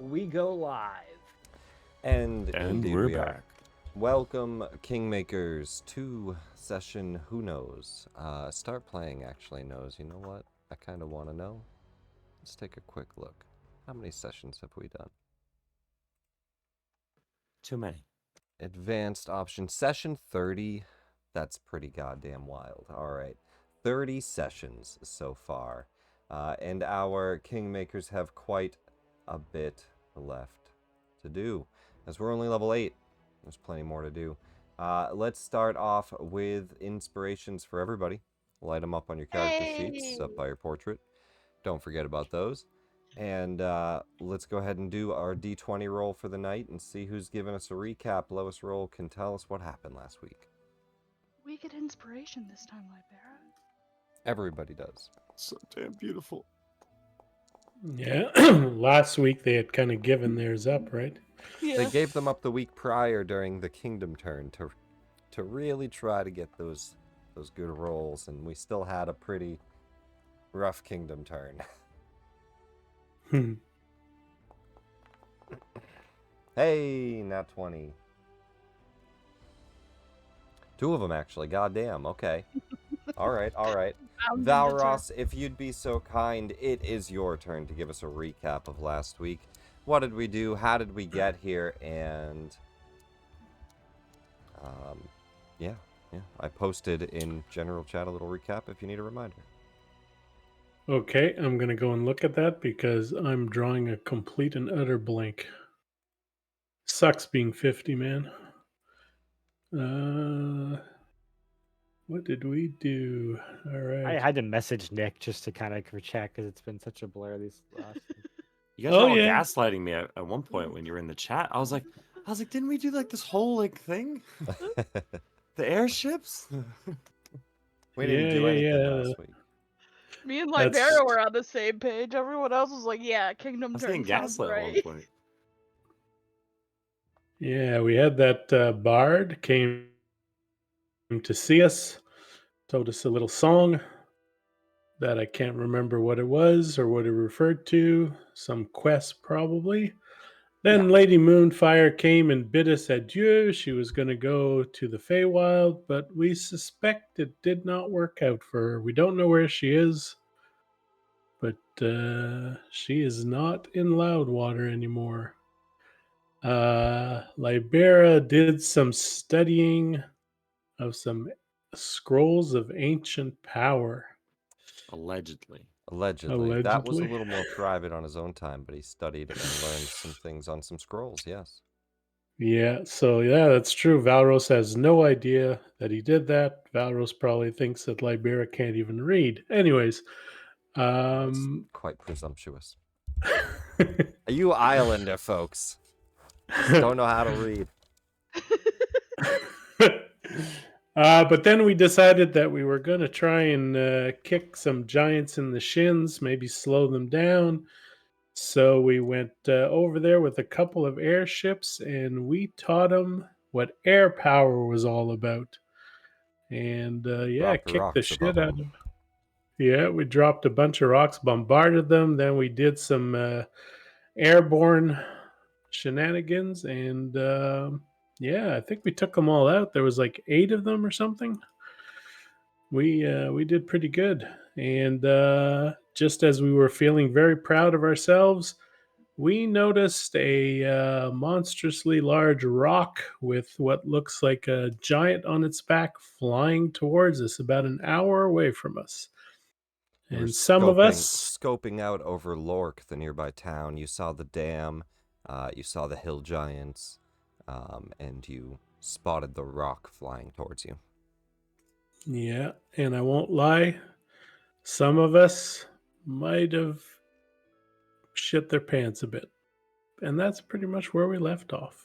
we go live. And indeed we're we back. are. Welcome, Kingmakers, to session Who Knows. Start playing actually knows. You know what? I kind of want to know. Let's take a quick look. How many sessions have we done? Too many. Advanced option. Session 30. That's pretty goddamn wild. All right. 30 sessions so far. And our Kingmakers have quite a bit left to do. As we're only level 8. There's plenty more to do. Let's start off with inspirations for everybody. Light them up on your character sheets, up by your portrait. Don't forget about those. And let's go ahead and do our D20 roll for the night and see who's giving us a recap. Lowest roll can tell us what happened last week. We get inspiration this time, Libera. Everybody does. So damn beautiful. Yeah, last week they had kind of given theirs up, right? They gave them up the week prior during the Kingdom turn to really try to get those good rolls, and we still had a pretty rough Kingdom turn. Hey, nat 20. 2 of them, actually. Goddamn. Okay. All right. Valros, if you'd be so kind, it is your turn to give us a recap of last week. What did we do? How did we get here? And yeah. I posted in general chat a little recap if you need a reminder. Okay, I'm going to go and look at that because I'm drawing a complete and utter blank. Sucks being 50, man. What did we do? All right. I had to message Nick just to kind of check because it's been such a blur these last. You guys were all gaslighting me at one point when you were in the chat. I was like, didn't we do like this whole thing? The airships? We didn't do anything last week. Me and Libera were on the same page. Everyone else was like, "Yeah, Kingdom turn sounds gaslit right." at one point. Yeah, we had that bard came to see us, told us a little song that I can't remember what it was or what it referred to. Some quest probably. Then Lady Moonfire came and bid us adieu. She was going to go to the Feywild, but we suspect it did not work out for her. We don't know where she is, but she is not in Loudwater anymore. Libera did some studying of some scrolls of ancient power. Allegedly. That was a little more private on his own time, but he studied and learned some things on some scrolls, yes. Yeah, so yeah, that's true. Valros has no idea that he did that. Valros probably thinks that Libera can't even read. Anyways, That's quite presumptuous. You Islander folks just don't know how to read. But then we decided that we were going to try and kick some giants in the shins, maybe slow them down. So we went over there with a couple of airships, and we taught them what air power was all about. And kicked the shit out of them. Yeah, we dropped a bunch of rocks, bombarded them. Then we did some airborne shenanigans, and I think we took them all out. There was like 8 of them or something. We did pretty good, and just as we were feeling very proud of ourselves, we noticed a monstrously large rock with what looks like a giant on its back flying towards us, about an hour away from us. And some of us scoping out over Lork, the nearby town. You saw the dam, you saw the hill giants, and you spotted the rock flying towards you. Yeah, and I won't lie, some of us might have shit their pants a bit. And that's pretty much where we left off.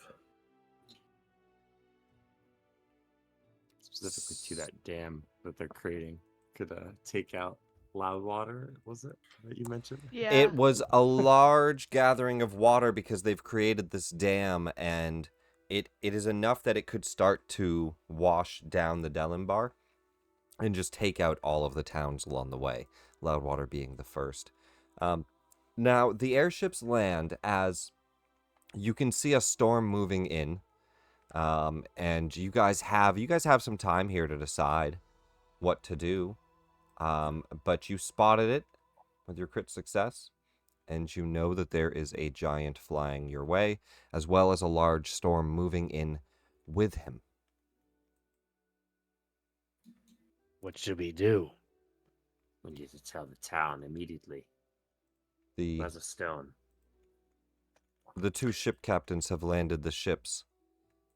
Specifically to that dam that they're creating could take out Loudwater, was it that you mentioned? Yeah. It was a large gathering of water because they've created this dam, and it is enough that it could start to wash down the Delimbar and just take out all of the towns along the way, Loudwater being the first. Now, the airships land as you can see a storm moving in, and you guys have some time here to decide what to do. But you spotted it with your crit success, and you know that there is a giant flying your way, as well as a large storm moving in with him. What should we do? We need to tell the town immediately. The There's a stone. the two ship captains have landed the ships,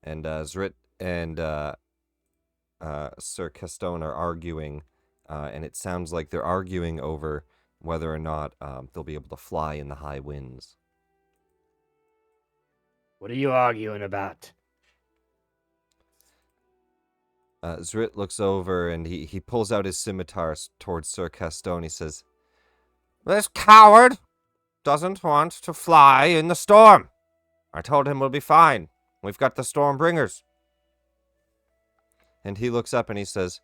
and Zrit and Sir Castone are arguing, and it sounds like they're arguing over whether or not they'll be able to fly in the high winds. What are you arguing about? Zrit looks over and he pulls out his scimitar towards Sir Castone. He says, "This coward doesn't want to fly in the storm. I told him we'll be fine. We've got the Stormbringers." And he looks up and he says,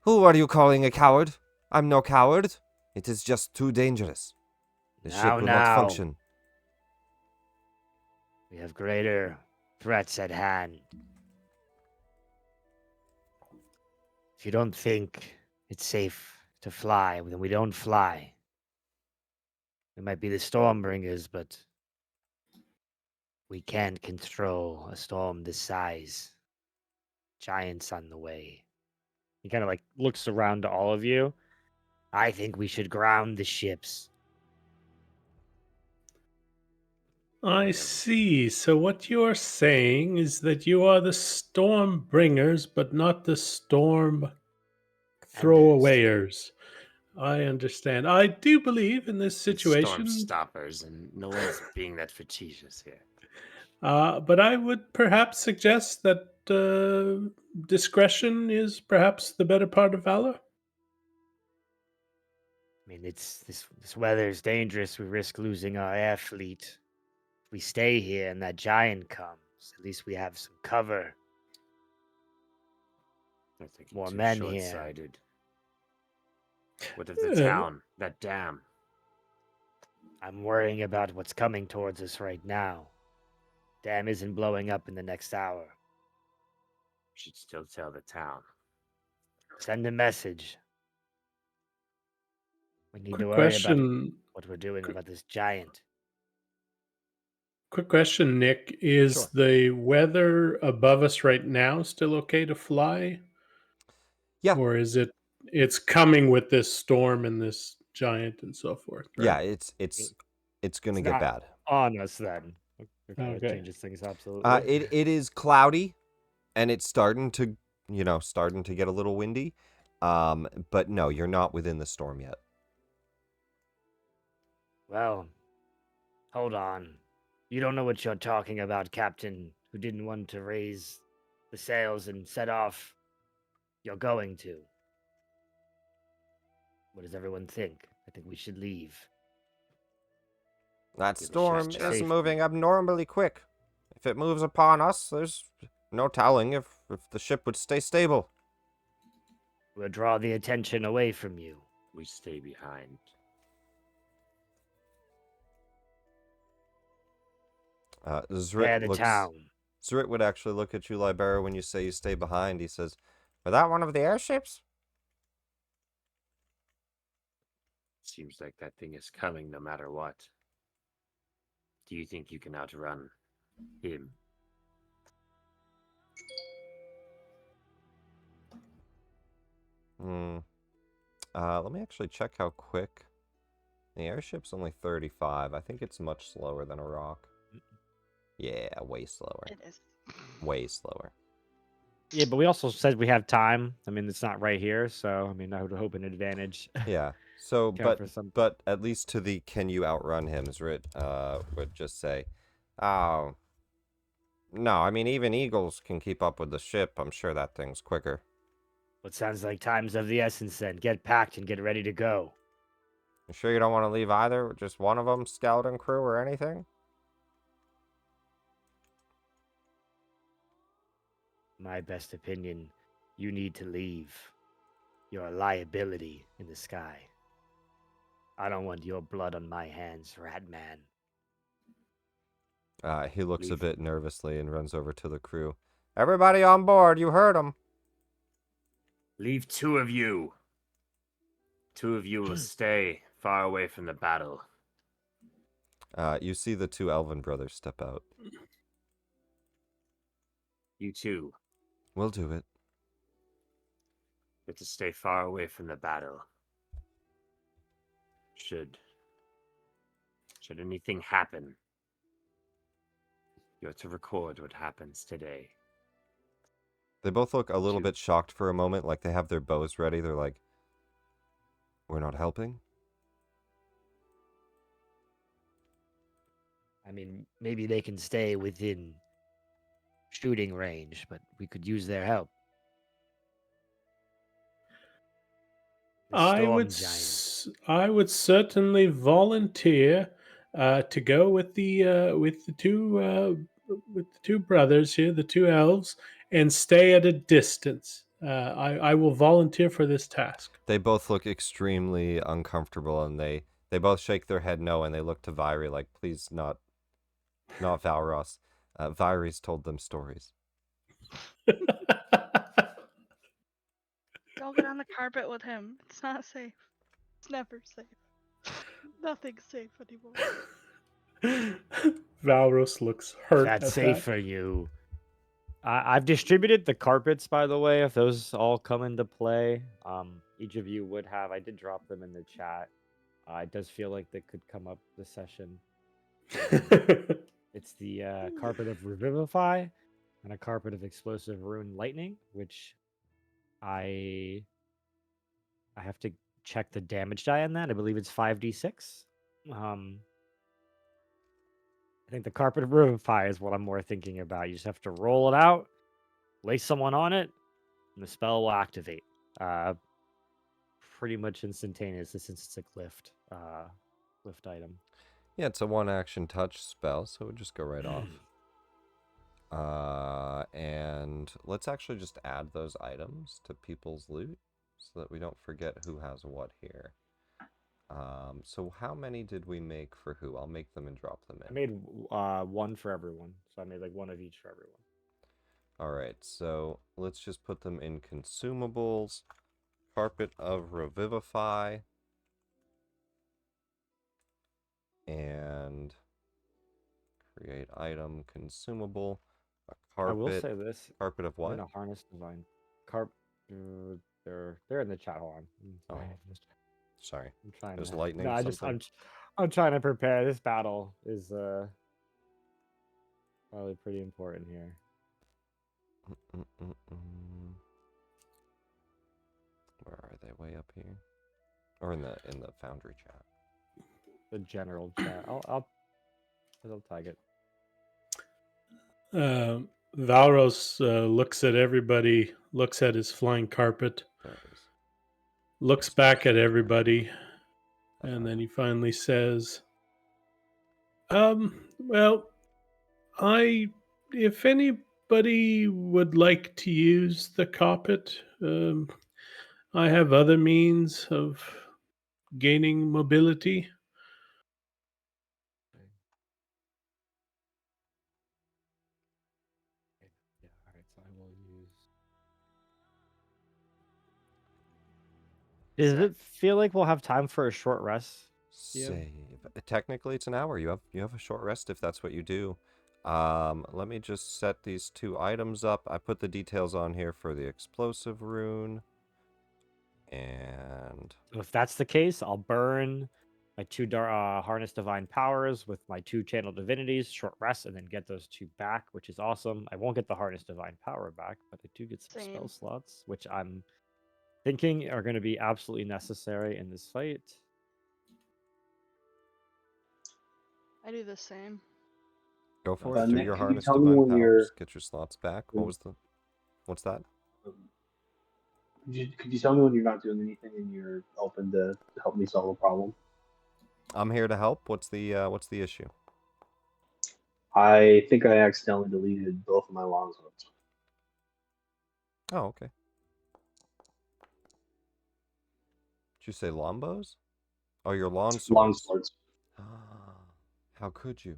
"Who are you calling a coward? I'm no coward. It is just too dangerous. The ship will not function." We have greater threats at hand. If you don't think it's safe to fly, then we don't fly. We might be the Stormbringers, but we can't control a storm this size. Giants on the way. He kind of like looks around to all of you. I think we should ground the ships. I see. So what you're saying is that you are the storm bringers, but not the storm throwawayers. I understand. I do believe in this Storm situation. stoppers, and no one's being that facetious here. But I would perhaps suggest that discretion is perhaps the better part of valor. I mean, this weather is dangerous. We risk losing our air fleet. If we stay here and that giant comes, at least we have some cover. I think More you're too men here. short-sighted. What of the town? That dam? I'm worrying about what's coming towards us right now. Dam isn't blowing up in the next hour. Should still tell the town. Send a message. We need to Quick worry question. about what we're doing about this giant. Quick question, Nick. Is Sure. the weather above us right now still okay to fly? Yeah. Or is it's coming with this storm and this giant and so forth? Right? Yeah, it's gonna It's get not bad. on us then. Okay, Okay. that changes things absolutely. It is cloudy, and it's starting to get a little windy. But no, you're not within the storm yet. Well, hold on. You don't know what you're talking about, Captain, who didn't want to raise the sails and set off. You're going to. What does everyone think? I think we should leave. That Give us storm just is safety. moving abnormally quick. If it moves upon us, there's no telling if the ship would stay stable. We'll draw the attention away from you. We stay behind. Prepare the town. Zrit would actually look at you, Libera, when you say you stay behind. He says, "Was that one of the airships?" Seems like that thing is coming no matter what. Do you think you can outrun him? Let me actually check how quick. The airship's only 35. I think it's much slower than a rock. Yeah, way slower. It is. Way slower. Yeah, but we also said we have time. I mean, it's not right here, so I mean, I would hope an advantage. Yeah. So, Count for some- but at least to the "can you outrun him," Zrit would just say, "Oh, no. I mean, even eagles can keep up with the ship. I'm sure that thing's quicker." What sounds like time's of the essence then. Get packed and get ready to go. You sure you don't want to leave either? Just one of them, skeleton crew or anything? My best opinion, you need to leave. You're a liability in the sky. I don't want your blood on my hands, Rat Man. He looks a Leave. bit nervously and runs over to the crew. Everybody on board, you heard him. Leave 2 of you. 2 of you will stay far away from the battle. You see the 2 elven brothers step out. You 2 We'll do it. get to stay far away from the battle. Should anything happen, you're to record what happens today. They both look a little 2. bit shocked for a moment, like they have their bows ready. They're like, we're not helping? I mean, maybe they can stay within shooting range, but we could use their help. The storm giant. I would certainly volunteer to go with the two brothers here, the 2 elves, and stay at a distance. I will volunteer for this task. They both look extremely uncomfortable, and they both shake their head no, and they look to Vyri like, please, not Valros. Vyri's told them stories. Don't get on the carpet with him. It's not safe. It's never safe. Nothing's safe anymore. Valros looks hurt. That's at safe that. for you. I've distributed the carpets, by the way, if those all come into play. Each of you would have. I did drop them in the chat. It does feel like they could come up this session. It's the carpet of Revivify and a carpet of Explosive Rune Lightning, which I have to check the damage die on that. I believe it's 5d6. I think the carpet of Revivify is what I'm more thinking about. You just have to roll it out, lay someone on it, and the spell will activate. Pretty much instantaneously since it's a clift item. Yeah, it's a 1-action touch spell, so it would just go right off. And let's actually just add those items to people's loot so that we don't forget who has what here. So how many did we make for who? I'll make them and drop them in. I made one for everyone, so I made like one of each for everyone. All right, so let's just put them in consumables. Carpet of Revivify. And create item consumable. A carpet. I will say this. Carpet of what? In a harness design. They're in the chat. Hold on. Sorry. I'm trying There's to. lightning. No, something. I'm trying to prepare. This battle is probably pretty important here. Where are they? Way up here, or in the Foundry chat? The general chat. I'll tag it. Valros looks at everybody, looks at his flying carpet, There it is. looks back at everybody, and then he finally says, well, if anybody would like to use the carpet, I have other means of gaining mobility. Yeah, alright, so I will use. Does it feel like we'll have time for a short rest? Save. Technically, it's an hour. You have a short rest if that's what you do. Let me just set these 2 items up. I put the details on here for the explosive rune. And If that's the case, I'll burn my 2 harness divine powers with my 2 channel divinities, short rest, and then get those 2 back, which is awesome. I won't get the harness divine power back, but I do get some spell slots, which I'm thinking are going to be absolutely necessary in this fight. I do the same. go for it. Do Nick, your can you harness tell me divine when you're- powers. Get your slots back. What's that? Could you tell me when you're not doing anything and you're open to help me solve a problem? I'm here to help. What's the issue? I think I accidentally deleted both of my longswords. Oh, okay. Did you say lombos? Oh, your lawn swords. Longswords. How could you?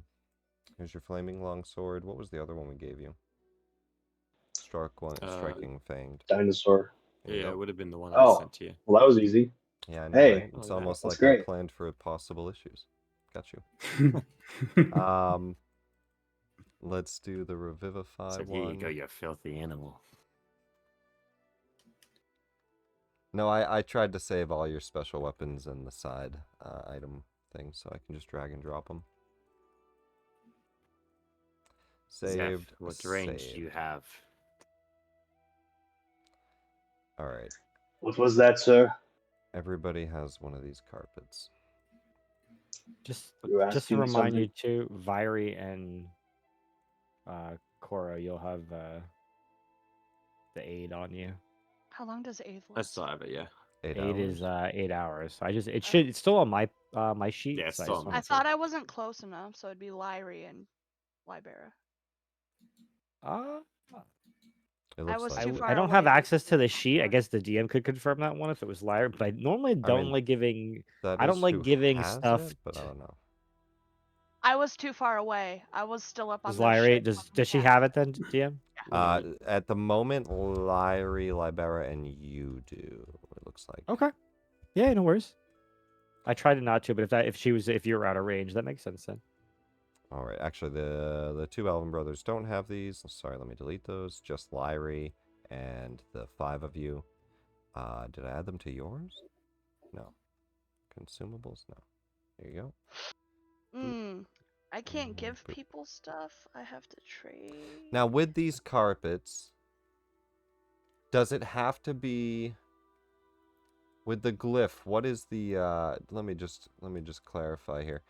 Here's your flaming longsword. What was the other one we gave you? Striking fanged. Dinosaur. There you Yeah, go. it would have been the one I Oh, sent to you. well, that was easy. Yeah, I know, Hey, right? It's Oh, yeah. almost That's like I great. planned for possible issues. Got you. Let's do the revivify So here you one. go, you filthy animal. No, I tried to save all your special weapons and the side item things, so I can just drag and drop them. Saved. Zeph, what range do you saved. have? All right. What was that, sir? Everybody has one of these carpets. Just You're to asking me remind you something? too, Viry and Cora, you'll have the aid on you. How long does Aid I last? still have it, yeah. 8 Aid hours. is 8 hours. It's still on my my sheet. Yeah, it's so I still just on wanna- I thought I wasn't close enough, so it'd be Lyrie and Libera. Uh, It I looks was like too it. far I don't have away access to the because sheet. I of- guess the DM could confirm that one if it was Lyra, but I normally don't mean, like giving. That I don't is like who giving has stuff. it, but I don't know. I was too far away. I was still up on Does the Lyra ship. does she have it then, DM? At the moment, Lyrie, Libera, and you do. It looks like. Okay. Yeah, no worries. I tried not to, but if you were out of range, that makes sense then. All right. Actually, the two Elven brothers don't have these. Sorry, let me delete those. Just Lyrie and the 5 of you. Did I add them to yours? No. Consumables? No. There you go. I can't give Boop. people stuff. I have to trade. Now, with these carpets, does it have to be with the glyph? What is the? Let me just clarify here.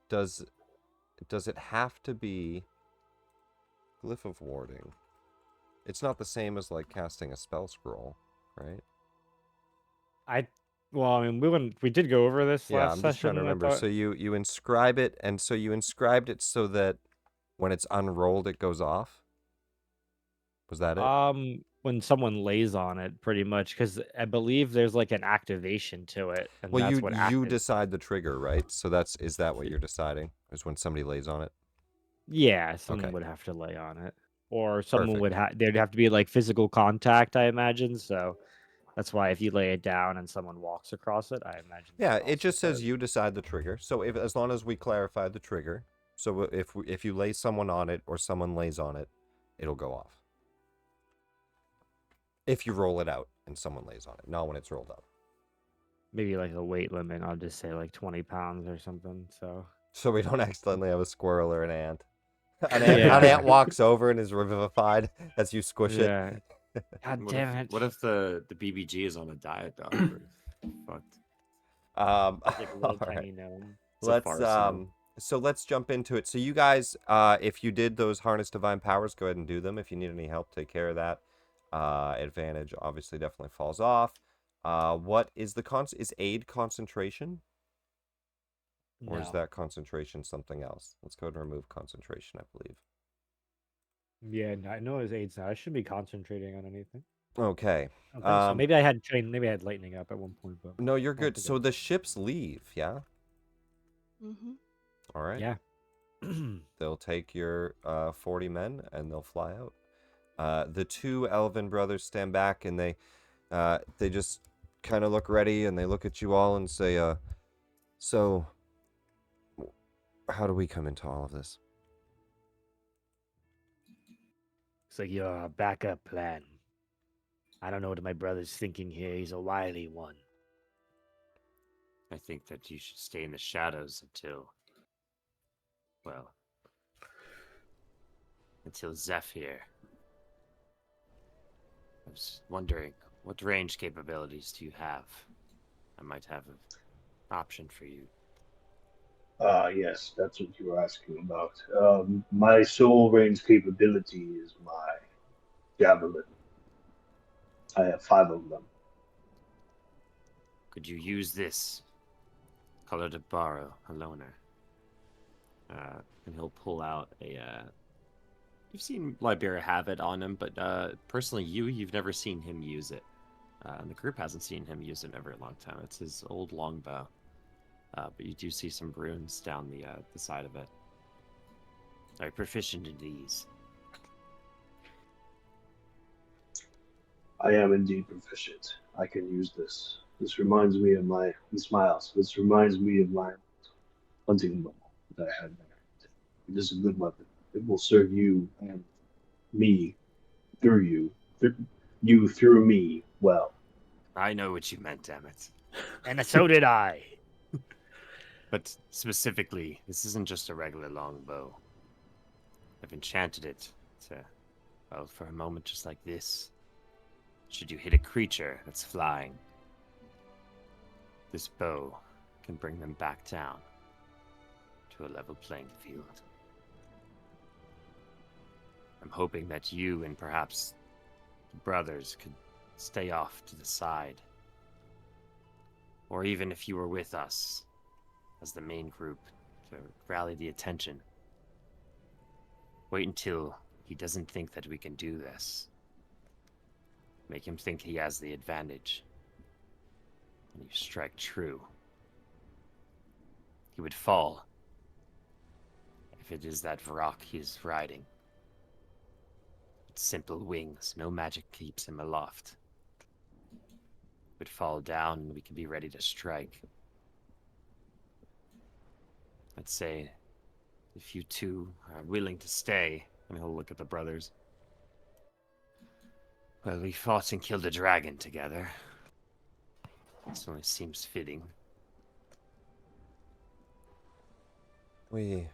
Does it have to be glyph of warding? It's not the same as like casting a spell scroll, right? I mean, we did go over this Yeah, last I'm just trying to session. I remember. thought. So you inscribe it, and so you inscribed it so that when it's unrolled, it goes off. Was that it? When someone lays on it, pretty much, because I believe there's like an activation to it, and Well, that's you what you decide the trigger, right? So is that what you're deciding? Is when somebody lays on it? Yeah, someone Okay. would have to lay on it, or someone Perfect. would have. There'd have to be like physical contact, I imagine. So that's why if you lay it down and someone walks across it, I imagine. Yeah, that it just also says you decide the trigger. So as long as we clarify the trigger, so if you lay someone on it or someone lays on it, it'll go off. If you roll it out and someone lays on it, not when it's rolled up. maybe like a weight limit. I'll just say like 20 pounds or something. So we don't accidentally have a squirrel or an ant. An Yeah. ant walks over and is revivified as you squish it. Yeah. God damn it. What if the BBG is on a diet, dog? We're fucked. It's like a little all tiny right. gnome. It's a farce, So let's jump into it. So you guys, if you did those harness divine powers, go ahead and do them. If you need any help, take care of that. Advantage obviously definitely falls off. What is is aid concentration? Or is No. that concentration something else? Let's go ahead and remove concentration, I believe. Yeah, I know his aids now. I shouldn't be concentrating on anything. Okay. I don't think so. Maybe I had maybe I had lightning up at one point, but No, you're I don't good. think So the ships leave, yeah? All right. yeah. They'll take your 40 men and they'll fly out. The two Elven brothers stand back and they just kind of look ready and they look at you all and say, so how do we come into all of this? It's like your backup plan. I don't know what my brother's thinking here. He's a wily one. I think that you should stay in the shadows until Zeph here. I was wondering, what range capabilities do you have? I might have an option for you. Yes, that's what you were asking about. My soul range capability is my javelin. I have 5 of them. Could you use this color to borrow a loner? And he'll pull out a. You've seen Libera have it on him, but personally, you've never seen him use it. And the group hasn't seen him use it in a very long time. It's his old longbow. But you do see some runes down the side of it. Are you proficient in these? I am indeed proficient. I can use this. This reminds me of my. He smiles. This reminds me of my hunting bow that I had in my hand. It is a good weapon. It will serve you and me through you, you through me well. I know what you meant, damn it. And so did I. But specifically, this isn't just a regular longbow. I've enchanted it to, well, for a moment just like this. Should you hit a creature that's flying, this bow can bring them back down to a level playing field. I'm hoping that you and perhaps the brothers could stay off to the side. Or even if you were with us as the main group to rally the attention. Wait until he doesn't think that we can do this. Make him think he has the advantage. And you strike true. He would fall if it is that Varrock he is riding. With simple wings, no magic keeps him aloft. Would fall down and we could be ready to strike. Let's say if you two are willing to stay, and he'll look at the brothers. Well, we fought and killed a dragon together. This only seems fitting. We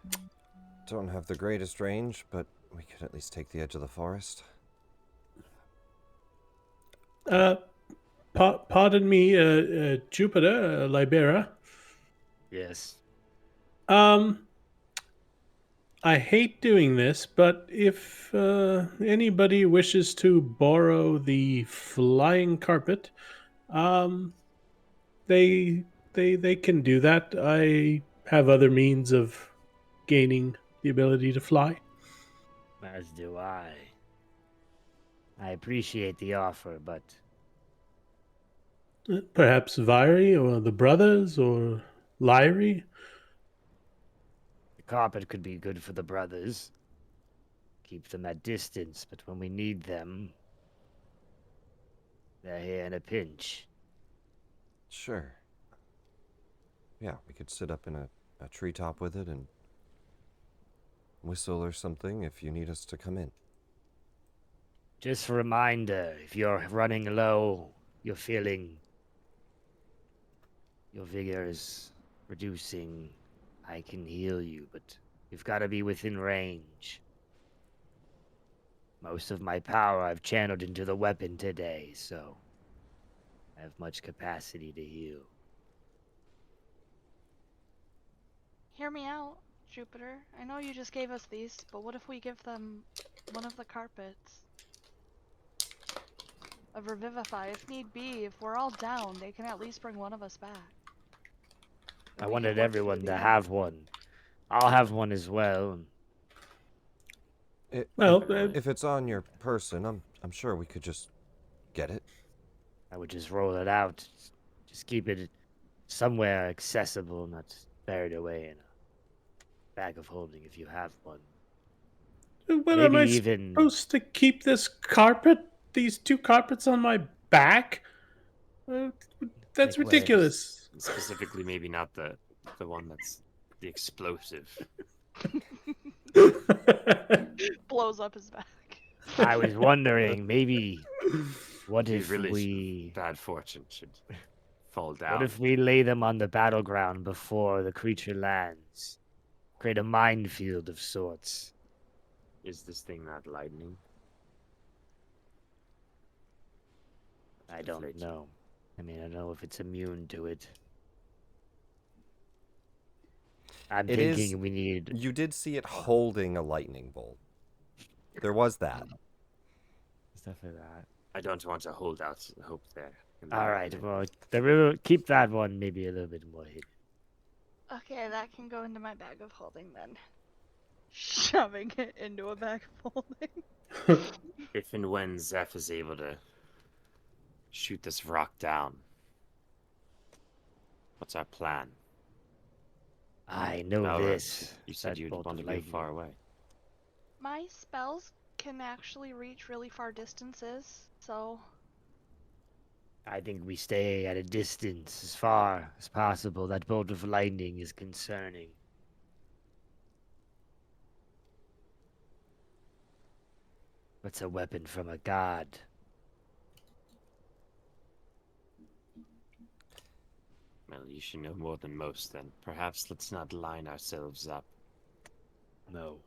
don't have the greatest range, but we could at least take the edge of the forest. Pardon me, Jupiter, Libera. Yes. I hate doing this, but if anybody wishes to borrow the flying carpet, they can do that. I have other means of gaining the ability to fly. As do I. I appreciate the offer, but Perhaps Vyri or the brothers or Lyri. the carpet could be good for the brothers. Keep them at distance, but when we need them, they're here in a pinch. Sure. Yeah, we could sit up in a treetop with it and whistle or something if you need us to come in. Just a reminder, if you're running low, you're feeling your vigor is reducing, I can heal you, but you've got to be within range. Most of my power I've channeled into the weapon today, so I have much capacity to heal. Hear me out, Jupiter. I know you just gave us these, but what if we give them one of the carpets? Of Revivify, if need be, if we're all down, they can at least bring one of us back. I We can wanted work through everyone to the- have one. I'll have one as well. Well, If it's on your person, I'm sure we could just get it. I would just roll it out. Just keep it somewhere accessible, not buried away in a bag of holding if you have one. what Maybe am I even supposed to keep this carpet? These two carpets on my back? That's Like what? ridiculous. Specifically, maybe not the one that's the explosive. blows up his back. I was wondering, maybe what You if really we bad fortune should fall down. what if we lay them on the battleground before the creature lands? Create a minefield of sorts. Is this thing not lightning? I don't Deflate. know. I mean, I don't know if it's immune to it. I'm It thinking is- we need. You did see it holding a lightning bolt. There was that. Stuff like that. I don't want to hold out hope there. All right. Well, keep that one maybe a little bit more hidden. Okay, that can go into my bag of holding then. Shoving it into a bag of holding. If and when Zeph is able to shoot this rock down, what's our plan? I know Now that this. You said that you'd bolt want to of go lightning. far away. My spells can actually reach really far distances, so I think we stay at a distance as far as possible. That bolt of lightning is concerning. It's a weapon from a god. Well, you should know more than most then. Perhaps let's not line ourselves up. No.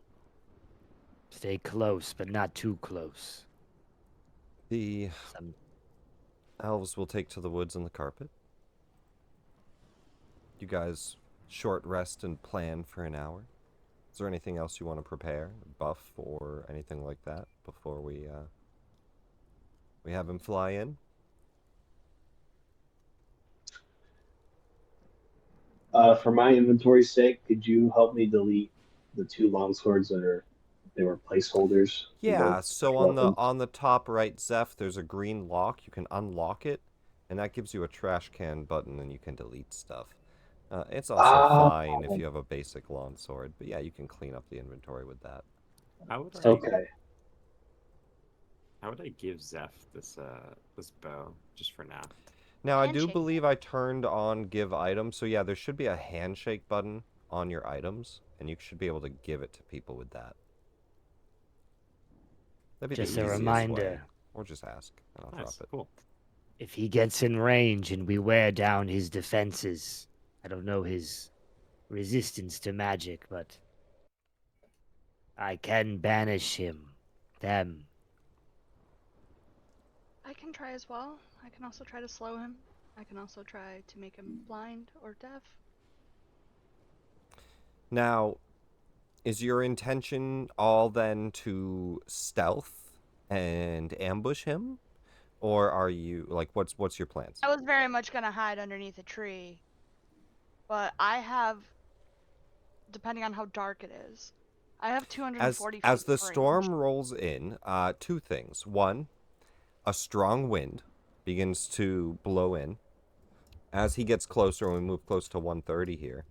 Stay close, but not too close. The Some elves will take to the woods and the carpet. You guys short rest and plan for an hour. Is there anything else you want to prepare, buff, or anything like that before we have him fly in? For my inventory's sake, could you help me delete the 2 longswords they were placeholders? for Yeah, both so weapons? on the top right, Zeph, there's a green lock. You can unlock it, and that gives you a trash can button, and you can delete stuff. It's also Ah, fine if you have a basic longsword, but yeah, you can clean up the inventory with that. How would I? okay. How would I give Zeph this this bow just for now? Now, I do Handshake. believe I turned on give items, so yeah, there should be a handshake button on your items, and you should be able to give it to people with that. That'd be Just the a easiest reminder. way. Or just ask, and I'll Nice, drop it. cool. If he gets in range and we wear down his defenses, I don't know his resistance to magic, but I can banish them. I can try as well. I can also try to slow him. I can also try to make him blind or deaf. Now, is your intention all then to stealth and ambush him? Or are you, like, what's your plans? I was very much gonna hide underneath a tree, but I have, depending on how dark it is, I have 240 feet As the of range. storm rolls in, 2 things. One, a strong wind begins to blow in. As he gets closer, and we move close to 130 here,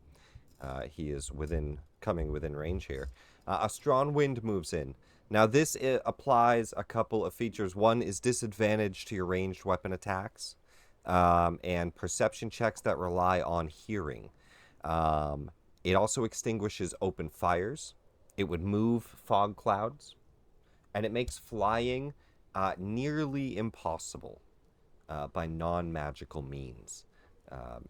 he is coming within range here. A strong wind moves in. Now this applies a couple of features. One is disadvantage to your ranged weapon attacks, and perception checks that rely on hearing. It also extinguishes open fires. It would move fog clouds, and it makes flying nearly impossible by non-magical means.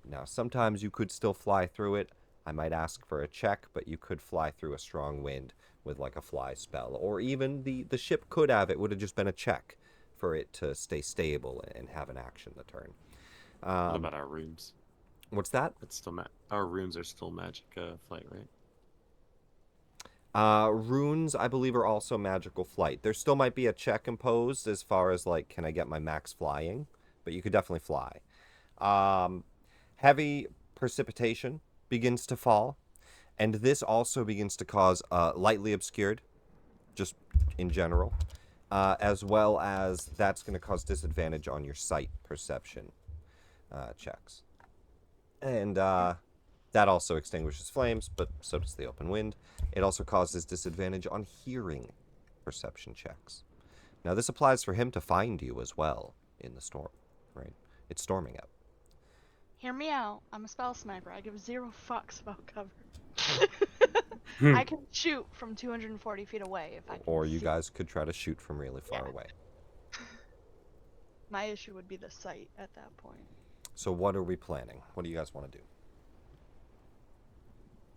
Now, sometimes you could still fly through it. I might ask for a check, but you could fly through a strong wind with like a fly spell. Or even the ship could have. It would have just been a check for it to stay stable and have an action the turn. What about our runes? What's that? It's still our runes are still magic flight, right? Runes, I believe, are also magical flight. There still might be a check imposed as far as, like, can I get my max flying? But you could definitely fly. Heavy precipitation begins to fall, and this also begins to cause lightly obscured, just in general, as well as that's going to cause disadvantage on your sight perception checks. And that also extinguishes flames, but so does the open wind. It also causes disadvantage on hearing perception checks. Now, this applies for him to find you as well in the storm, right? It's storming out. Hear me out. I'm a spell sniper. I give 0 fucks about cover. Hmm. I can shoot from 240 feet away if I can. Or you see. guys could try to shoot from really far Yeah. away. My issue would be the sight at that point. So what are we planning? What do you guys want to do?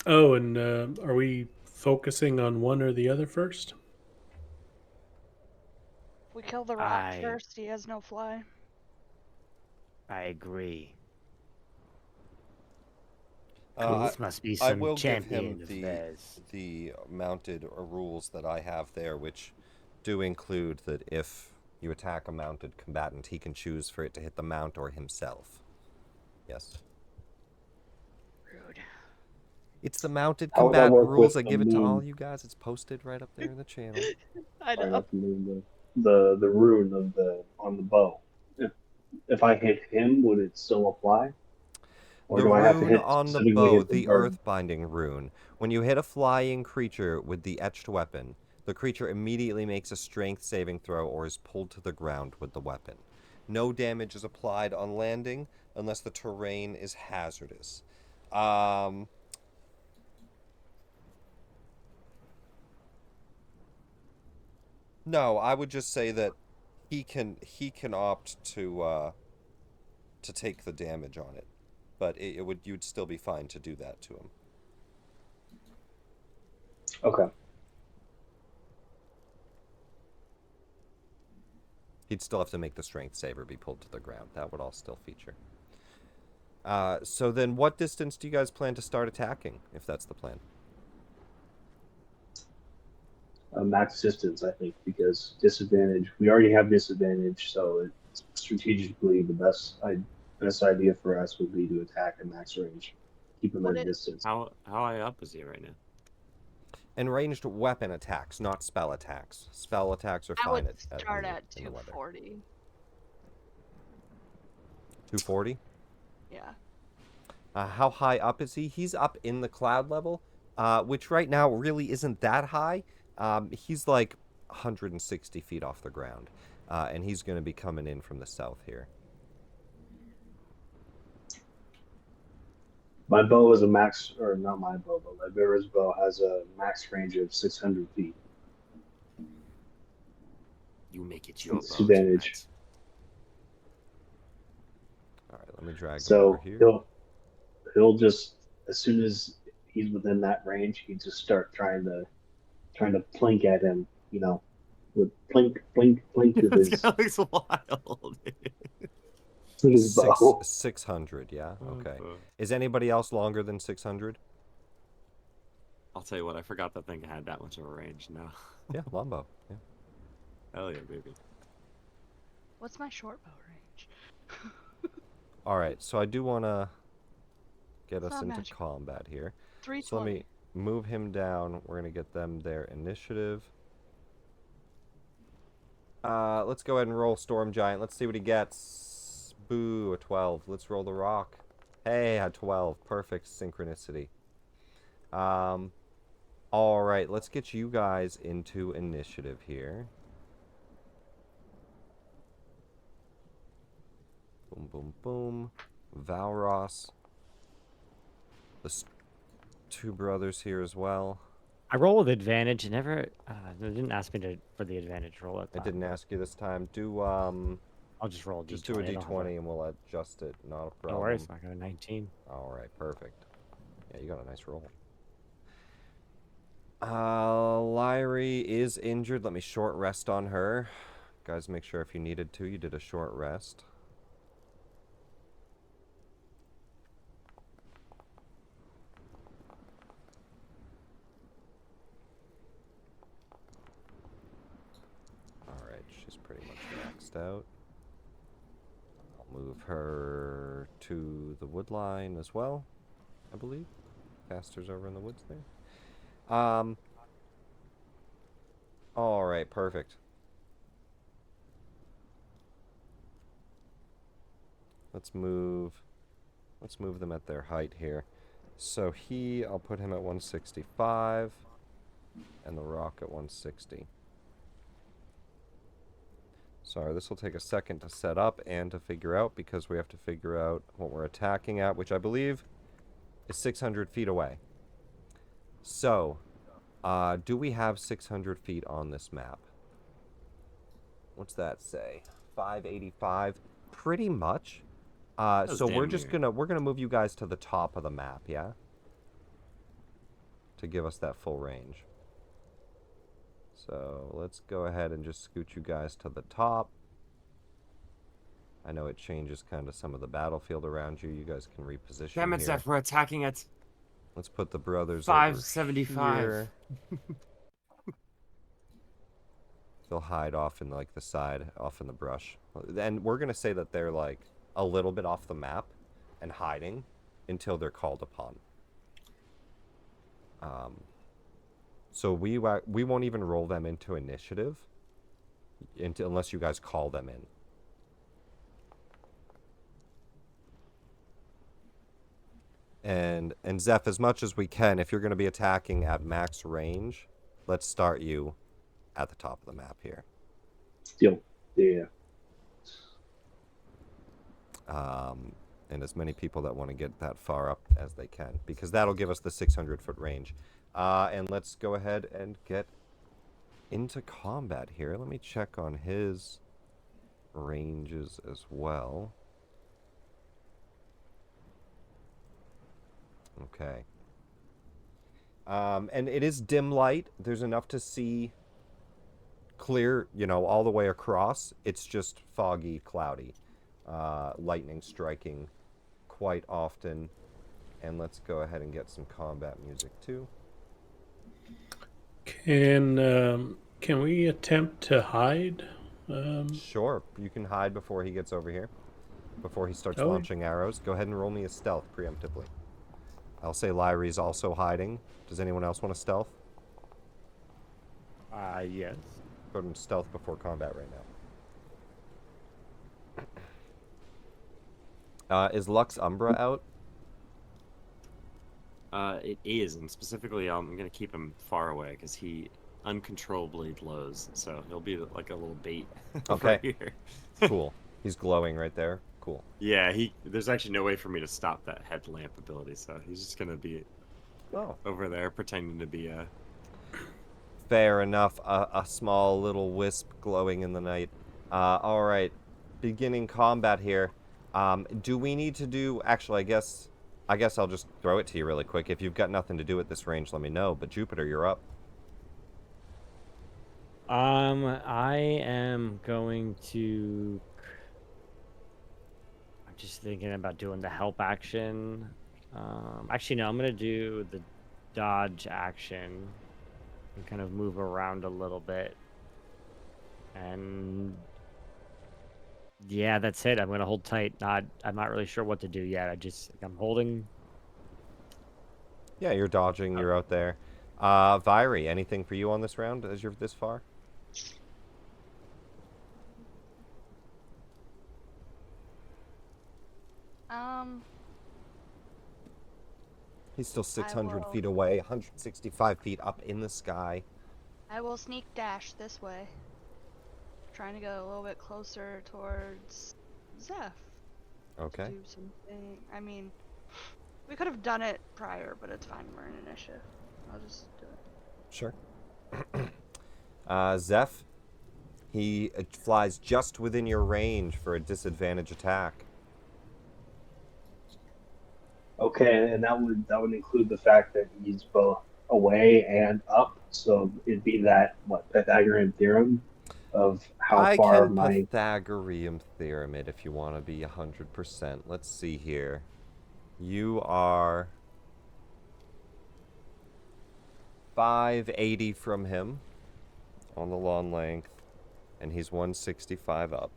Oh, and are we focusing on one or the other first? If we kill the rock first, he has no fly. I agree. This must be I some will give champion him of theirs. the mounted rules that I have there, which do include that if you attack a mounted combatant, he can choose for it to hit the mount or himself. Yes. Rude. It's the mounted How would that combatant work rules. with I the give it to all moon? you guys. It's posted right up there in the channel. I Sorry, know. not the moon, the rune of on the bow. If I hit him, would it still apply? Or The do I have to rune hit on the specifically bow, hit the the bird? earth binding rune. When you hit a flying creature with the etched weapon, The creature immediately makes a strength saving throw or is pulled to the ground with the weapon. No damage is applied on landing unless the terrain is hazardous. No, I would just say that he can opt to take the damage on it, but you'd still be fine to do that to him. Okay. He'd still have to make the strength save or be pulled to the ground. That would all still feature. So then what distance do you guys plan to start attacking, if that's the plan? Max distance, I think, because disadvantage. We already have disadvantage, so it's strategically the best idea for us would be to attack at max range, keep him at a distance. How high up is he right now? And ranged weapon attacks, not spell attacks. Spell attacks are I fine would start at in the weather. 240. 240? Yeah. How high up is he? He's up in the cloud level, which right now really isn't that high. He's like 160 feet off the ground, and he's going to be coming in from the south here. My bow is a max, or not my bow, but Libera's bow has a max range of 600 feet. You make it your bow. Disadvantage. All right, let me drag him So over here. he'll just, as soon as he's within that range, he just start trying to plink at him, with plink with his, That looks wild. with his bow. 600, yeah? Okay. Okay. Is anybody else longer than 600? I'll tell you what, I forgot that thing had that much of a range now. Yeah, longbow. Yeah. Hell yeah, baby. What's my short bow range? All right, so I do want to get It's us not into magic. combat here. 320. So let me move him down. We're going to get them their initiative. Let's go ahead and roll Storm Giant. Let's see what he gets. Boo, a 12. Let's roll the rock. Hey, a 12. Perfect synchronicity. All right, let's get you guys into initiative here. Boom, boom, boom. Valros. The two brothers here as well. I roll with advantage. It never. They didn't ask me for the advantage roll. I didn't ask you this time. Do I'll just roll a d20. just do a I don't have d20 and we'll adjust it. Not a No problem. worries. I got a 19. All right, perfect. Yeah, you got a nice roll. Lyrie is injured. Let me short rest on her. Guys, make sure if you needed to, you did a short rest. Alright, she's pretty much maxed out. I'll move her to the wood line as well, I believe. Caster's over in the woods there. Alright, perfect. Let's move them at their height here. So I'll put him at 165 and the rock at 160. Sorry, this will take a second to set up and to figure out because we have to figure out what we're attacking at, which I believe is 600 feet away. So, do we have 600 feet on this map? What's that say? 585? Pretty much. So we're just gonna move you guys to the top of the map, yeah? To give us that full range. So let's go ahead and just scoot you guys to the top. I know it changes kind of some of the battlefield around you. You guys can reposition Damn it, here. Zeph, we're attacking at Let's put the brothers 575. over here. They'll hide off in like the side, off in the brush. And we're going to say that they're like a little bit off the map and hiding until they're called upon. So we won't even roll them into initiative unless you guys call them in. And Zeph, as much as we can, if you're going to be attacking at max range, let's start you at the top of the map here. Deal. Yeah. And as many people that want to get that far up as they can, because that'll give us the 600-foot range. And let's go ahead and get into combat here. Let me check on his ranges as well. Okay. And it is dim light. There's enough to see clear, you know, all the way across. It's just foggy, cloudy. Lightning striking quite often. And let's go ahead and get some combat music too. Can we attempt to hide? Sure, you can hide before he gets over here. Before he starts Oh. launching arrows. Go ahead and roll me a stealth preemptively. I'll say Lyrie's also hiding. Does anyone else want a stealth? Yes. Go ahead and stealth before combat right now. Is Lux Umbra out? It is, and specifically, I'm gonna keep him far away because he uncontrollably glows. So he'll be like a little bait over Okay. here. Cool. He's glowing right there. Cool. Yeah, there's actually no way for me to stop that headlamp ability, so he's just gonna be over there pretending to be a. Fair enough. A small little wisp glowing in the night. All right. Beginning combat here. Do we need to do... Actually, I guess I'll just throw it to you really quick. If you've got nothing to do at this range, let me know. But Jupiter, you're up. I am going to... I'm just thinking about doing the help action. Actually, no, I'm going to do the dodge action and kind of move around a little bit. And yeah, that's it. I'm going to hold tight. I'm not really sure what to do yet. I'm holding. Yeah, you're dodging. You're out there. Viry, anything for you on this round as you're this far? He's still 600 feet away, 165 feet up in the sky. I will sneak dash this way. Trying to get a little bit closer towards Zeph. Okay. Do something. I mean, we could have done it prior, but it's fine. We're in initiative. I'll just do it. Sure. Zeph, he flies just within your range for a disadvantage attack. Okay, and that would include the fact that he's both away and up. So it'd be that Pythagorean theorem of how far my Pythagorean theorem it if you want to be 100%. Let's see here. You are 580 from him on the lawn length, and he's 165 up.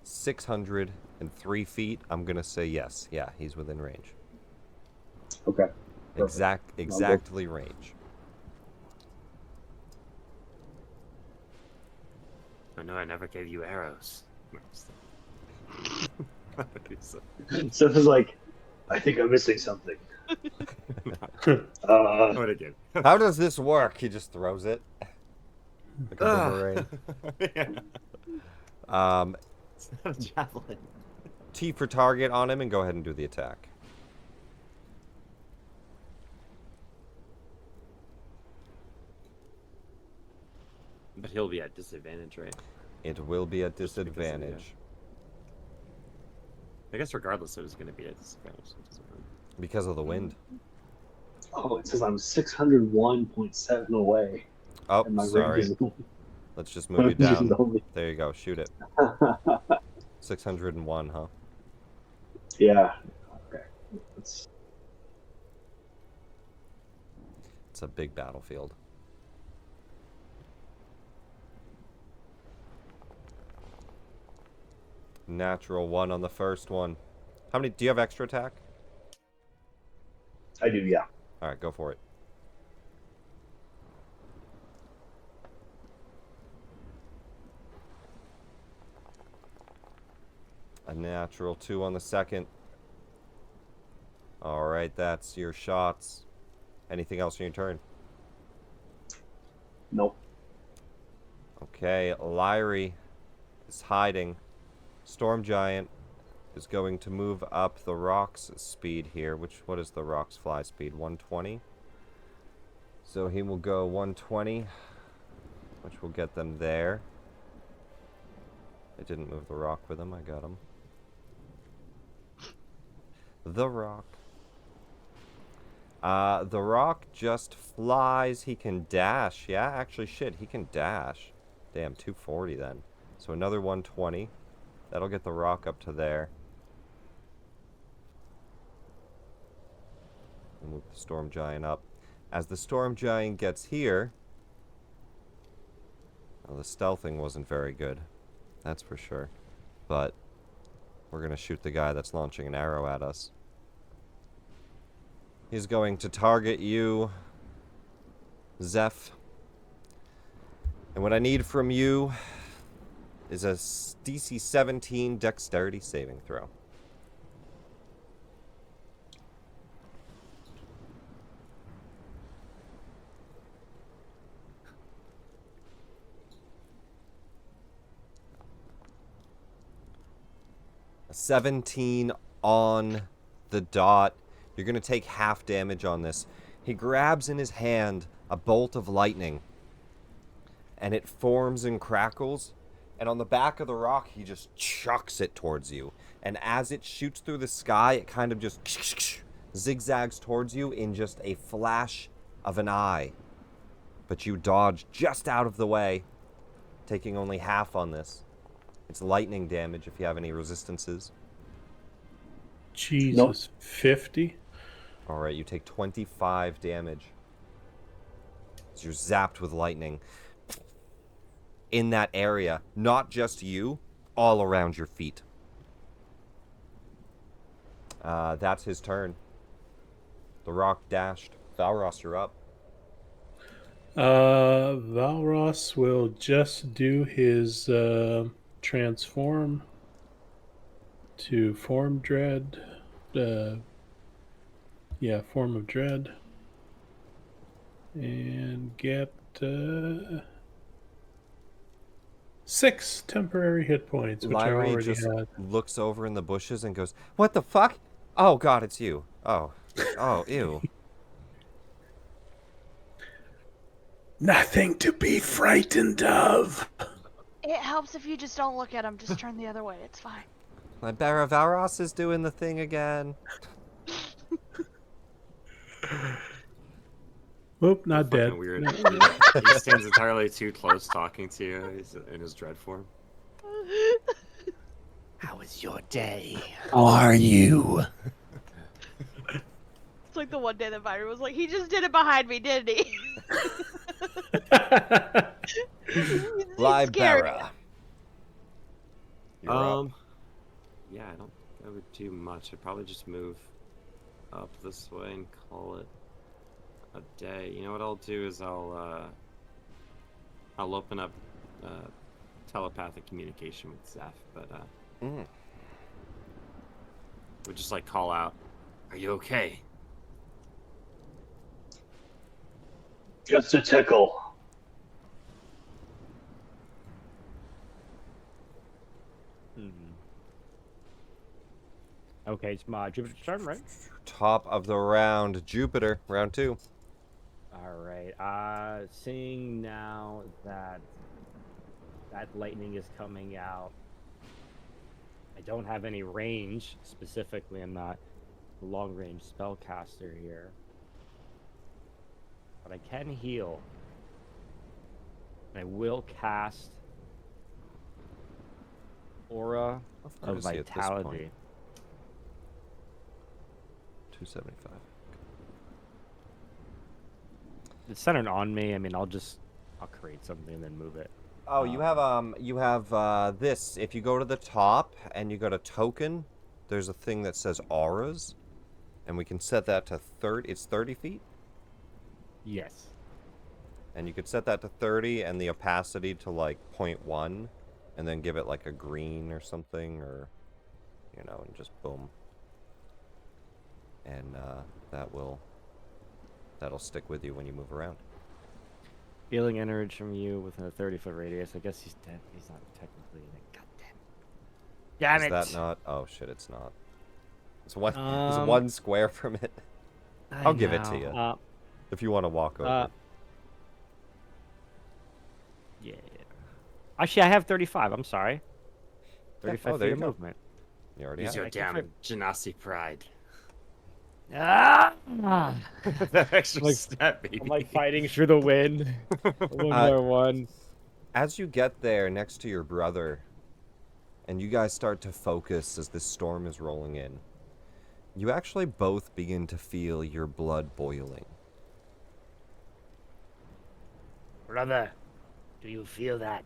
603 feet. I'm gonna say yes. Yeah, he's within range. Okay. Exactly range. Oh no, I never gave you arrows. So it's like, I think I'm missing something. What again? How does this work? He just throws it. Like a boomerang. It's not a javelin. T for target on him and go ahead and do the attack. But he'll be at disadvantage, right? It will be at Just because of the, disadvantage. I guess regardless, it was going to be at disadvantage. So it doesn't really... Because of the wind. Oh, it says I'm 601.7 away. Oh, And my sorry. range is Let's just move you down. only... There you go. Shoot it. 601, huh? Yeah. Okay. It's a big battlefield. Natural 1 on the first one. How many? Do you have extra attack? I do, yeah. All right, go for it. A natural 2 on the second. All right, that's your shots. Anything else on your turn? Nope. Okay, Lyrie is hiding. Storm Giant is going to move up the rock's speed here. What is the rock's fly speed? 120? So he will go 120, which will get them there. I didn't move the rock with him. I got him. The rock. The rock just flies. He can dash. Yeah, actually, shit, he can dash. Damn, 240 then. So another 120. That'll get the rock up to there. We'll move the Storm Giant up. As the Storm Giant gets here... Well, the stealthing wasn't very good. That's for sure. But we're going to shoot the guy that's launching an arrow at us. He's going to target you, Zeph. And what I need from you is a DC 17 dexterity saving throw. A 17 on the dot. You're going to take half damage on this. He grabs in his hand a bolt of lightning, and it forms and crackles, and on the back of the rock, he just chucks it towards you. And as it shoots through the sky, it kind of just zigzags towards you in just a flash of an eye. But you dodge just out of the way, taking only half on this. It's lightning damage if you have any resistances. Jesus, 50? Alright, you take 25 damage. So you're zapped with lightning. In that area, not just you, all around your feet. That's his turn. The rock dashed. Valros, you're up. Valros will just do his transform to form dread. Yeah, form of dread. And get 6 temporary hit points, which I Lyrie already just had. looks over in the bushes and goes, "What the fuck? Oh god, it's you. Oh. Oh, ew." Nothing to be frightened of. It helps if you just don't look at him. Just turn the other way. It's fine. Libera Valros is doing the thing again. Oop, not Fucking dead. weird. No. He stands entirely too close talking to you. He's in his dread form. How was your day? How are you? It's like the one day that Byron was like, he just did it behind me, didn't he? It's scary. Libera. You're up. Yeah, I don't think I would do much. I'd probably just move up this way and call it a day. You know what I'll do is I'll open up telepathic communication with Zeph, but would just like call out, "Are you okay?" Just a tickle. Okay, it's my Jupiter's turn, right? Top of the round, Jupiter, round 2. All right. Seeing now that lightning is coming out, I don't have any range specifically. I'm not a long-range spellcaster here, but I can heal. And I will cast Aura of courtesy at this Vitality. point. 275. It's centered on me. I mean, I'll create something and then move it. Oh, you have this. If you go to the top and you go to token, there's a thing that says auras, and we can set that to 30. It's 30 feet, Yes. and you could set that to 30 and the opacity to like 0.1, and then give it like a green or something, or and just boom, and that'll stick with you when you move around. Feeling energy from you within a 30-foot radius. I guess he's dead. He's not technically in it. God damn. Damn Is it. that not? Oh shit, it's not. It's one. It's Um, one square from it. I I'll give it to know. you if you want to walk over. Yeah. Actually, I have 35. I'm sorry. Yeah, 35 oh, there feet you of go. movement. You already Use have. your it. damn Genasi pride. Ah! That extra Like- step, baby. I'm like fighting through the wind. One more one. As you get there next to your brother, and you guys start to focus as this storm is rolling in, you actually both begin to feel your blood boiling. Brother, do you feel that?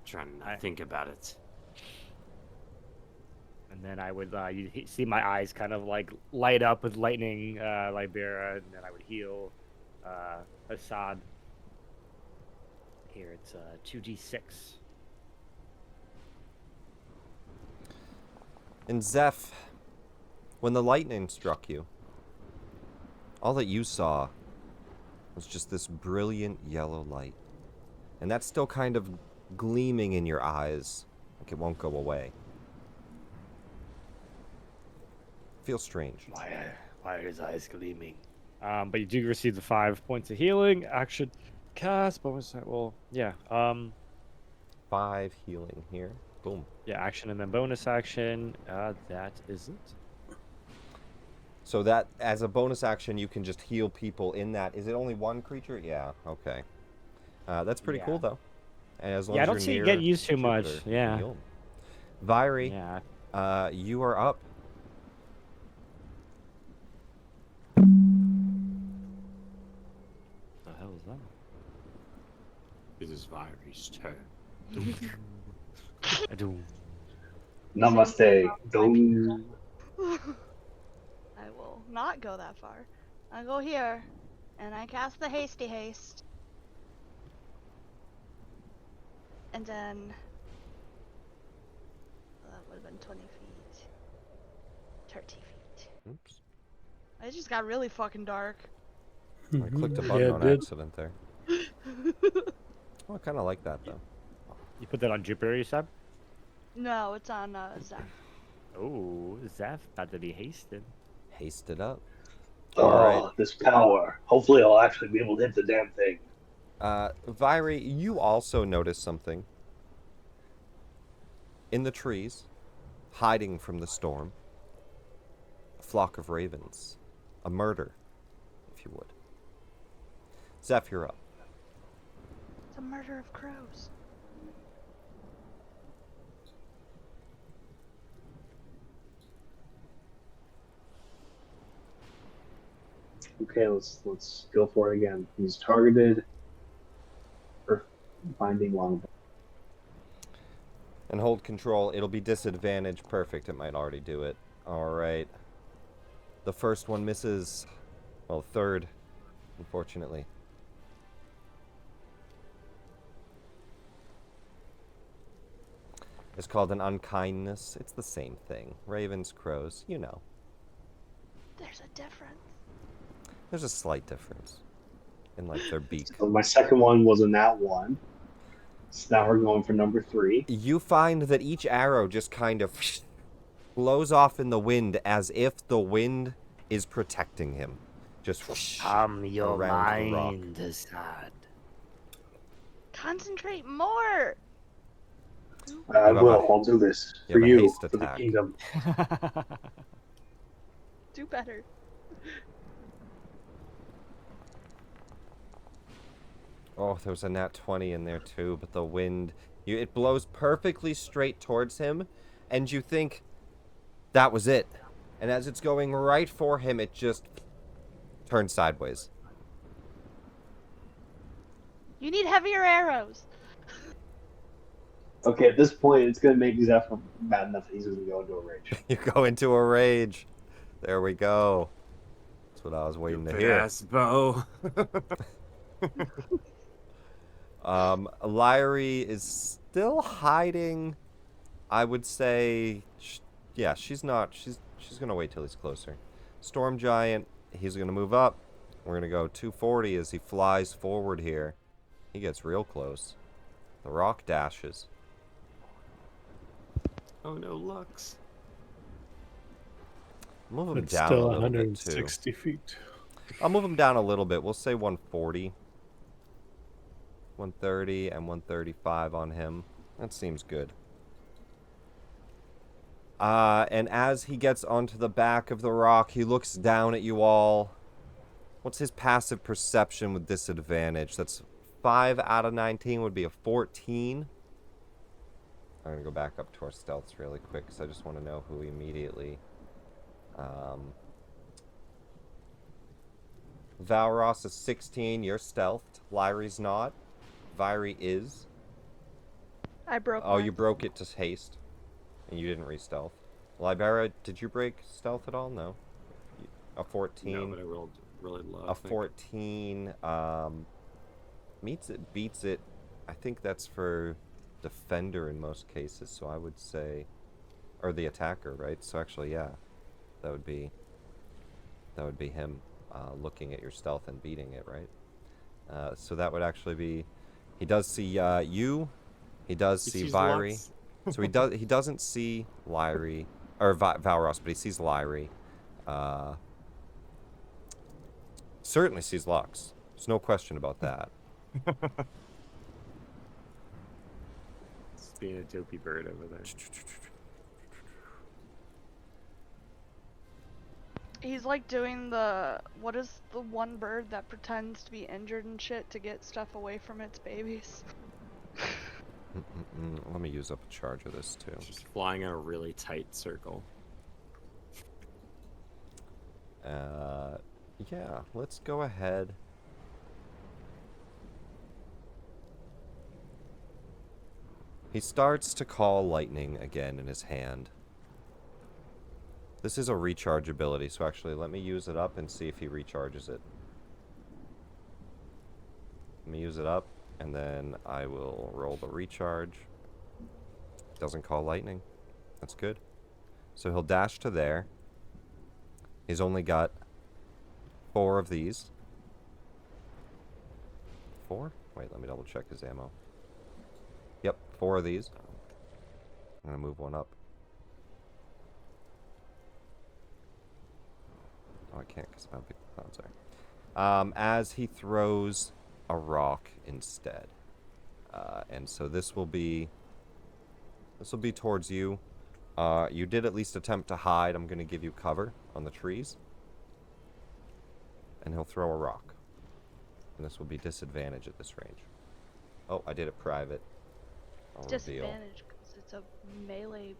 Trying not to think about it. And then I would, see my eyes kind of like light up with lightning, Libera, and then I would heal, Assad. Here it's 2d6. And Zeph, when the lightning struck you, all that you saw was just this brilliant yellow light. And that's still kind of gleaming in your eyes, like it won't go away. Feels strange. Why are his eyes gleaming? But you do receive the 5 points of healing. Action, cast, bonus. Well, yeah. 5 healing here. Boom. Yeah, action and then bonus action. That is it. So that, as a bonus action, you can just heal people in that. Is it only one creature? Yeah, okay. That's pretty cool, though. And as long Yeah, I as don't you're see you near get used too Jupiter, much. you can Yeah. heal 'em. Vyri, Yeah. you are up. The hell is that? This is Vyri's turn. I do. Namaste. Dong. I will not go that far. I go here, and I cast the hasty haste. And then that would have been 20 feet. 30 feet. Oops. It just got really fucking dark. I clicked a Yeah, button it on did. accident there. Oh, I kind of like that, though. You put that on Jupiter, you said? No, it's on Zeph. Oh, Zeph about to be hasted. Haste it up. Oh, Alright. this power. Hopefully I'll actually be able to hit the damn thing. Vyri, you also notice something. In the trees, hiding from the storm, a flock of ravens. A murder, if you would. Zeph, you're up. It's a murder of crows. Okay, let's go for it again. He's targeted for finding longbow. And hold control. It'll be disadvantage. Perfect. It might already do it. Alright. The first one misses. Well, third, unfortunately. It's called an unkindness. It's the same thing. Ravens, crows, you know. There's a difference. There's a slight difference in, like, their beak. So my second one was a nat 1. So now we're going for number 3. You find that each arrow just kind of blows off in the wind as if the wind is protecting him. Just Your around the rock. mind, Assad. Concentrate more! I have will. a- I'll do this you for have a you, haste for the attack. kingdom. Do better. Oh, there was a nat 20 in there too, but the wind, it blows perfectly straight towards him, and you think that was it. And as it's going right for him, it just turns sideways. You need heavier arrows. Okay, at this point, it's going to make Zeph mad enough that he's going to go into a rage. You go into a rage. There we go. That's what I was waiting to hear. Ass bow. Lyrie is still hiding. I would say, she's not. She's gonna wait till he's closer. Storm Giant, he's gonna move up. We're going to go 240 as he flies forward here. He gets real close. The rock dashes. Oh no, Lux. Move him It's down still a little bit, too. 160 feet. I'll move him down a little bit. We'll say 140. 130 and 135 on him. That seems good. And as he gets onto the back of the rock, he looks down at you all. What's his passive perception with disadvantage? That's 5 out of 19 would be a 14. I'm going to go back up to our stealths really quick because I just want to know who immediately... Valros is 16. You're stealthed. Lyri's not. Vyri is. I broke. Oh, mine. you broke it to haste. And you didn't re-stealth. Libera, did you break stealth at all? No. A 14. No, but I rolled really low. A 14 meets it, beats it. I think that's for defender in most cases, so I would say, or the attacker, right? So actually, yeah, that would be him looking at your stealth and beating it, right? So that would actually be, he does see you, he does see Vyri, so he doesn't see Lyri or Valros, but he sees Lyri. Certainly sees Lux. There's no question about that. Just being a dopey bird over there. He's like doing the, what is the one bird that pretends to be injured and shit to get stuff away from its babies? Let me use up a charge of this too. Just flying in a really tight circle. Yeah, let's go ahead. He starts to call lightning again in his hand. This is a recharge ability, so actually let me use it up and see if he recharges it. Let me use it up, and then I will roll the recharge. Doesn't call lightning. That's good. So he'll dash to there. He's only got 4 of these. 4? Wait, let me double check his ammo. Yep, 4 of these. I'm gonna move one up. Oh, I can't because I'm big clouds there. As he throws a rock instead. And so this will be towards you. You did at least attempt to hide. I'm gonna give you cover on the trees. And he'll throw a rock. And this will be disadvantage at this range. Oh, I did it private. I'll reveal. Disadvantage because it's a melee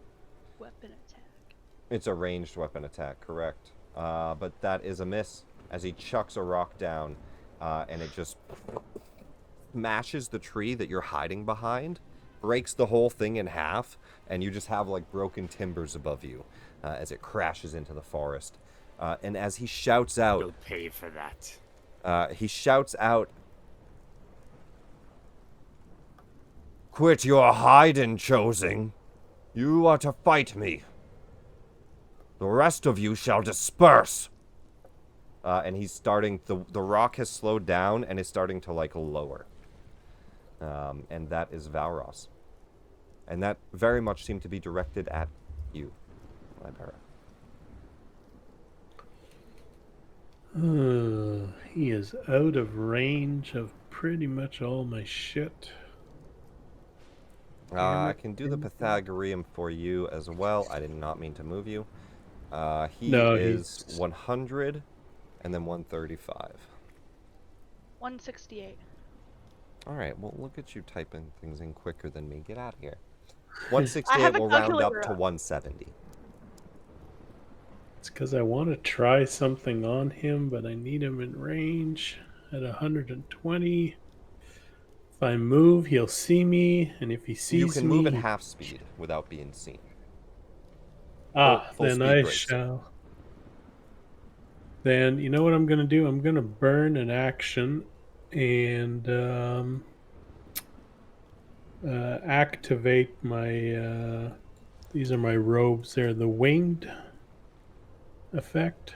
weapon attack. It's a ranged weapon attack, correct. But that is a miss as he chucks a rock down, and it just smashes the tree that you're hiding behind, breaks the whole thing in half, and you just have like broken timbers above you as it crashes into the forest. And as he shouts out, You'll pay for that. he shouts out, "Quit your hiding, Chosen. You are to fight me. The rest of you shall disperse." And he's starting, the rock has slowed down and is starting to like lower. And that is Valros. And that very much seemed to be directed at you, Libera. He is out of range of pretty much all my shit. I can do the Pythagorean for you as well. I did not mean to move you. He No, is he's- 100 and then 135. 168. All right, well, look at you typing things in quicker than me. Get out of here. I 168 have a will round up calculator to up. 170. It's because I want to try something on him, but I need him in range at 120. If I move, he'll see me, and if he sees You can move me, at half speed without being seen. full then speed I grace. shall. Then you know what I'm gonna do? I'm gonna burn an action and activate my. These are my robes. They're the winged effect.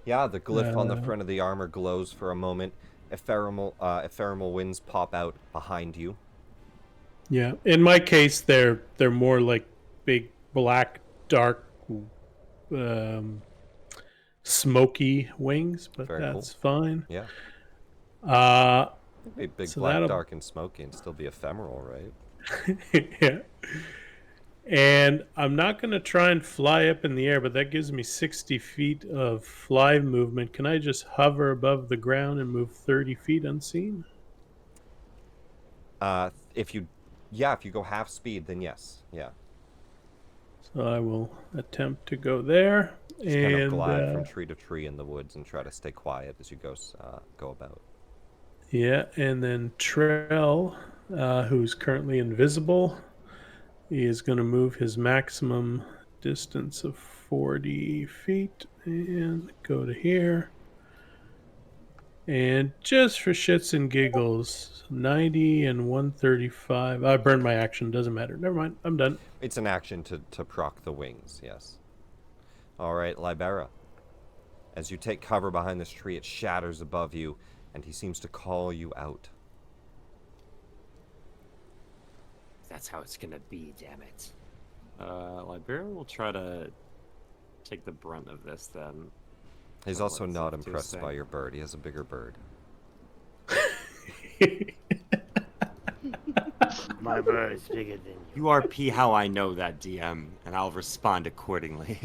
Yeah, the glyph on the front of the armor glows for a moment. Ephemeral winds pop out behind you. Yeah. In my case, they're more like big black, dark, um, smoky wings, but Very that's cool. fine. Yeah. Uh, It'd be big, So black, that'll- dark, and smoky and still be ephemeral, right? yeah. And I'm not going to try and fly up in the air, but that gives me 60 feet of fly movement. Can I just hover above the ground and move 30 feet unseen? If you go half speed, then yes. Yeah. So I will attempt to go there. Just kind of And glide from tree to tree in the woods and try to stay quiet as you go about. yeah, and then Trell, who's currently invisible, he is going to move his maximum distance of 40 feet and go to here. And just for shits and giggles, 90 and 135. I burned my action. Doesn't matter. Never mind. I'm done. It's an action to proc the wings, yes. All right, Libera. As you take cover behind this tree, it shatters above you, and he seems to call you out. That's how it's gonna be, damn it. Libera will try to take the brunt of this then. He's So also what's not it to impressed say? by your bird. He has a bigger bird. My bird is bigger than you. You RP how I know that, DM, and I'll respond accordingly.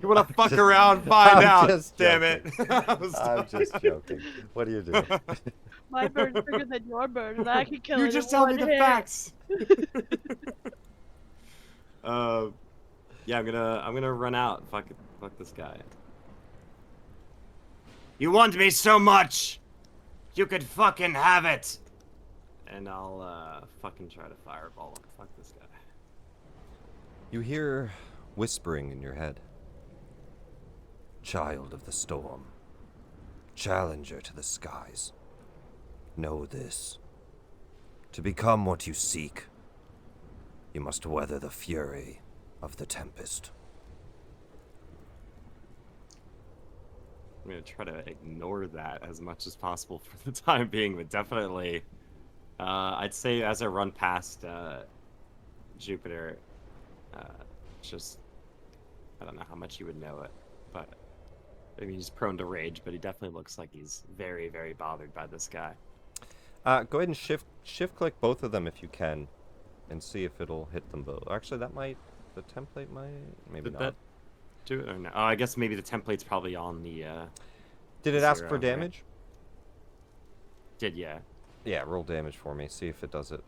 You wanna fuck around, find I'm out, just damn it. I'm just joking. What do you do? My bird's bigger than your bird, and I can kill it. You in just tell me one the hit. facts. Yeah, I'm gonna run out. Fuck this guy. You want me so much? You could fucking have it. And I'll fucking try to fireball him. Fuck this guy. You hear whispering in your head. Child of the storm. Challenger to the skies. Know this. To become what you seek, you must weather the fury of the tempest. I'm gonna try to ignore that as much as possible for the time being, but definitely, I'd say as I run past Jupiter, just I don't know how much you would know it, but I mean he's prone to rage, but he definitely looks like he's very, very bothered by this guy. Go ahead and shift click both of them if you can, and see if it'll hit them both. Actually, the template might, maybe Did not. that do it or no? Oh, I guess maybe the template's probably on the. Did it ask for zero, right? damage? Did yeah. Yeah, roll damage for me. See if it does it.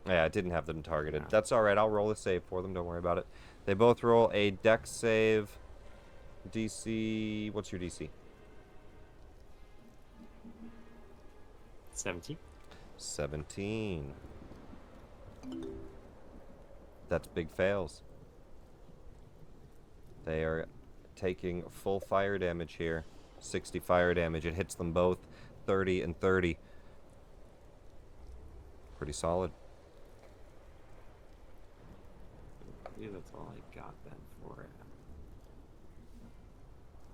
Yeah, it didn't have them targeted. No. That's all right. I'll roll a save for them. Don't worry about it. They both roll a dex save. DC. What's your DC? 17. 17. That's big fails. They are taking full fire damage here. 60 fire damage. It hits them both. 30 and 30. Pretty solid. I believe that's all I got then for it.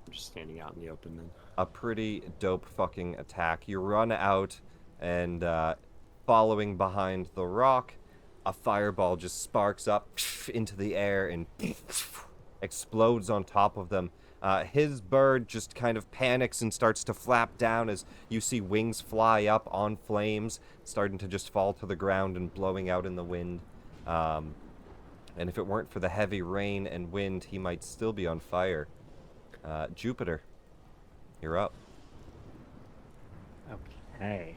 I'm just standing out in the open then. A pretty dope fucking attack. You run out and following behind the rock, a fireball just sparks up into the air and explodes on top of them. His bird just kind of panics and starts to flap down as you see wings fly up on flames, starting to just fall to the ground and blowing out in the wind. And if it weren't for the heavy rain and wind, he might still be on fire. Jupiter, you're up. Okay.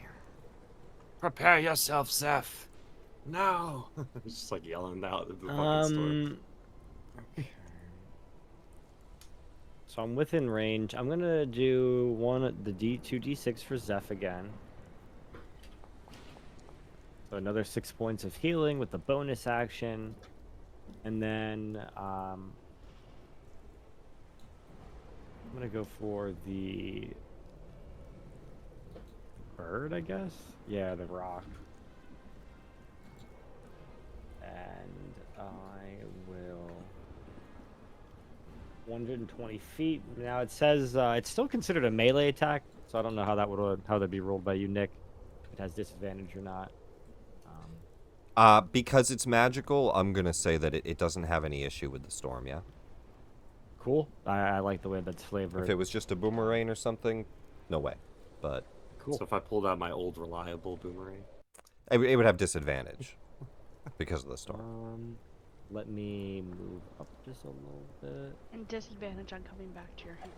Prepare yourself, Seth. No! It's just like yelling out at the fucking storm. So I'm within range. I'm gonna do the 2d6 for Zeph again. So another 6 points of healing with the bonus action, and then I'm gonna go for the bird, I guess. Yeah, the rock. And I will 120 feet. Now it says it's still considered a melee attack, so I don't know how that'd be rolled by you, Nick. If it has disadvantage or not. Because it's magical, I'm gonna say that it doesn't have any issue with the storm. Yeah. Cool. I like the way that's flavored. If it was just a boomerang or something, no way. But Cool. So if I pulled out my old reliable boomerang, it would have disadvantage because of the storm. Let me move up just a little bit. And disadvantage on coming back to your hand.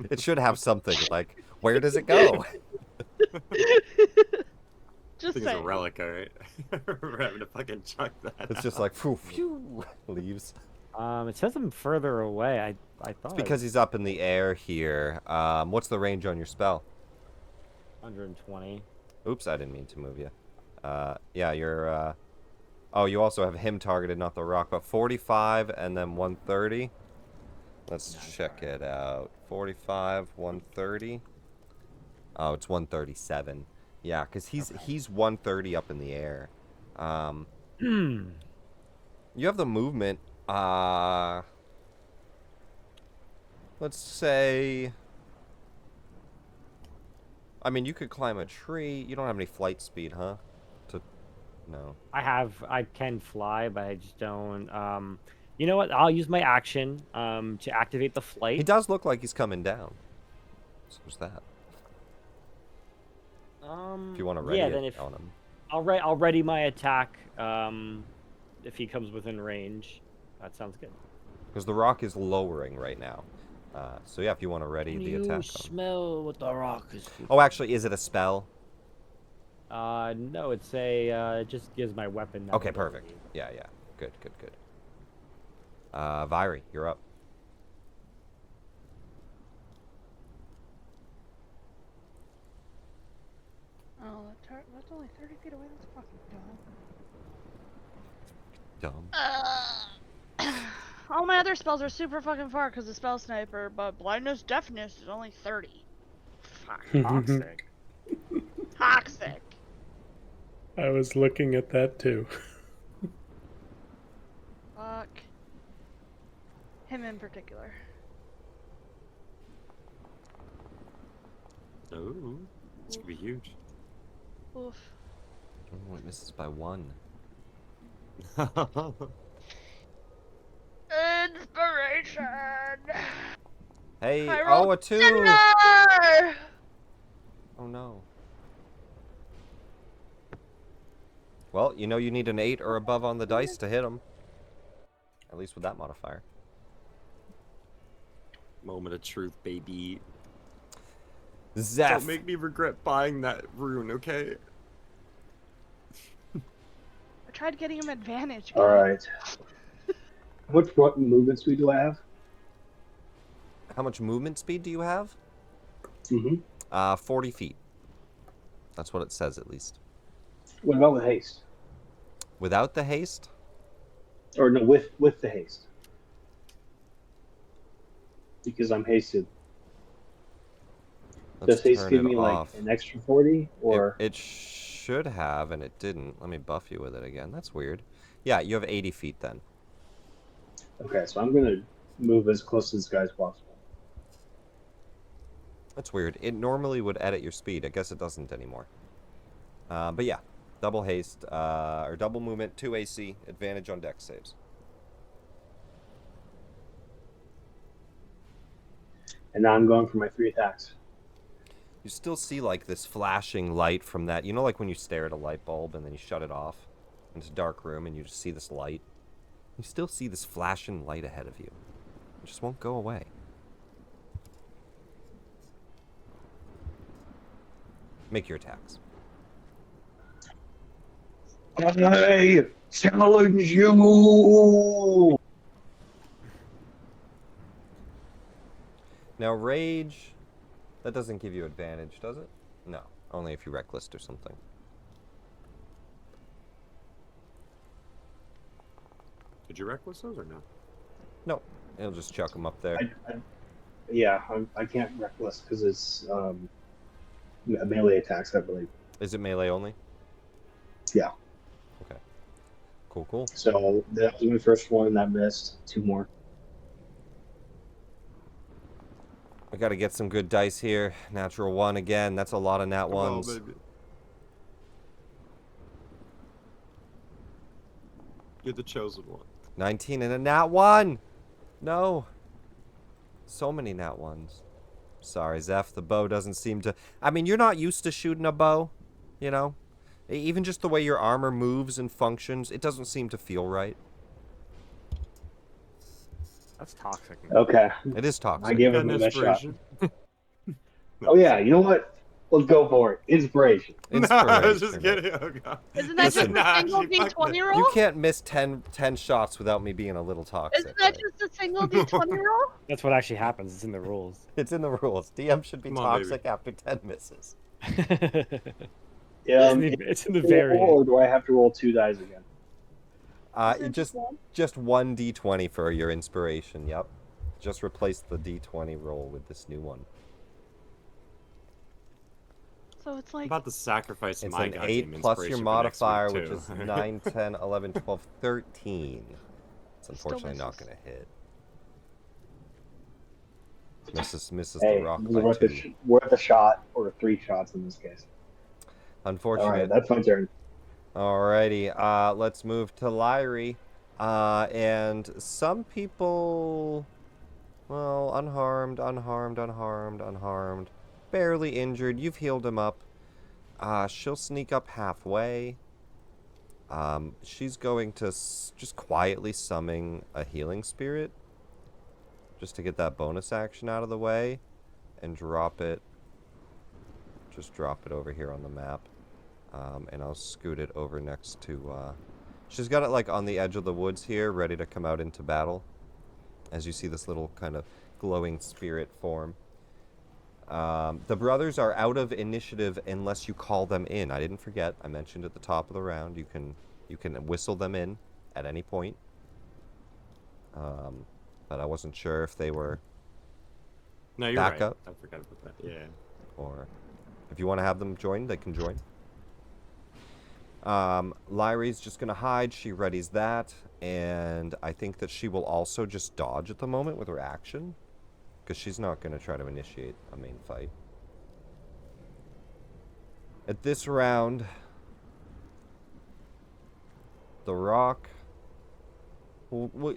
It should have something like, where does it go? Just I think it's a saying. relic, alright? We're having to fucking chuck that. It's just like, phew, phew, leaves. It says I'm further away. I thought It's because he's up in the air here. What's the range on your spell? 120. Oops, I didn't mean to move you. Yeah, you're, oh, you also have him targeted, not the rock, but 45 and then 130. Let's check it out. 45, 130. Oh, it's 137. Yeah, because he's 130 up in the air. You have the movement. Let's say... I mean, you could climb a tree. You don't have any flight speed, huh? No. I can fly, but I just don't. You know what? I'll use my action to activate the flight. He does look like he's coming down. So what's that? If you want to ready yeah, it then if on him. I'll ready my attack if he comes within range. That sounds good. Because the rock is lowering right now. So yeah, if you want to ready the attack on him. Smell what the rock is doing. Oh, actually, is it a spell? No, it's it just gives my weapon. that Okay, ability. perfect. Yeah. Good. Vyri, you're up. Oh, that's only 30 feet away. That's fucking dumb. Dumb. All my other spells are super fucking far because of spell sniper, but blindness, deafness is only 30. Fuck. Toxic. Toxic. I was looking at that too. Fuck. Him in particular. Oh, this could be huge. Oof. Oh, it misses by 1. Inspiration. Hey, I oh, rolled a 2! Cinder! Oh no. Well, you know you need an 8 or above on the dice to hit him. At least with that modifier. Moment of truth, baby. Zeph! Don't make me regret buying that rune, okay? I tried getting him advantage. All guys. right. What movement speed do I have? How much movement speed do you have? Mm-hmm. 40 feet. That's what it says, at least. What about with haste? Without the haste? Or no, with the haste. Because I'm hasted. Let's Does haste turn give it me off. like an extra 40 or? It should have, and it didn't. Let me buff you with it again. That's weird. Yeah, you have 80 feet then. Okay, so I'm gonna move as close to this guy as possible. That's weird. It normally would edit your speed. I guess it doesn't anymore. But yeah, double haste, or double movement, 2 AC, advantage on dex saves. And now I'm going for my 3 attacks. You still see like this flashing light from that. You know, like when you stare at a light bulb and then you shut it off, and it's a dark room and you just see this light. You still see this flashing light ahead of you. It just won't go away. Make your attacks. I challenge you! Now rage, that doesn't give you advantage, does it? No, only if you reckless or something. Did you reckless those or no? No, it'll just chuck them up there. I can't reckless because it's melee attacks, I believe. Is it melee only? Yeah. Okay. Cool. So that was my first one that missed. 2 more. I gotta get some good dice here. Natural 1 again. That's a lot of nat Come on, 1s. baby. You're the chosen one. 19 and a nat 1! No. So many nat 1s. Sorry, Zeph. The bow doesn't seem to... I mean, you're not used to shooting a bow, you know? Even just the way your armor moves and functions, it doesn't seem to feel right. That's toxic. Okay, It is I toxic. give Got it an my best shot. inspiration. Oh yeah, you know what? Let's go for it. Inspiration. No, I was just Inspiration. kidding. Oh god. Isn't that Listen, just a single actually, fuck D20 that. roll? You can't miss 10 shots without me being a little toxic. Isn't that right? just a single D20 roll? That's what actually happens. It's in the rules. It's in the rules. DM should be Come on, baby. toxic after 10 misses. Yeah, It's in the roll, variant. or do I have to roll 2 dice again? You just one d20 for your inspiration. Yep. Just replace the d20 roll with this new one. So it's I'm like about to sacrifice It's my an goddamn 8 plus your inspiration for next modifier, week, which too. is 9, 10, 11, 12, 13. It's unfortunately not misses. going to hit. Misses Hey, the rock it was by worth 2. worth a shot, or 3 shots in this case. Unfortunate. All right, that's my turn. Alrighty, let's move to Lyrie. And some people, well, unharmed, barely injured. You've healed him up. She'll sneak up halfway. She's going to just quietly summon a healing spirit, just to get that bonus action out of the way, and drop it. Just drop it over here on the map. And I'll scoot it over next to, she's got it like on the edge of the woods here, ready to come out into battle. As you see this little kind of glowing spirit form. The brothers are out of initiative unless you call them in. I didn't forget, I mentioned at the top of the round, you can whistle them in at any point. But I wasn't sure if they were No, you're back right. up. I forgot about that. Yeah. Or if you want to have them join, they can join. Lyrie's just going to hide. She readies that. And I think that she will also just dodge at the moment with her action. Because she's not going to try to initiate a main fight. At this round, the rock,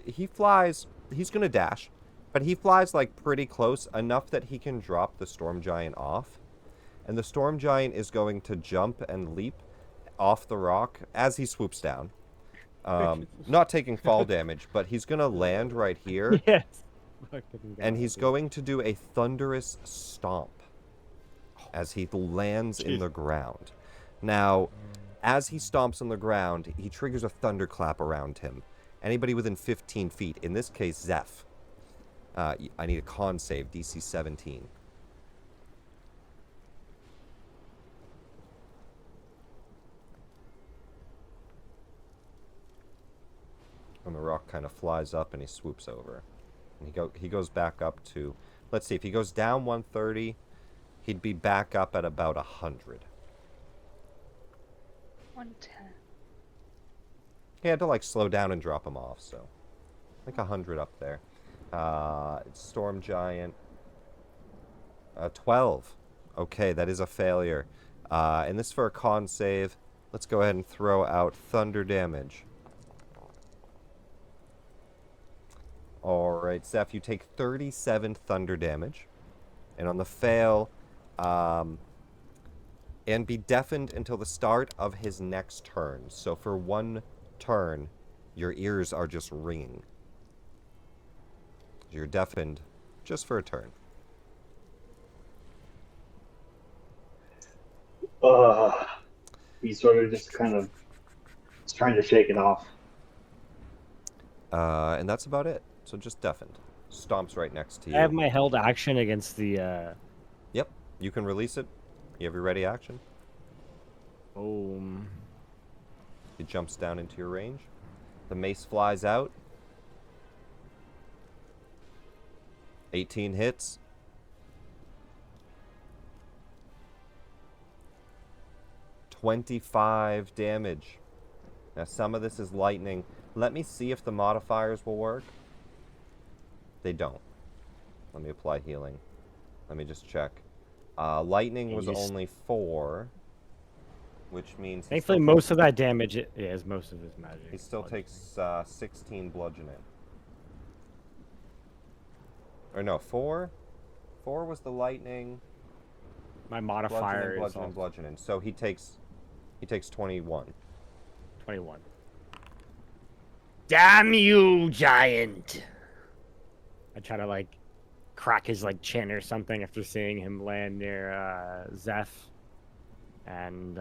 he flies. He's going to dash. But he flies like pretty close, enough that he can drop the Storm Giant off. And the Storm Giant is going to jump and leap off the rock as he swoops down. Not taking fall damage, but he's going to land right here. Yes. And he's going to do a thunderous stomp as he lands in the ground. Now, as he stomps on the ground, he triggers a thunderclap around him. Anybody within 15 feet, in this case, Zeph. I need a con save, DC 17. And the rock kind of flies up and he swoops over. And he goes back up to, let's see, if he goes down 130, he'd be back up at about 100. 110. He had to like slow down and drop him off, so like 100 up there. It's Storm Giant. 12. Okay, that is a failure. And this for a con save. Let's go ahead and throw out thunder damage. Alright, Zeph, you take 37 thunder damage. And on the fail, and be deafened until the start of his next turn. So for one turn, your ears are just ringing. You're deafened just for a turn. He's sort of just kind of trying to shake it off. And that's about it. So just deafened. Stomps right next to you. I have my held action against the. Yep, you can release it. You have your ready action. Boom. He jumps down into your range. The mace flies out. 18 hits. $25 damage. Now some of this is lightning. Let me see if the modifiers will work. They don't. Let me apply healing. Let me just check. Lightning And was you s- only 4, which means he Thankfully, still most of that damage is most of his magic. he still bludgeoning. takes 16 bludgeoning. Or no, 4? 4 was the lightning. My Bludgeoning, modifier is bludgeoning, also bludgeoning. So he takes 21. 21. Damn you, giant! I try to like crack his like chin or something after seeing him land near Zeph, and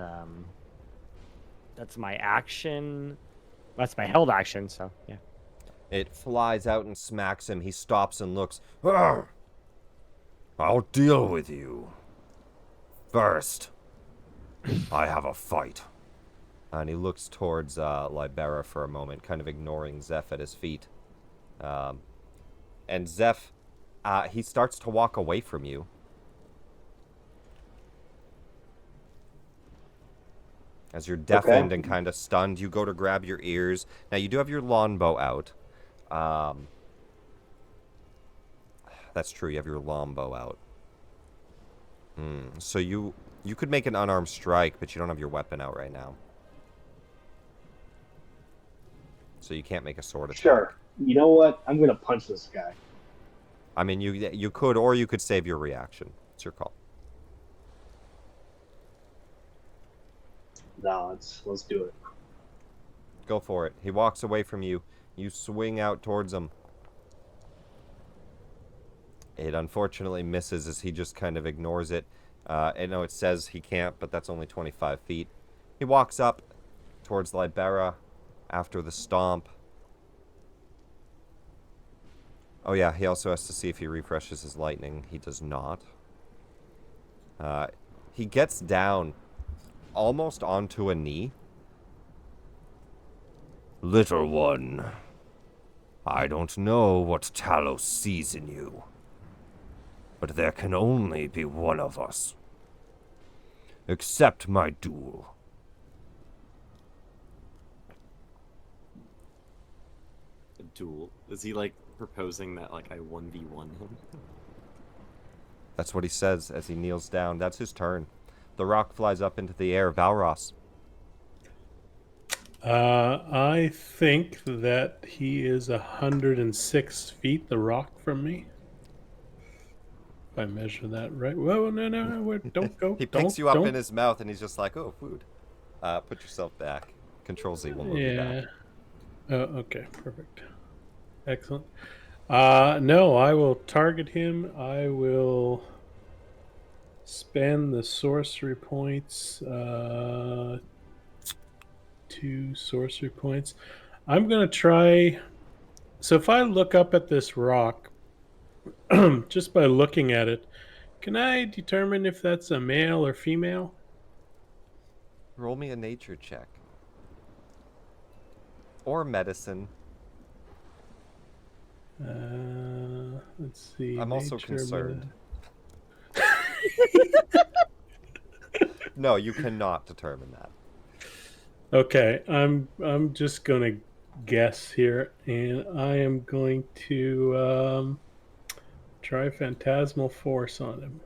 that's my action. That's my held action. So yeah. It flies out and smacks him. He stops and looks. "Arr! I'll deal with you. First, I have a fight." And he looks towards Libera for a moment, kind of ignoring Zeph at his feet. And Zeph, he starts to walk away from you. As you're deafened and kind of stunned, you go to grab your ears. Now, you do have your longbow out. That's true, you have your longbow out. So you could make an unarmed strike, but you don't have your weapon out right now. So you can't make a sword attack. Sure. You know what? I'm gonna punch this guy. I mean, you could, or you could save your reaction. It's your call. No, let's do it. Go for it. He walks away from you. You swing out towards him. It unfortunately misses as he just kind of ignores it. I know it says he can't, but that's only 25 feet. He walks up towards Libera after the stomp. Oh yeah, he also has to see if he refreshes his lightning. He does not. He gets down almost onto a knee. "Little one, I don't know what Talos sees in you, but there can only be one of us. Accept my duel." A duel? Is he like proposing that like I 1v1 him? That's what he says as he kneels down. That's his turn. The rock flies up into the air. Valros. I think that he is 106 feet, the rock from me. If I measure that right. Whoa, no, wait, don't go. He picks you up don't. in his mouth and he's just like, "Oh, food." Put yourself back. Control Z will move you Yeah. back. Oh, okay, perfect. Excellent. No, I will target him. I will spend the sorcery points. 2 sorcery points. I'm going to try. So if I look up at this rock, just by looking at it, can I determine if that's a male or female? Roll me a nature check. Or medicine. Let's see. I'm also nature, concerned. No, you cannot determine that. Okay, I'm just gonna guess here, and I am going to try Phantasmal Force on him.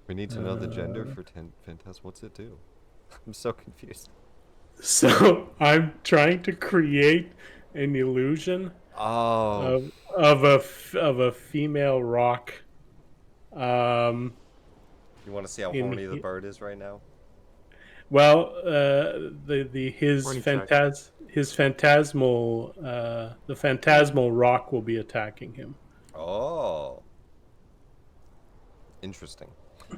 We need to know the gender for Phantasm. What's it do? I'm so confused. So I'm trying to create an illusion Oh. of a female rock. You want to see how in horny the he- bird is right now? Well, his Horny check. phantasmal the phantasmal rock will be attacking him. Oh. Interesting.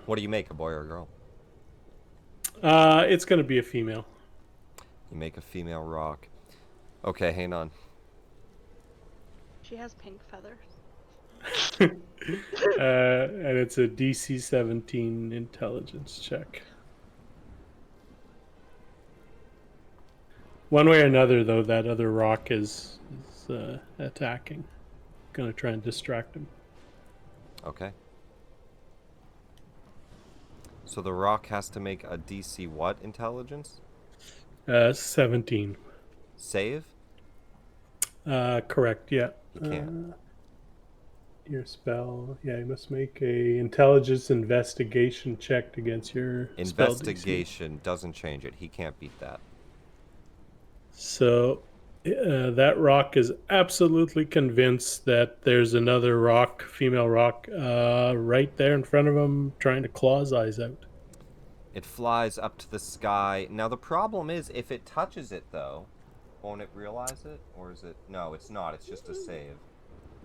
What do you make, a boy or a girl? It's going to be a female. You make a female rock. Okay, hang on. She has pink feathers. And it's a DC 17 intelligence check. One way or another, though, that other rock is attacking. Going to try and distract him. Okay. So the rock has to make a DC what intelligence? 17. Save? Correct, yeah. You can't. Your spell. Yeah, you must make a intelligence investigation check against your spell DC. Investigation doesn't change it. He can't beat that. So that rock is absolutely convinced that there's another rock, female rock, right there in front of him, trying to claw his eyes out. It flies up to the sky. Now the problem is, if it touches it though, won't it realize it? Or is it? No, it's not. It's just a save.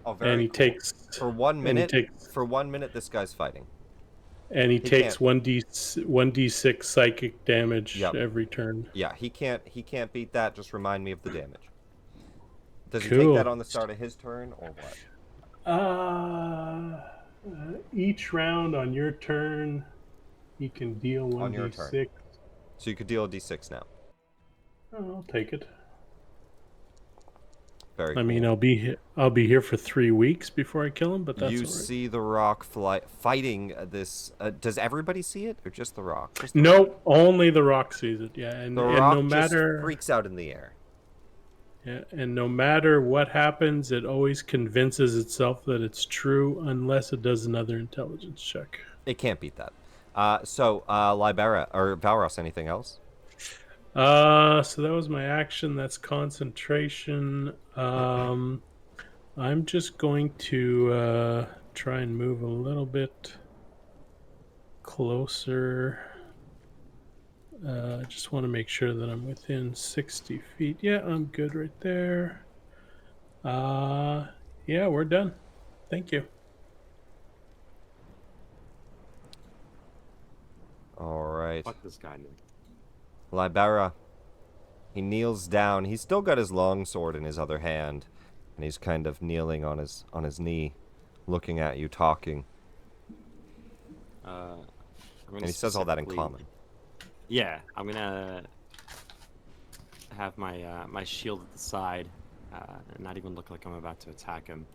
Oh, very And he cool. takes For 1 minute. and he takes For 1 minute, this guy's fighting. and he He takes can't. 1d6 psychic damage Yep. every turn. Yeah, he can't beat that. Just remind me of the damage. Does he take Cool. that on the start of his turn or what? Each round on your turn, he can deal 1d6. On your turn. So you could deal a d6 now. Oh, I'll take it. Very I cool. mean, I'll be here for 3 weeks before I kill him, but that's You all right. see the rock fighting this. Does everybody see it, or just the rock? Just the Nope, rock. only the rock sees it. Yeah, and The rock no matter just freaks out in the air. yeah, and no matter what happens, it always convinces itself that it's true unless it does another intelligence check. It can't beat that. So Libera or Valros, anything else? So that was my action. That's concentration. I'm just going to try and move a little bit closer. I just want to make sure that I'm within 60 feet. Yeah, I'm good right there. Yeah, we're done. Thank you. All right. Fuck this guy, man. Libera. He kneels down. He's still got his long sword in his other hand, and he's kind of kneeling on his knee, looking at you, talking. And he says all that in common. Yeah, I'm gonna have my my shield at the side, and not even look like I'm about to attack him.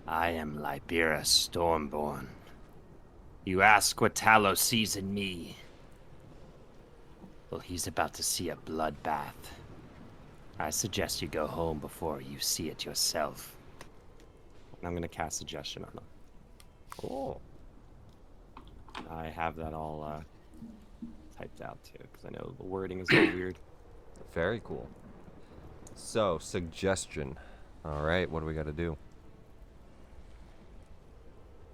I am Libera Stormborn. You ask what Talos sees in me. Well, he's about to see a bloodbath. I suggest you go home before you see it yourself. And I'm gonna cast Suggestion on him. Cool. I have that all typed out too, because I know the wording is a little weird. Very cool. So, suggestion. All right, what do we got to do?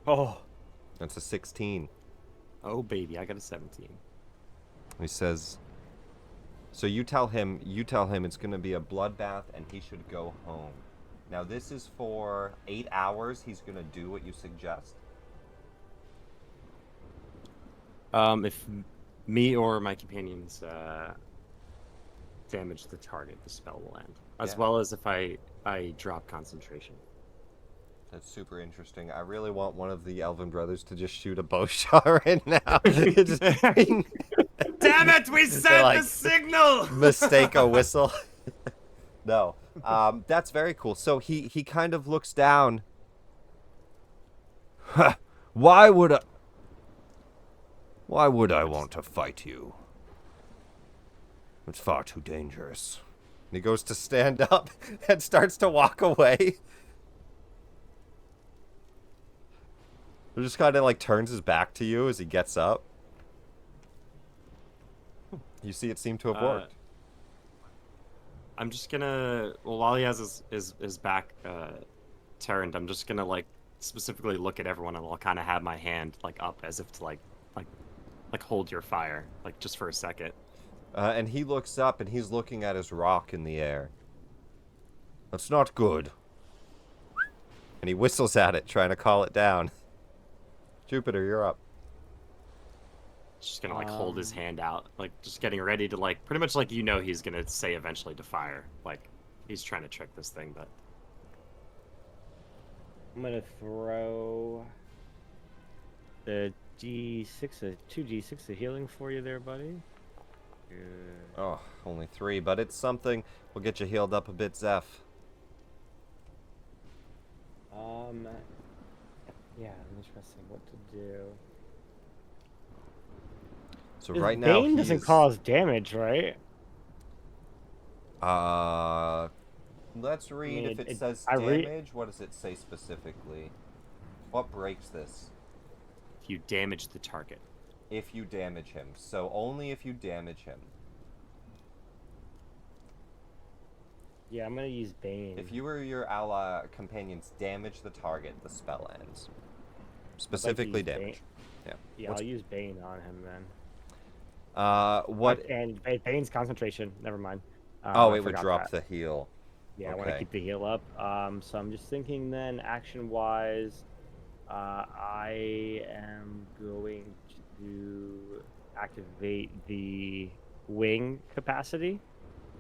Oh. That's a 16. Oh baby, I got a 17. He says, so you tell him it's going to be a bloodbath and he should go home. Now this is for 8 hours. He's going to do what you suggest. If me or my companions damage the target, the spell will end. As Yeah. well as if I drop concentration. That's super interesting. I really want one of the Elven brothers to just shoot a bow shot right now. Just Damn it! We sent like, the signal. mistake a whistle. No. That's very cool. So he kind of looks down. Why would I want to fight you? It's far too dangerous. And he goes to stand up and starts to walk away. He just kind of like turns his back to you as he gets up. You see it seemed to have worked. I'm just gonna, well, while he has his back turned, I'm just gonna like specifically look at everyone, and I'll kind of have my hand like up as if to like hold your fire, like just for a second. And he looks up and he's looking at his rock in the air. That's not good. And he whistles at it, trying to call it down. Jupiter, you're up. Just gonna like hold his hand out, like just getting ready to like pretty much like he's gonna say eventually to fire. Like he's trying to trick this thing, but I'm gonna throw the D6, 2d6 of healing for you there, buddy. Oh, only 3, but it's something. We'll get you healed up a bit, Zeph. Yeah, I'm interested what to do. So His right now Bane doesn't cause damage, right? Let's read mean, if it says I read- damage. What does it say specifically? What breaks this? If you damage the target. If you damage him. So only if you damage him. Yeah, I'm gonna use Bane. If you or your ally companions damage the target, the spell ends. I'd like to Specifically use damage. Bane. Yeah, What's- I'll use Bane on him then. What? And Bane's concentration. Never mind. Oh, I it would forgot drop that. the heal. Yeah, I want to Okay. keep the heal up. So I'm just thinking then, action-wise, I am going to activate the wing capacity,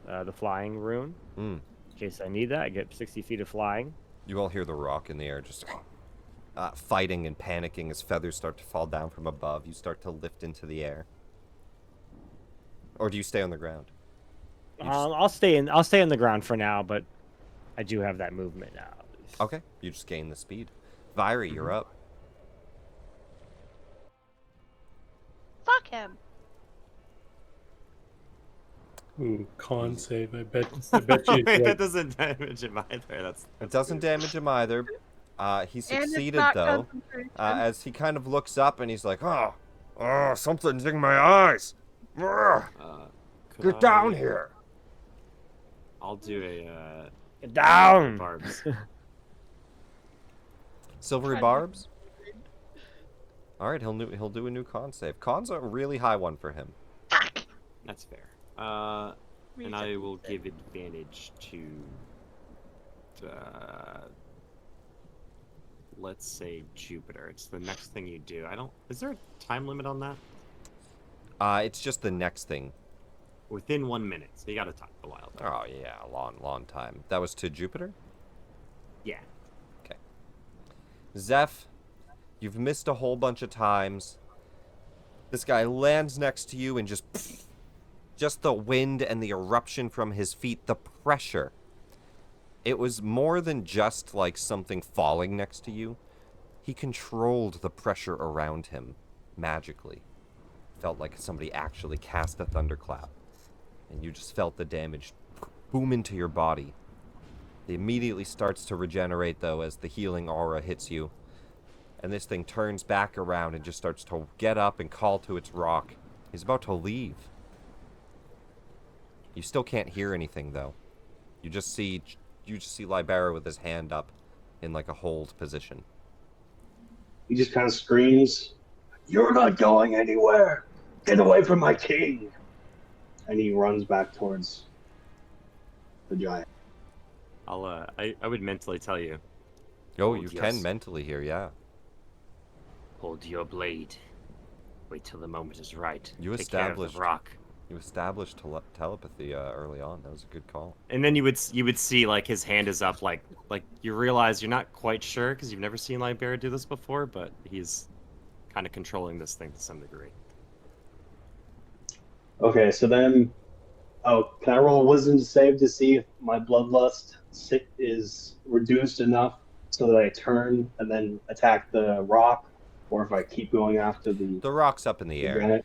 the flying rune. Mm. In case I need that, I get 60 feet of flying. You all hear the rock in the air, just fighting and panicking as feathers start to fall down from above. You start to lift into the air. Or do you stay on the ground? You just- I'll stay in the ground for now, but I do have that movement now. Okay, you just gain the speed. Viry, you're up. Fuck him. Ooh, con save. I bet you. Wait, like, that doesn't damage him either. That's It doesn't weird. damage him either. He And it's succeeded, not though, concentration. as he kind of looks up and he's like, oh, something's in my eyes. Ugh, Could get down I- here. I'll do a Get down! barbs. Silvery Try to- barbs? All right, he'll do a new con save. Con's a really high one for him. Fuck. That's fair. And I will give advantage to, let's say Jupiter. It's the next thing you do. Is there a time limit on that? It's just the next thing. Within 1 minute, so you gotta talk a while. Though. Oh yeah, a long time. That was to Jupiter? Yeah. Zeph, you've missed a whole bunch of times. This guy lands next to you and just the wind and the eruption from his feet, the pressure. It was more than just like something falling next to you. He controlled the pressure around him magically. Felt like somebody actually cast a thunderclap. And you just felt the damage boom into your body. It immediately starts to regenerate, though, as the healing aura hits you. And this thing turns back around and just starts to get up and call to its rock. He's about to leave. You still can't hear anything, though. You just see Libera with his hand up in like a hold position. He just kind of screams, "You're not going anywhere! Get away from my king!" And he runs back towards the giant. I would mentally tell you. Oh, Oh, you yes. can mentally hear, yeah. Hold your blade. Wait till the moment is right. You Take care of the established- rock. You established telepathy early on. That was a good call. And then you would see like his hand is up, like you realize you're not quite sure because you've never seen Libera do this before, but he's kind of controlling this thing to some degree. Okay, so then, can I roll a wisdom to save to see if my bloodlust is reduced enough so that I turn and then attack the rock, or if I keep going after the The rock's up in the air. granite?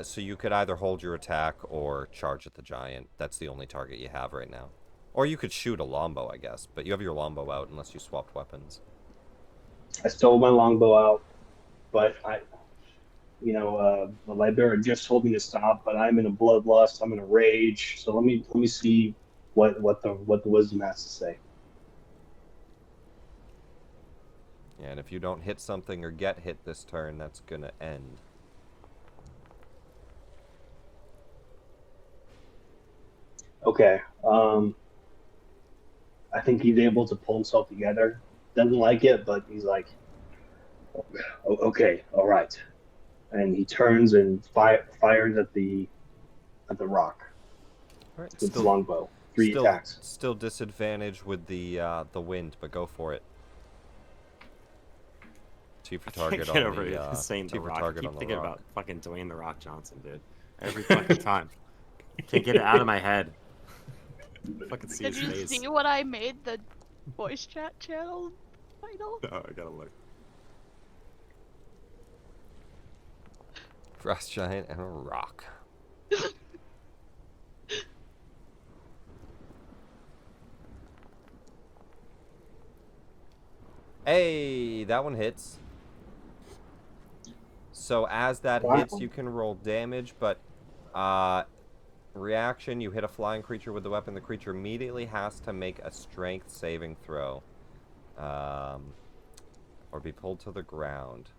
So you could either hold your attack or charge at the giant. That's the only target you have right now. Or you could shoot a longbow, I guess. But you have your longbow out unless you swapped weapons. I stole my longbow out, but the Libera just told me to stop. But I'm in a bloodlust. I'm in a rage. So let me see what the wisdom has to say. Yeah, and if you don't hit something or get hit this turn, that's gonna end. Okay. I think he's able to pull himself together. Doesn't like it, but he's like, okay, all right. And he turns and fires at the rock All right, with his longbow. Three attacks. Still disadvantage with the wind, but go for it. Two for target Get on over the saying two the for rock. target Keep on the thinking rock. about fucking Dwayne the Rock Johnson, dude. Every fucking time. Can't get it out of my head. Fucking see Did his you face. see what I made the voice chat channel title? Oh, I gotta look. Frost giant and a rock. Hey, that one hits. So as that hits, you can roll damage, but reaction, you hit a flying creature with the weapon, the creature immediately has to make a strength saving throw. Or be pulled to the ground.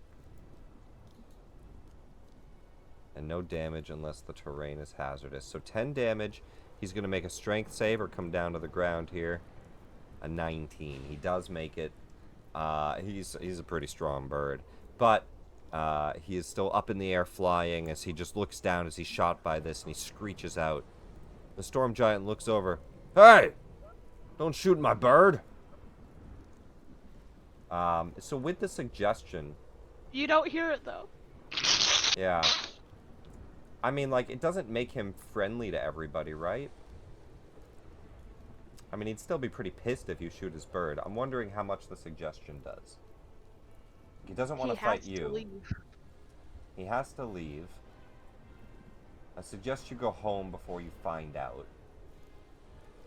And no damage unless the terrain is hazardous. So 10 damage. He's going to make a strength save or come down to the ground here. A 19. He does make it. He's a pretty strong bird. But he is still up in the air flying as he just looks down as he's shot by this and he screeches out. The storm giant looks over. Hey! Don't shoot my bird! So with the suggestion... You don't hear it, though. Yeah. I mean, like, it doesn't make him friendly to everybody, right? I mean, he'd still be pretty pissed if you shoot his bird. I'm wondering how much the suggestion does. He doesn't want to fight you. He has to leave. He has to leave. I suggest you go home before you find out.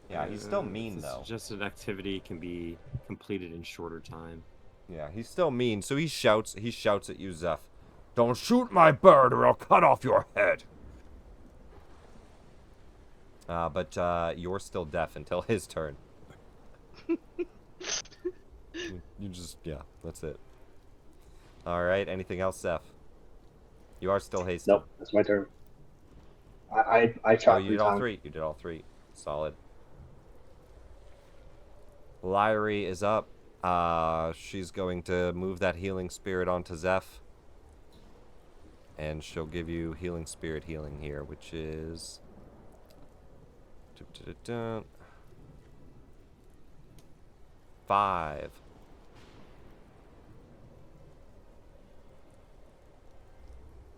Yeah, he's still mean, though. Suggested activity can be completed in shorter time. Yeah, he's still mean, so he shouts at you, Zeph. Don't shoot my bird or I'll cut off your head. But you're still deaf until his turn. You just, yeah, that's it. Alright, anything else, Zeph? You are still hasted. Nope, that's my turn. I shot you did all three. You did all three. Solid. Lyrie is up. She's going to move that healing spirit onto Zeph. And she'll give you healing spirit healing here, which is... 5.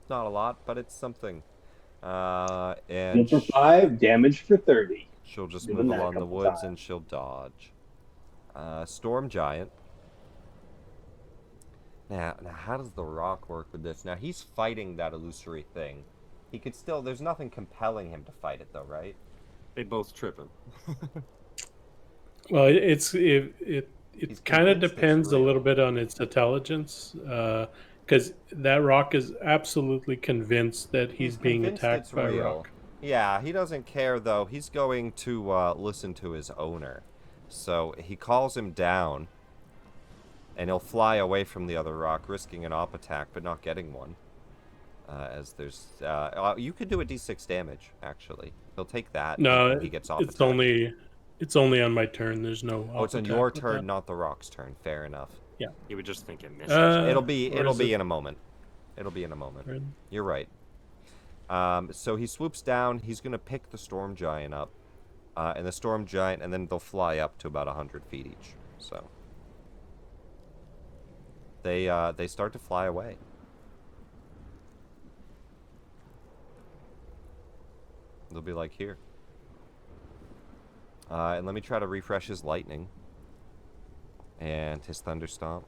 Not a lot, but it's something. And for 5, damage for 30. She'll just Doing move that a along the couple woods times. and she'll dodge. Storm Giant. Now, how does the rock work with this? Now, he's fighting that illusory thing. He could still... There's nothing compelling him to fight it, though, right? They both trip him. Well, it He's kind of convinced it's depends a real. little bit on its intelligence, because that rock is absolutely convinced that he's being convinced attacked it's by a real. rock. Yeah, he doesn't care, though. He's going to listen to his owner. So he calls him down, and he'll fly away from the other rock, risking an op attack, but not getting one. As there's... you could do a d6 damage, actually. He'll take that. No, if he gets op it's attack. only on my turn. There's no. Oh, it's on op your attack with turn, that. not the rock's turn. Fair enough. Yeah. You would just think it missed. It'll or be is in a moment. It'll be in a moment. Right. You're right. So he swoops down. He's gonna pick the storm giant up, and the storm giant, and then they'll fly up to about 100 feet each. So they start to fly away. They'll be like here. And let me try to refresh his lightning and his thunderstomp.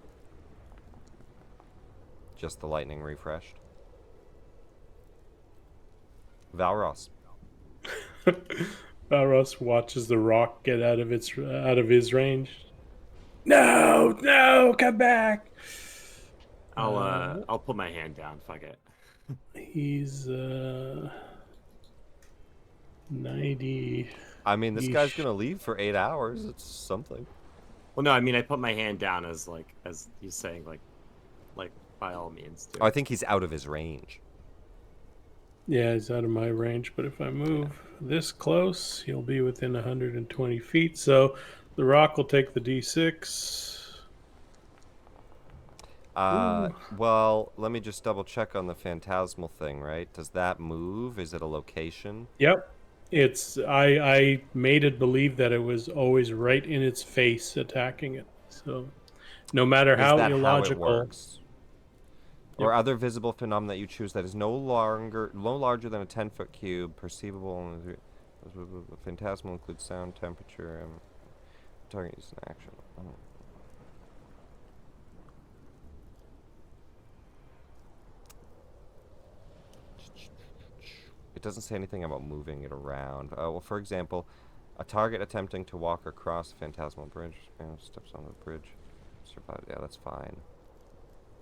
Just the lightning refreshed. Valros. Valros watches the rock get out of his range. No, come back. I'll put my hand down. Fuck it. He's 90. I mean, this guy's gonna leave for 8 hours. It's something. Well, no, I mean I put my hand down as he's saying like by all means. Do Oh, I think he's out of his range. Yeah, he's out of my range, but if I move this close, he'll be within 120 feet. So the rock will take the d6. Well, let me just double check on the phantasmal thing, right? Does that move? Is it a location? Yep. I made it believe that it was always right in its face attacking it. So no matter Is how that illogical. how it works? Or other visible phenomena that you choose that is no larger than a 10-foot cube, perceivable. Phantasmal includes sound, temperature, and target use in action. Oh. It doesn't say anything about moving it around. Well, for example, a target attempting to walk across a phantasmal bridge steps on the bridge. Survive. Yeah, that's fine.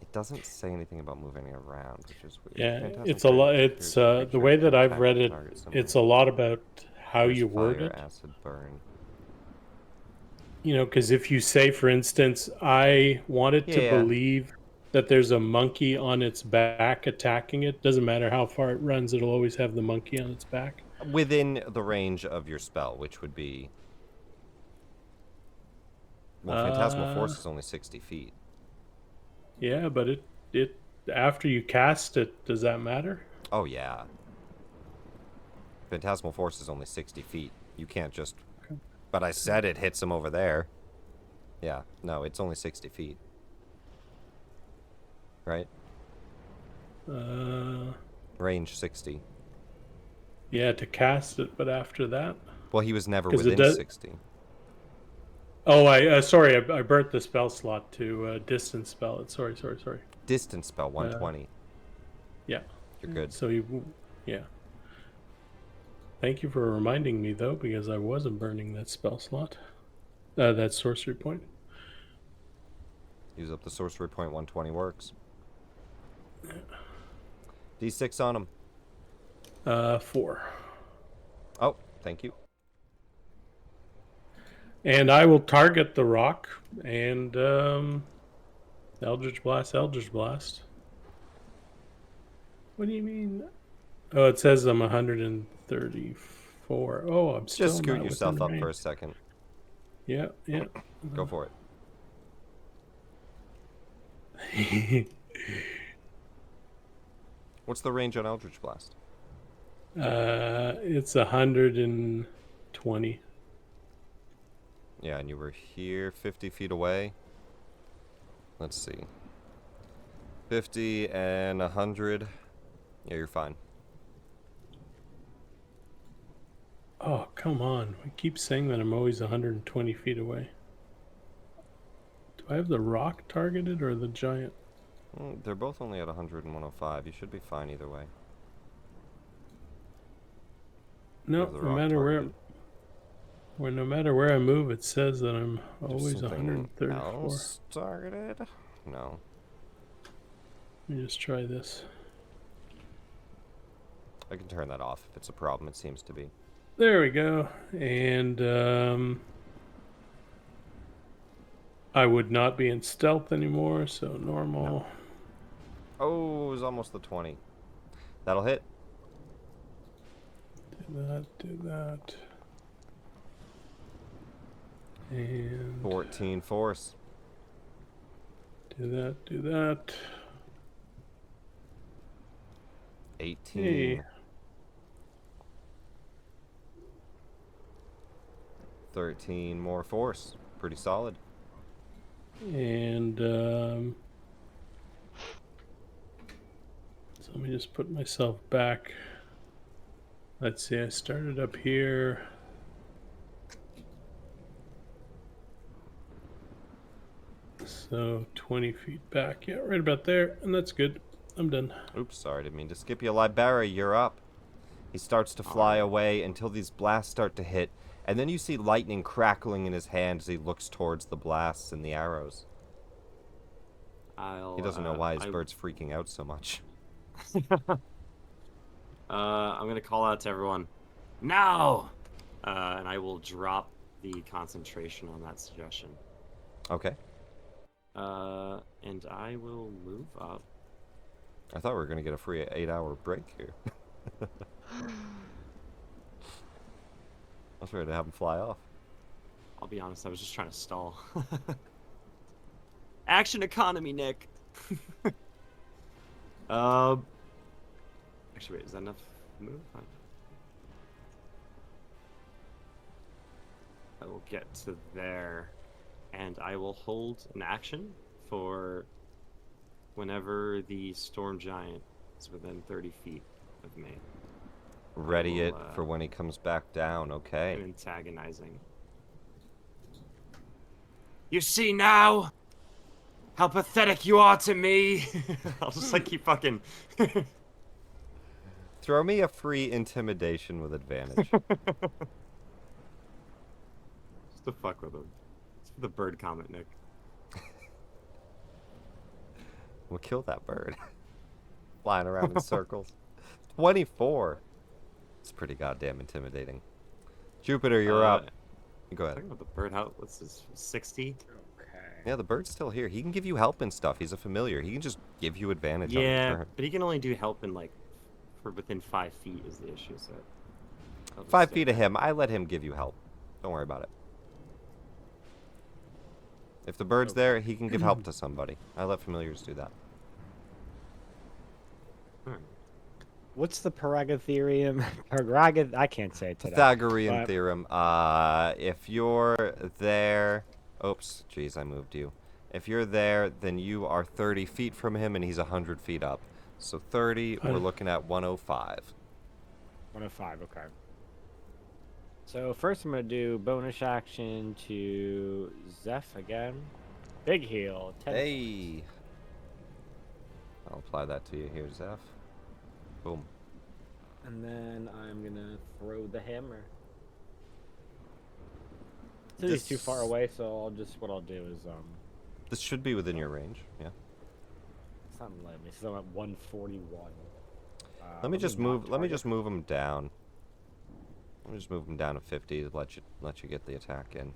It doesn't say anything about moving around, which is weird. Yeah, Phantasm it's a lot. creature It's the way that can I've attack read the it. target It's similarly. a lot about how There's you word fire, it. acid, burn. You know, because if you say, for instance, I wanted to Yeah. believe that there's a monkey on its back attacking it, doesn't matter how far it runs, it'll always have the monkey on its back. Within the range of your spell, which would be... Well, Phantasmal Force is only 60 feet. Yeah, but it after you cast it, does that matter? Oh, yeah. Phantasmal Force is only 60 feet. You can't just... But I said it hits him over there. Yeah, no, it's only 60 feet. Right? Range 60. Yeah, to cast it, but after that. Well, he was never 'Cause it within does- 60. Oh, I burnt the spell slot to distance spell it. Sorry. Distance spell, 120. Yeah. You're good. So yeah. Thank you for reminding me though, because I wasn't burning that spell slot, that sorcery point. Use up the sorcery point, 120 works. D6 on him. 4. Oh, thank you. And I will target the rock and Eldritch Blast. What do you mean? Oh, it says I'm 134. Oh, I'm still Just scoot not yourself within up for a range. second. Yeah. Go for it. What's the range on Eldritch Blast? It's 120. Yeah, and you were here 50 feet away. Let's see. 50 and 100. Yeah, you're fine. Oh, come on. We keep saying that I'm always 120 feet away. Do I have the rock targeted or the giant? They're both only at 100 and 105. You should be fine either way. No, You have the no rock matter targeted. no matter where I move, it says that I'm There's always something 134. else targeted? No. Let me just try this. I can turn that off if it's a problem. It seems to be. There we go. And I would not be in stealth anymore, so normal. No. Oh, it was almost the 20. That'll hit. Do that. And 14 force. do that. 18. Hey. 13 more force. Pretty solid. And so let me just put myself back. Let's see, I started up here. So 20 feet back. Yeah, right about there. And that's good. I'm done. Oops, sorry, didn't mean to skip you. Libera, you're up. He starts to fly away until these blasts start to hit, and then you see lightning crackling in his hand as he looks towards the blasts and the arrows. He doesn't know why his bird's freaking out so much. I'm gonna call out to everyone, now, and I will drop the concentration on that suggestion. Okay. And I will move up. I thought we were going to get a free 8-hour break here. I was ready to have him fly off. I'll be honest, I was just trying to stall. Action economy, Nick. Actually, wait, is that enough move? I will get to there, and I will hold an action for whenever the storm giant is within 30 feet of me. Ready will, it for when he comes back down, okay. I'm antagonizing. You see now how pathetic you are to me. I'll just like keep fucking. Throw me a free intimidation with advantage. Just to fuck with him. It's for the bird comment, Nick. We'll kill that bird. Flying around in circles. 24. It's pretty goddamn intimidating. Jupiter, you're up. Go ahead. Talking about the bird, what's this, 60? Okay. Yeah, the bird's still here. He can give you help and stuff. He's a familiar. He can just give you advantage on the Yeah, turn. but he can only do help in, like, for within 5 feet is the issue, so... I'll just 5 say feet of that. him. I let him give you help. Don't worry about it. If the bird's there, he can give help to somebody. I let familiars do that. What's the Pythagorean? I can't say it today. Pythagorean but- theorem. If you're there... Oops, jeez, I moved you. If you're there, then you are 30 feet from him, and he's 100 feet up. So 30, we're looking at 105. 105, okay. So first I'm going to do bonus action to Zeph again. Big heal. 10 Hey! I'll apply that to you here, Zeph. Boom. And then I'm going to throw the hammer. So he's too far away, so what I'll do is, This should be within your range, yeah. it's not letting me, so I'm at 141. Let me just not move target. him down. Let me just move him down to 50 to let you get the attack in.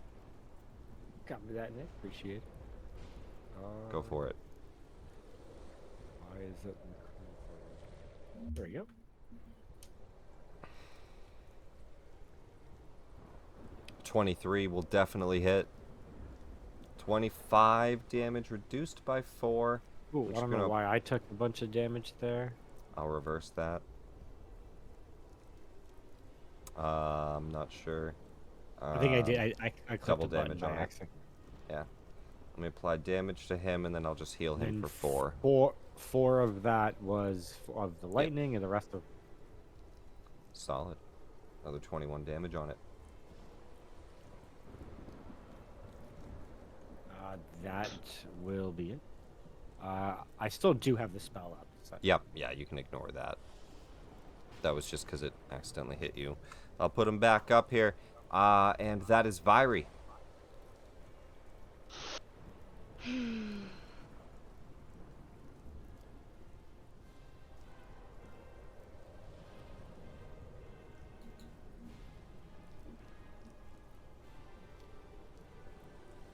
Got me that, Nick. Appreciate it. Go for it. Why is it? There we go. $23 will definitely hit. 25 damage reduced by 4. Ooh, Which I don't is know gonna- why I took a bunch of damage there. I'll reverse that. I'm not sure. I think I did. I clicked double the button damage by on it. accident. Yeah. Let me apply damage to him, and then I'll just heal him And for 4. Four of that was of the lightning, and the rest of. Solid. Another 21 damage on it. That will be it. I still do have the spell up. So. Yep, yeah, you can ignore that. That was just because it accidentally hit you. I'll put him back up here. And that is Viry.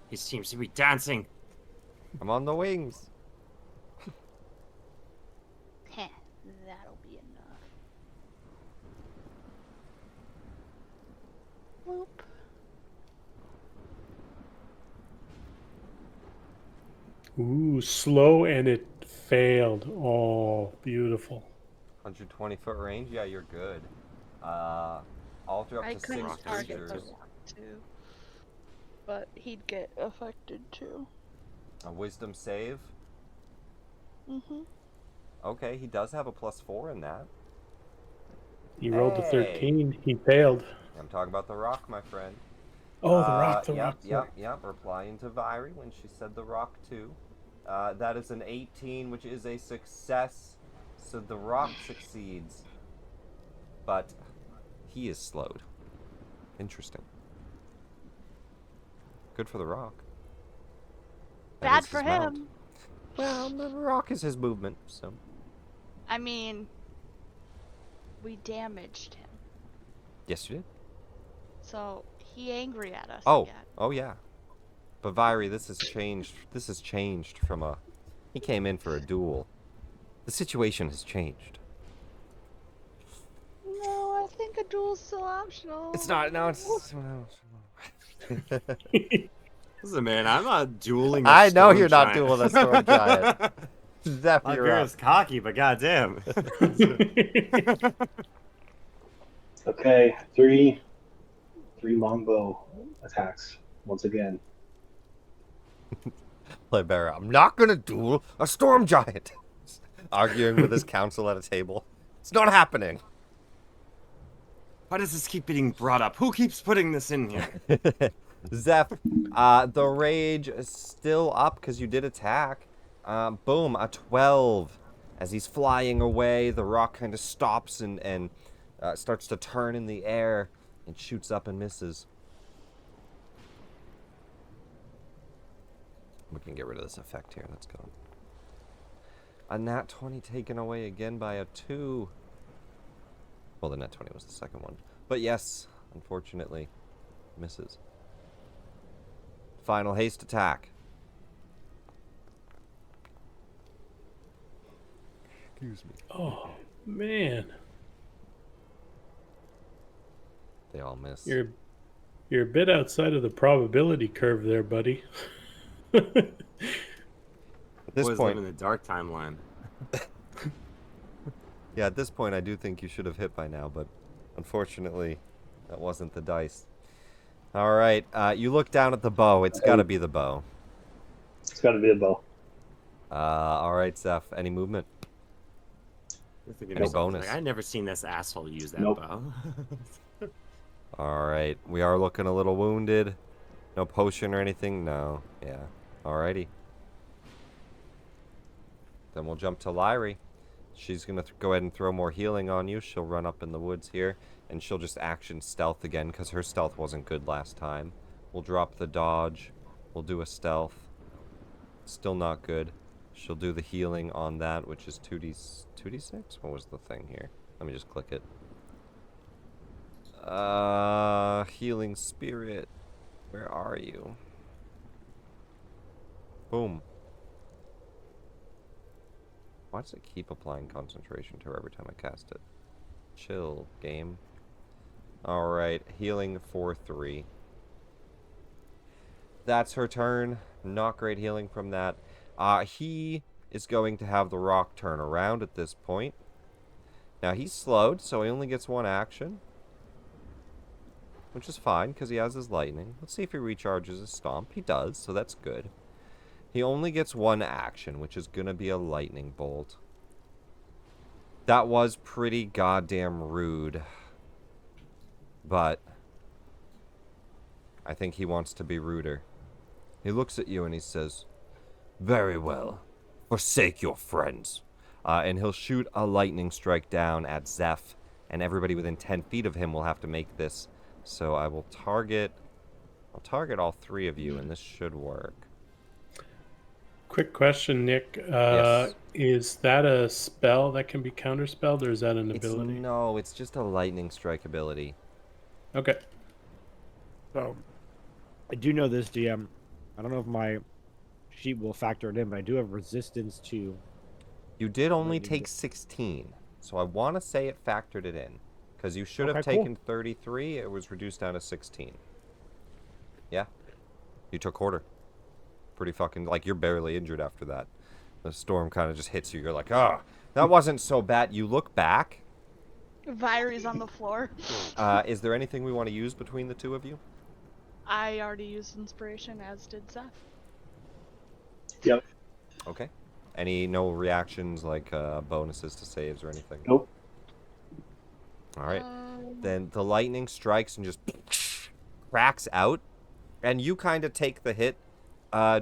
He seems to be dancing. I'm on the wings. Heh, that'll be enough. Whoop. Ooh, slow, and it failed. Oh, beautiful. 120-foot range? Yeah, you're good. Alter up I to couldn't 6 target the creatures. rock too, but he'd get affected too. A wisdom save. Mhm. Okay, he does have a +4 in that. He rolled a Hey. 13. He failed. I'm talking about the rock, my friend. Oh, the rock, the yep, rock. Yep. Replying to Viry when she said the rock too. That is an 18, which is a success. So the rock succeeds. But he is slowed. Interesting. Good for the rock. That Bad is for his mount. him. Well, the rock is his movement, so. I mean, we damaged him, Yes, you did. so he angry at us Oh, again. oh yeah. But Viry, this has changed. This has changed from a. He came in for a duel. The situation has changed. No, I think a duel's still optional. It's not. No, it's. Listen, man, I'm not dueling. I know you're not dueling a storm giant. Zeph, you're up. Libera's cocky, but goddamn. Okay, three longbow attacks once again. Libera, I'm not gonna duel a storm giant. Arguing with his council at a table. It's not happening. Why does this keep getting brought up? Who keeps putting this in here? Zeph, the rage is still up because you did attack. Boom, a 12. As he's flying away, the rock kind of stops and starts to turn in the air and shoots up and misses. We can get rid of this effect here. Let's go. A nat 20 taken away again by a 2. Well, the nat 20 was the second one. But yes, unfortunately, misses. Final haste attack. Excuse me. Oh, man. They all miss. You're a bit outside of the probability curve there, buddy. At this Boys point, live in the dark timeline. yeah, at this point, I do think you should have hit by now, but unfortunately, that wasn't the dice. All right, you look down at the bow. It's got to be the bow. It's got to be a bow. All right, Zeph. Any movement? You're thinking Any to yourself, bonus? Like, I never seen this asshole use that Nope. bow. All right, we are looking a little wounded. No potion or anything? No. Yeah. Alrighty. Then we'll jump to Lyrie. She's going to go ahead and throw more healing on you. She'll run up in the woods here, and she'll just action stealth again because her stealth wasn't good last time. We'll drop the dodge. We'll do a stealth. Still not good. She'll do the healing on that, which is 2d6? What was the thing here? Let me just click it. Healing spirit. Where are you? Boom. Why does it keep applying concentration to her every time I cast it? Chill, game. Alright, healing for 3. That's her turn. Not great healing from that. He is going to have the rock turn around at this point. Now, he's slowed, so he only gets 1 action. Which is fine, because he has his lightning. Let's see if he recharges his stomp. He does, so that's good. He only gets 1 action, which is going to be a lightning bolt. That was pretty goddamn rude. But I think he wants to be ruder. He looks at you and he says, "Very well. Forsake your friends." And he'll shoot a lightning strike down at Zeph, and everybody within 10 feet of him will have to make this. So I will target... I'll target all 3 of you, and this should work. Quick question, Nick. Yes. Is that a spell that can be counterspelled, or is that an ability? No, it's just a lightning strike ability. Okay. So, I do know this, DM. I don't know if my sheet will factor it in, but I do have resistance to... You did only Lightning take bolt. 16, so I want to say it factored it in. Because you should have Okay, cool. taken 33, it was reduced down to 16. Yeah. You took quarter. Pretty fucking, like, you're barely injured after that. The storm kind of just hits you. You're like, ah, that wasn't so bad. You look back. Virie's on the floor. Is there anything we want to use between the 2 of you? I already used inspiration, as did Seth. Yep. Okay. No reactions, like bonuses to saves or anything? Nope. All right. Then the lightning strikes and just cracks out. And you kind of take the hit,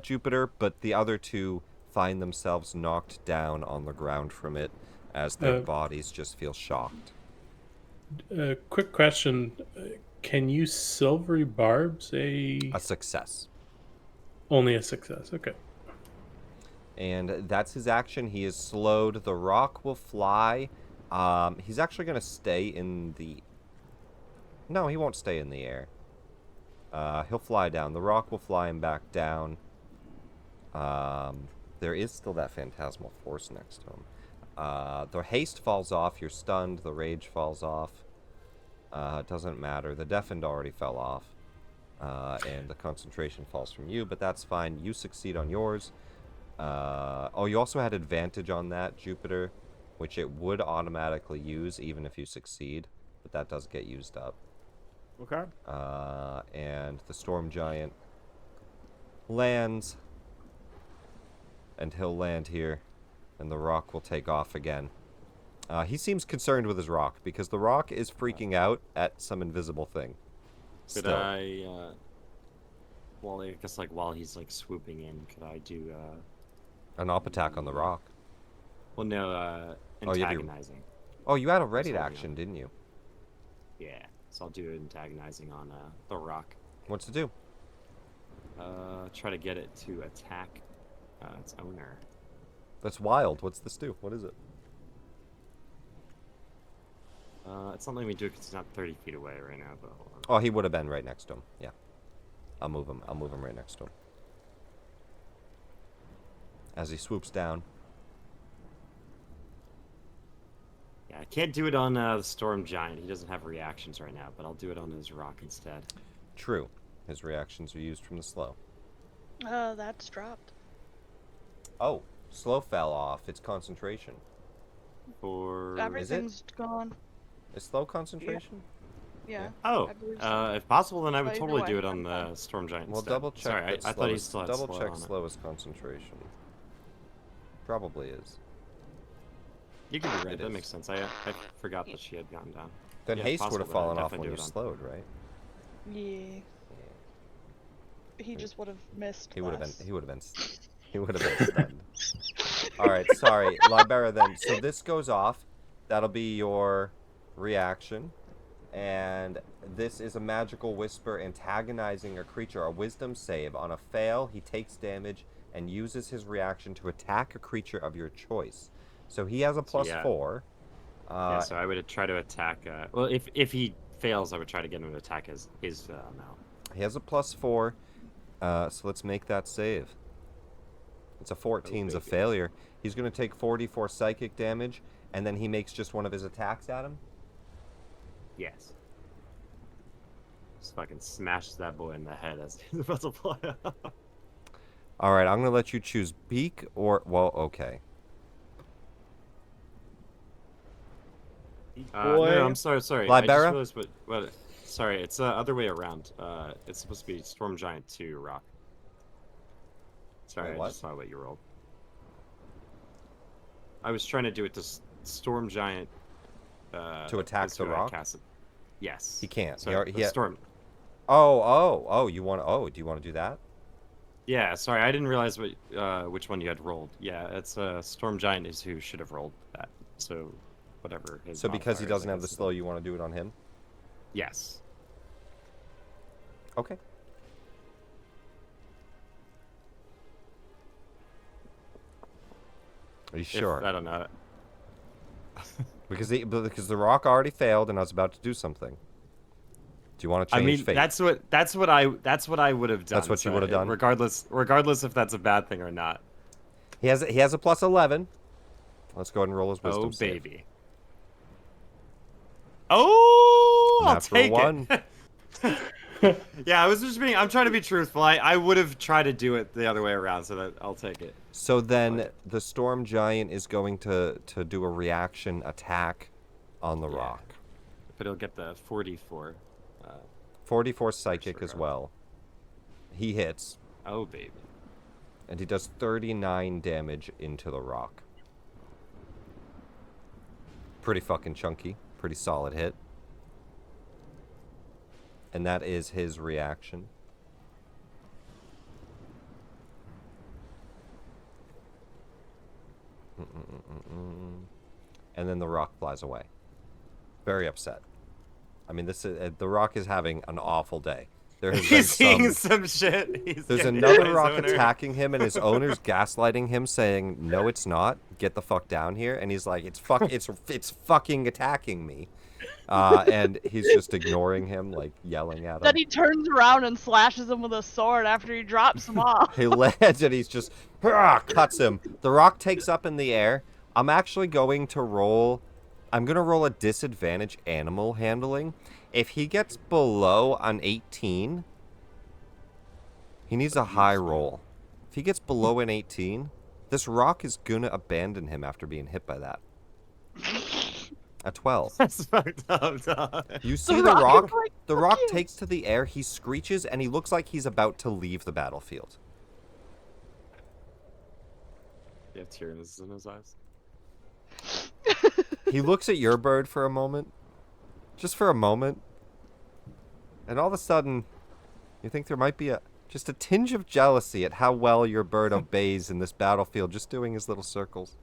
Jupiter, but the other 2 find themselves knocked down on the ground from it as their bodies just feel shocked. Quick question. Can you silvery barbs A success. Only a success. Okay. And that's his action. He is slowed. The rock will fly. He's actually going to stay in the... No, he won't stay in the air. He'll fly down. The rock will fly him back down. There is still that phantasmal force next to him. The haste falls off. You're stunned. The rage falls off. It doesn't matter. The deafened already fell off. And the concentration falls from you, but that's fine. You succeed on yours. You also had advantage on that, Jupiter, which it would automatically use even if you succeed, but that does get used up. Okay. And the storm giant lands, and he'll land here, and the rock will take off again. He seems concerned with his rock, because the rock is freaking out at some invisible thing. Could Still. I, well, I guess, like, while he's, like, swooping in, could I do, An op attack on the rock. well, no, Oh, you have your- antagonizing. Oh, you had a ready Sorry, action, didn't you? Yeah, so I'll do antagonizing on, the rock. What's to Try to get it to attack, its owner. That's wild. What's this do? What is it? It's not letting me do it because he's not 30 feet away right now, but hold on. Oh, he would have been right next to him. Yeah. I'll move him. I'll move him right next to him. As he swoops down. Yeah, I can't do it on the Storm Giant. He doesn't have reactions right now, but I'll do it on his rock instead. True. His reactions are used from the slow. That's dropped. Oh, slow fell off. It's concentration. For Everything's gone. Is slow concentration? Yeah. oh, I believe so. if possible, then I would But either totally way, do it on I'm the Storm Giant. Well, instead. double check. Sorry, that I slow thought he is- still had double slow check on it. slow is concentration. Probably is. You could be right. It That is. makes sense. I forgot that she had gone down. Then Yeah, haste would possible have that I'd fallen off definitely when do he it was on- slowed, right? Yeah. He just would have missed. He would have been. less. He would have been. He would have been stunned. All right, sorry, Libera. Then, so this goes off. That'll be your reaction, and this is a magical whisper antagonizing a creature. A Wisdom save. On a fail, he takes damage and uses his reaction to attack a creature of your choice. So he has a So, +4. yeah, so I would try to attack. Well, if he fails, I would try to get him to attack his amount. He has a +4. So let's make that save. It's a 14, a baby. failure. He's going to take 44 psychic damage, and then he makes just one of his attacks at him. Yes. Just fucking smashes that boy in the head as he's about to fly up. All right, I'm going to let you choose beak or... Well, okay. No, I'm sorry. I just Libera? realized what. Sorry, it's the other way around. It's supposed to be Storm Giant 2 Rock. Sorry, Wait, I what? just saw what you rolled. I was trying to do it to Storm Giant. To attack is the who I rock? casted. Yes. He can't. So, He already- he- Storm. You want to... Oh, do you want to do that? Yeah, sorry, I didn't realize which one you had rolled. Yeah, it's Storm Giant is who should have rolled that. So, whatever. His So because he modifier is, doesn't I have the guess. slow, you want to do it on him? Yes. Okay. Are you sure? I don't know. Because the rock already failed, and I was about to do something. Do you want to I change mean, fate? that's what I would have done. That's what you would have done? Regardless if that's a bad thing or not. He has a +11. Let's go ahead and roll his wisdom Oh save. baby. Oh, I'll Natural take one. it. Yeah, I'm trying to be truthful. I would have tried to do it the other way around, so that I'll take it. So then the storm giant is going to do a reaction attack on the Yeah. rock. But he'll get the 44. 44 psychic as regard. well. He hits, Oh baby. and he does 39 damage into the rock. Pretty fucking chunky. Pretty solid hit. And that is his reaction. And then the rock flies away. Very upset. I mean, this is the rock is having an awful day. There has been He's seeing some. some shit. There's getting another his rock owner. attacking him, and his owner's gaslighting him, saying, "No, it's not. Get the fuck down here." And he's like, "It's fucking attacking me," and he's just ignoring him, like yelling at him. Then he turns around and slashes him with a sword after he drops him off. He lands, and he's just cuts him. The rock takes up in the air. I'm actually going to roll. I'm gonna roll a disadvantage animal handling. If he gets below an 18, he needs a high roll. If he gets below an 18, this rock is gonna abandon him after being hit by that. A 12. That's fucked up, dog. You see The the rock rock? is like, The "Fuck rock you." takes to the air, he screeches, and he looks like he's about to leave the battlefield. He have tears in his eyes. He looks at your bird for a moment. Just for a moment. And all of a sudden, you think there might be just a tinge of jealousy at how well your bird obeys in this battlefield, just doing his little circles.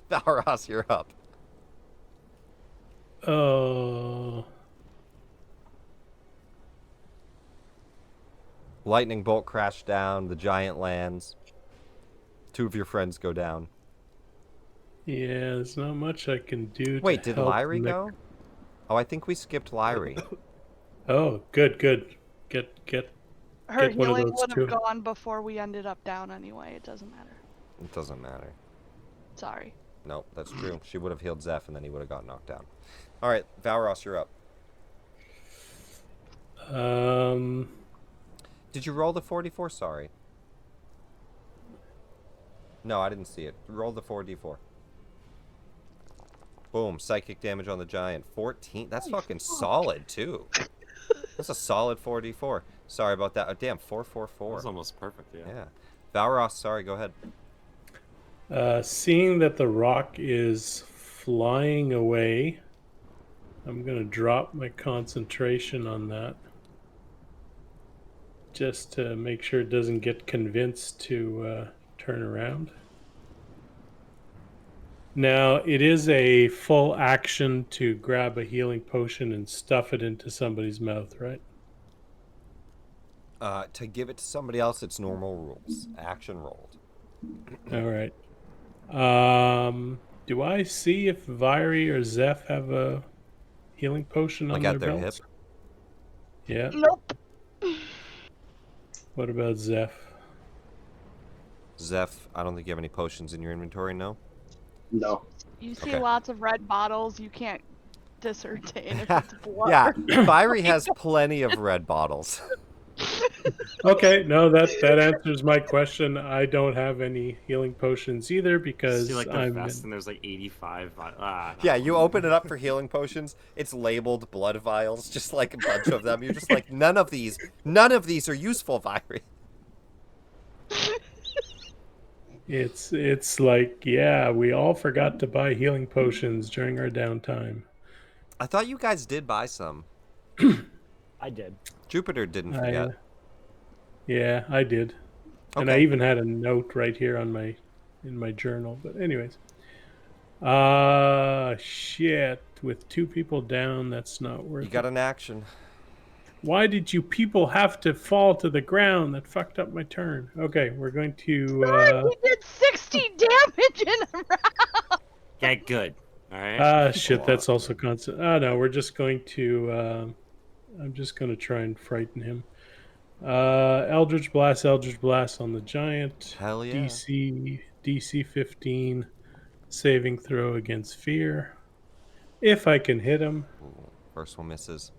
Valros, you're up. Oh. Lightning bolt crashed down, the giant lands. 2 of your friends go down. Yeah, there's not much I can do. Wait, to did help Lyrie Nick. go? Oh, I think we skipped Lyrie. Oh, good. Get Her Get one of healing those would have two. gone before we ended up down anyway. It doesn't matter. It doesn't matter. Sorry. Nope, that's true. She would have healed Zeph, and then he would have got knocked down. All right, Valros, you're up. Did you roll the 4d4? Sorry. No, I didn't see it. Roll the 4d4. Boom, psychic damage on the giant. 14. That's fucking solid, too. That's a solid 4d4. Sorry about that. Oh, damn, 444. That was almost perfect, yeah. Yeah. Valros, sorry, go ahead. Seeing that the rock is flying away, I'm gonna drop my concentration on that, just to make sure it doesn't get convinced to turn around. Now, it is a full action to grab a healing potion and stuff it into somebody's mouth, right? To give it to somebody else, it's normal rules. Action rolled. All right. Do I see if Vyri or Zeph have a healing potion on Like at their belts? hip? Yeah. Nope. What about Zeph? Zeph, I don't think you have any potions in your inventory, no? No. You see Okay. lots of red bottles. You can't discertain if it's blood. Yeah, Vyri has plenty of red bottles. Okay, no, that answers my question. I don't have any healing potions either because See, like the I'm vest, and there's like 85. Yeah, you open it up for healing potions. It's labeled blood vials, just like a bunch of them. You're just like, none of these are useful, Vyri. It's like, yeah, we all forgot to buy healing potions during our downtime. I thought you guys did buy some. I did. Jupiter didn't forget. Yeah, I did. And I Okay. even had a note right here on in my journal. But anyways. Shit. With 2 people down, that's not worth You got it. an action. Why did you people have to fall to the ground? That fucked up my turn. Okay, we're going to We did 60 damage in a round. Get good. All right. shit, that's also constant. No, we're just going to I'm just going to try and frighten him. Eldritch Blast on the giant. Hell yeah. DC 15 saving throw against fear. If I can hit him. Ooh, first one misses.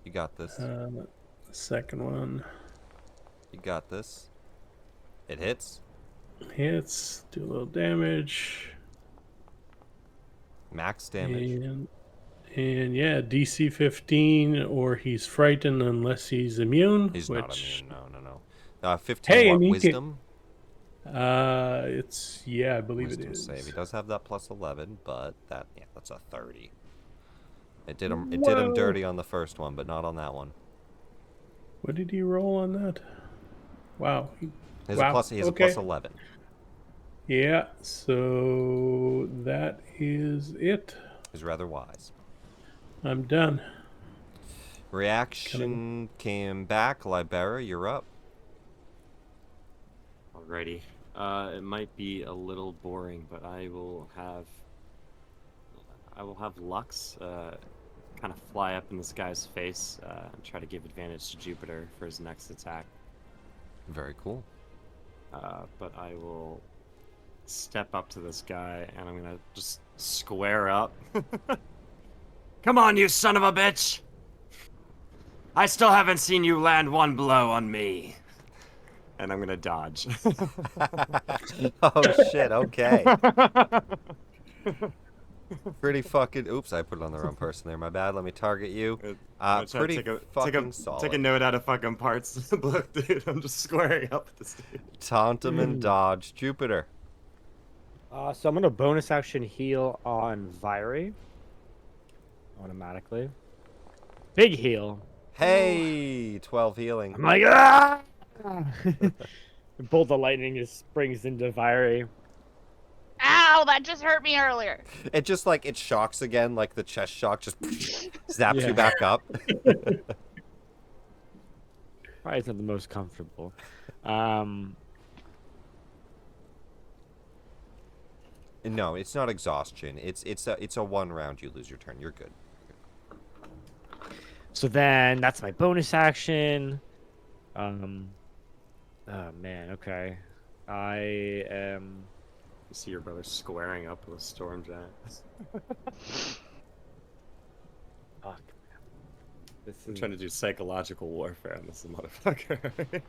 You got this. The second one You got this. It hits. hits, do a little damage. Max damage. And yeah, DC 15 or he's frightened unless he's immune. He's which, not immune. No. 15 Hey, what, and he wisdom? It's I believe Wisdom it is. save. He does have that plus 11, but that's a 30. It did him dirty on the first one, but not on that one. What did he roll on that? Wow. He has a plus 11. Yeah, so that is it. He's rather wise. I'm done. Reaction came back. Libera, you're up. Alrighty. It might be a little boring, but I will have Lux kind of fly up in this guy's face and try to give advantage to Jupiter for his next attack. Very cool. But I will step up to this guy and I'm gonna just square up. Come on, you son of a bitch! I still haven't seen you land one blow on me. And I'm gonna dodge. Oh shit, okay. Pretty fucking... Oops, I put it on the wrong person there. My bad. Let me target you. Pretty fucking solid. Take a note out of fucking parts. Look, dude, I'm just squaring up with this dude. Taunt him and dodge. Jupiter. So I'm going to bonus action heal on Vyri. Automatically. Big heal. Hey! 12 healing. I'm like, ah! Bolt of lightning just springs into Vyri. Ow, that just hurt me earlier. It just like, it shocks again, like the chest shock just zaps Yeah. you back up. Probably it's not the most comfortable. No, it's not exhaustion. It's a 1 round. You lose your turn. You're good. So then that's my bonus action. Oh man, okay. I am. You see your brother squaring up with a storm giant. Fuck. This I'm is. trying to do psychological warfare on this motherfucker.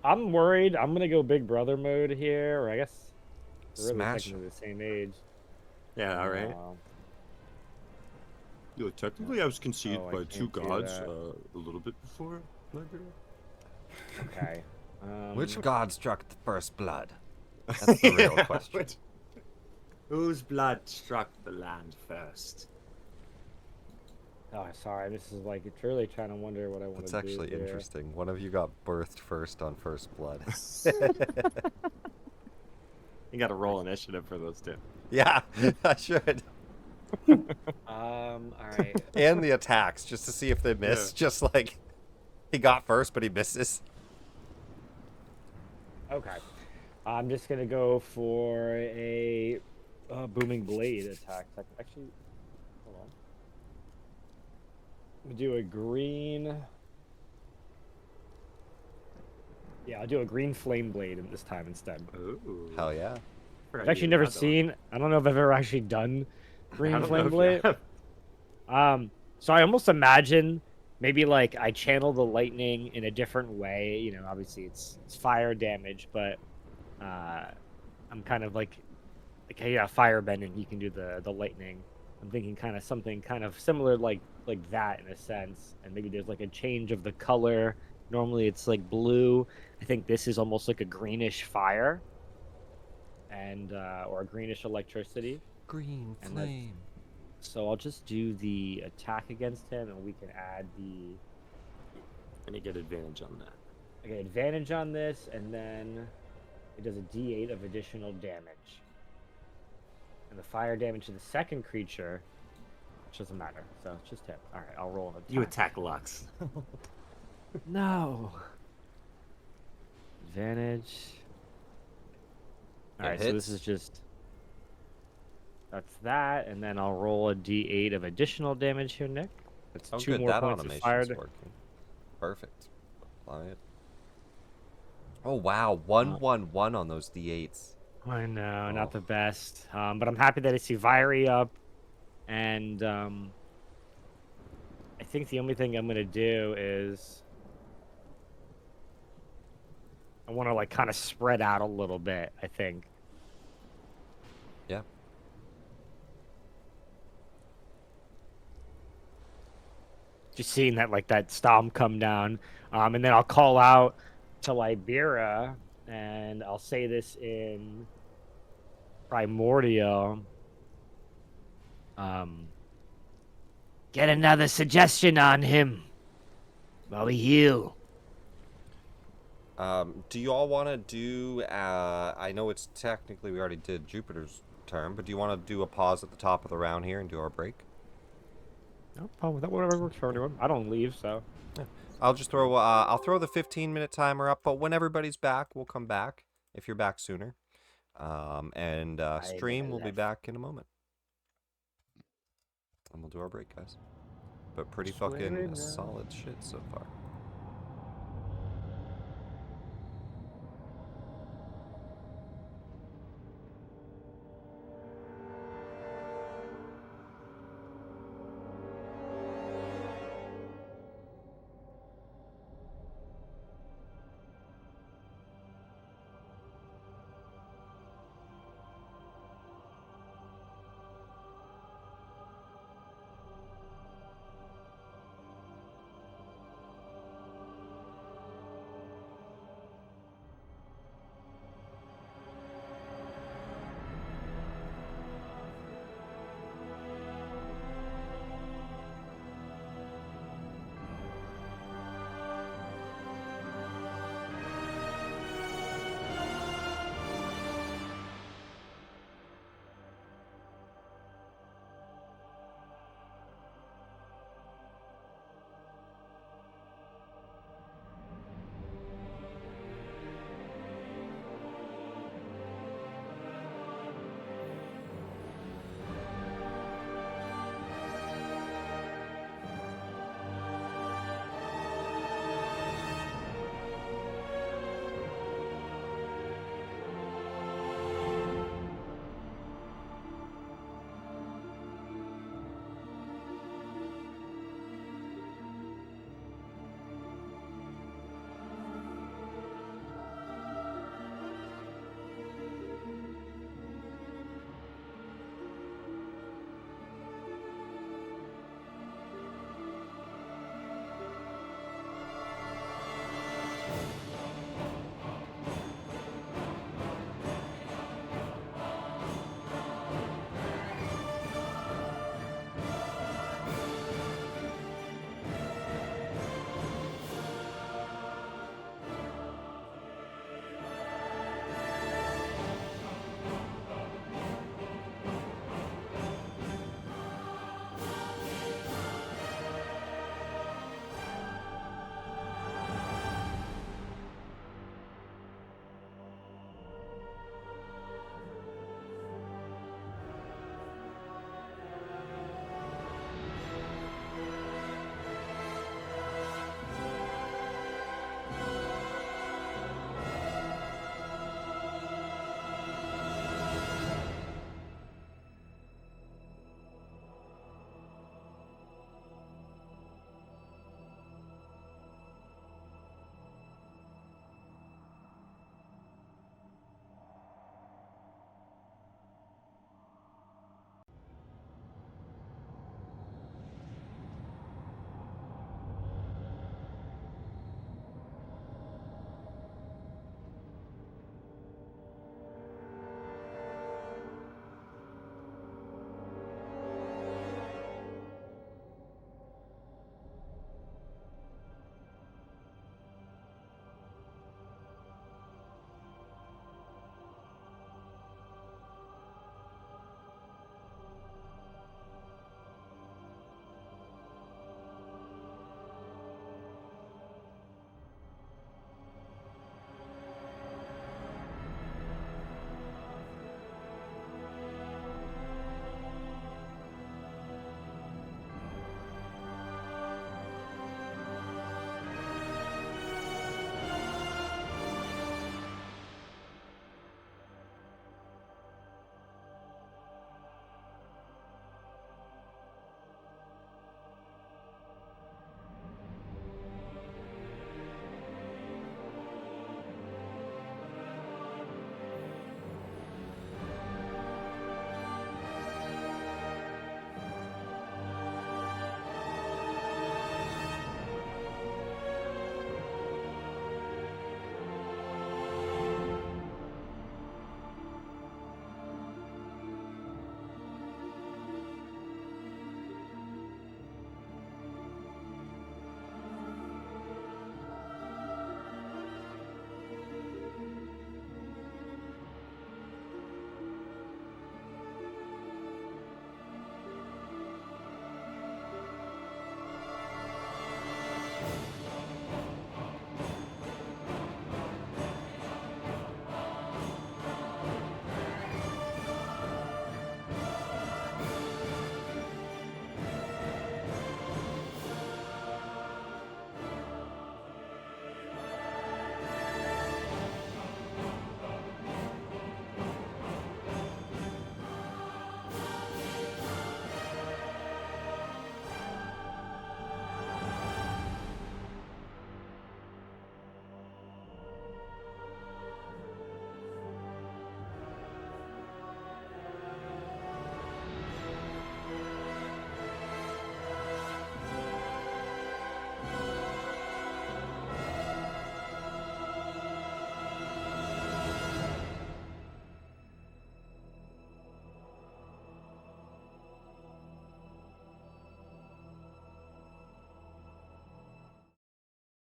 I'm worried. I'm gonna go Big Brother mode here, or I guess we're really Smash technically the same age. Yeah, all right. Technically, I was conceived I by two can't do gods that. a little bit before Libera. Okay. Which god struck the first blood? That's the real question. Whose blood struck the land first? Oh, sorry. This is like it's really trying to wonder what I want to That's do. actually here. interesting. One of you got birthed first on first blood. You got to roll initiative for those two. Yeah, I should. All right. And the attacks, just to see if they miss. Yeah. Just like he got first, but he misses. Okay. I'm just gonna go for a booming blade attack. Actually, hold on. I'm gonna do a green. Yeah, I'll do a green flame blade this time instead. Ooh. Hell yeah. Forgot I've actually you never had that one. seen. I don't know if I've ever actually done I green don't know flame if you blade. have. So I almost imagine maybe like I channel the lightning in a different way. You know, obviously it's fire damage, but I'm kind of like yeah, firebending. You can do the lightning. I'm thinking kind of something kind of similar like that in a sense, and maybe there's like a change of the color. Normally it's like blue. I think this is almost like a greenish fire, and or a greenish electricity. Green And that's- flame. So I'll just do the attack against him, and we can add the And you get advantage on that. okay advantage on this, and then it does a D8 of additional damage. And the fire damage to the second creature, which doesn't matter. So it's just him. All right, I'll roll an attack. You attack Lux. No. Advantage. All It right, so this hits. is just. That's that, and then I'll roll a D8 of additional damage here, Nick. That's Oh, 2 good. more That points of fire. automation's working. Perfect. Apply it. Oh, wow. 1-1-1 on those D8s. I know, Oh. not the best. But I'm happy that I see Viry up, and I think the only thing I'm gonna do is I want to like kind of spread out a little bit. I think. Yeah. Just seeing that like that storm come down, and then I'll call out to Libera, and I'll say this in Primordial. Get another suggestion on him while we heal. Do you all want to do, I know it's technically we already did Jupiter's turn, but do you want to do a pause at the top of the round here and do our break? No problem. That whatever works for anyone. I don't leave, so. I'll just throw, I'll throw the 15-minute timer up, but when everybody's back, we'll come back, if you're back sooner. And stream will be back in a moment. And we'll do our break, guys. But pretty fucking solid shit so far.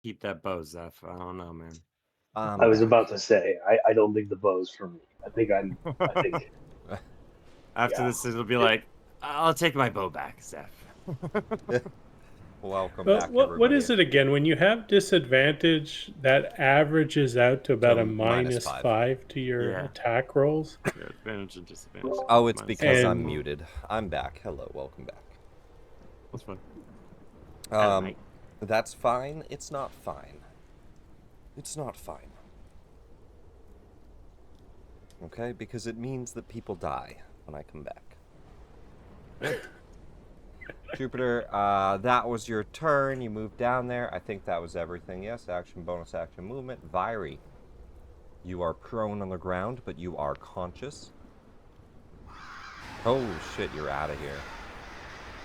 Keep that bow, Zeph. I don't know, man. I was about to say, I don't think the bow's for me. I think After yeah. this, it'll be like, I'll take my bow back, Zeph. Welcome Well, back, what everybody. is it again? When you have disadvantage, that averages out to about To a minus minus five. 5 to your Yeah. attack rolls. Yeah, advantage and disadvantage. Oh, it's Minus because five. I'm And- muted. I'm back. Hello, welcome back. That's fine. Hello, mate. That's fine. It's not fine. It's not fine. Okay, because it means that people die when I come back. Jupiter, that was your turn. You moved down there. I think that was everything. Yes, action, bonus action, movement. Viry, you are prone on the ground, but you are conscious. Oh shit, you're out of here.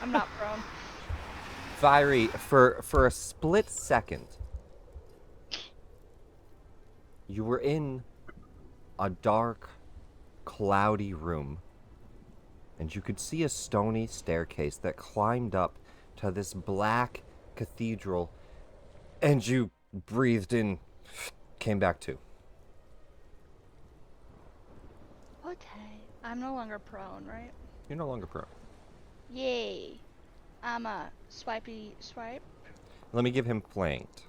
I'm not prone. Viry, for a split second, you were in a dark, cloudy room, and you could see a stony staircase that climbed up to this black cathedral, and you breathed in, came back to. Okay. I'm no longer prone, right? You're no longer prone. Yay. I'm a swipey swipe. Let me give him flanked,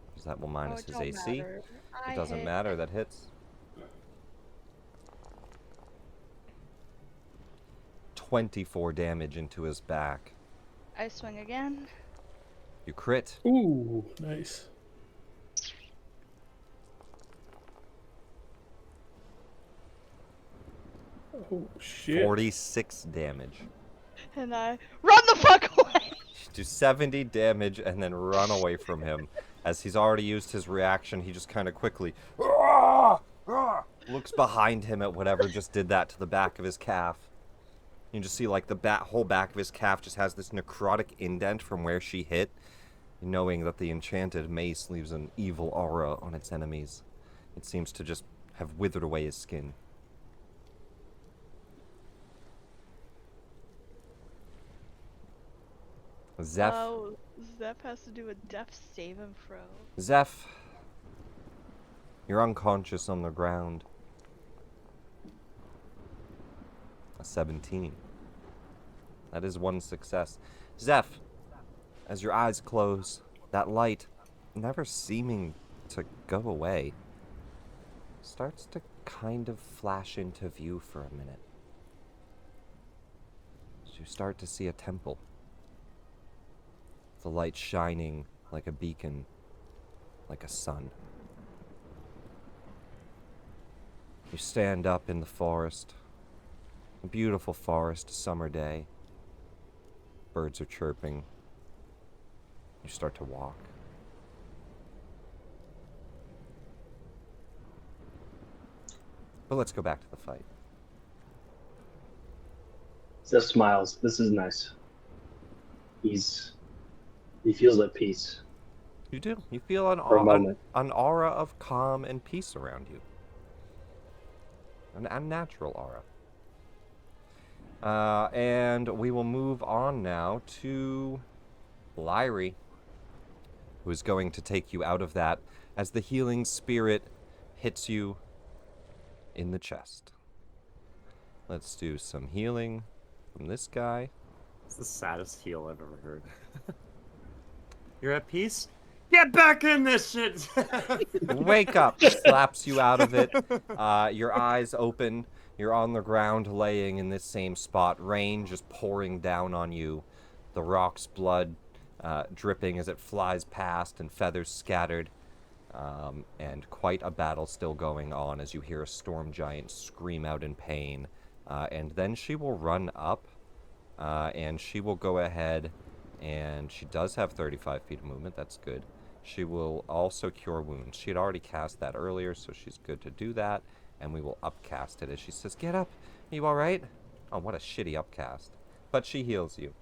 because that will minus it his don't AC. matter. It doesn't matter, that hits. 24 damage into his back. I swing again. You crit. Ooh, nice. Oh, shit. 46 damage. And I run the fuck away. Do 70 damage and then run away from him. As he's already used his reaction, he just kind of quickly looks behind him at whatever just did that to the back of his calf. You just see like the whole back of his calf just has this necrotic indent from where she hit, knowing that the enchanted mace leaves an evil aura on its enemies. It seems to just have withered away his skin. Zeph. Oh, Zeph has to do a death saving throw. Zeph, you're unconscious on the ground. A 17. That is one success. Zeph, as your eyes close, that light, never seeming to go away, starts to kind of flash into view for a minute. You start to see a temple. The light shining like a beacon, like a sun. You stand up in the forest, a beautiful forest, summer day. Birds are chirping. You start to walk. But let's go back to the fight. Zeph smiles. This is nice. He feels at peace You do. You feel for a moment. an aura of calm and peace around you. An unnatural aura. And we will move on now to Lyrie, who is going to take you out of that as the healing spirit hits you in the chest. Let's do some healing from this guy. It's the saddest heal I've ever heard. You're at peace? Get back in this shit! Wake up! Slaps you out of it. Your eyes open. You're on the ground laying in this same spot. Rain just pouring down on you. The rock's blood dripping as it flies past and feathers scattered. And quite a battle still going on as you hear a storm giant scream out in pain. And then she will run up and she will go ahead, and she does have 35 feet of movement. That's good. She will also cure wounds. She had already cast that earlier, so she's good to do that. And we will upcast it as she says, "Get up. Are you all right?" Oh, what a shitty upcast. But she heals you.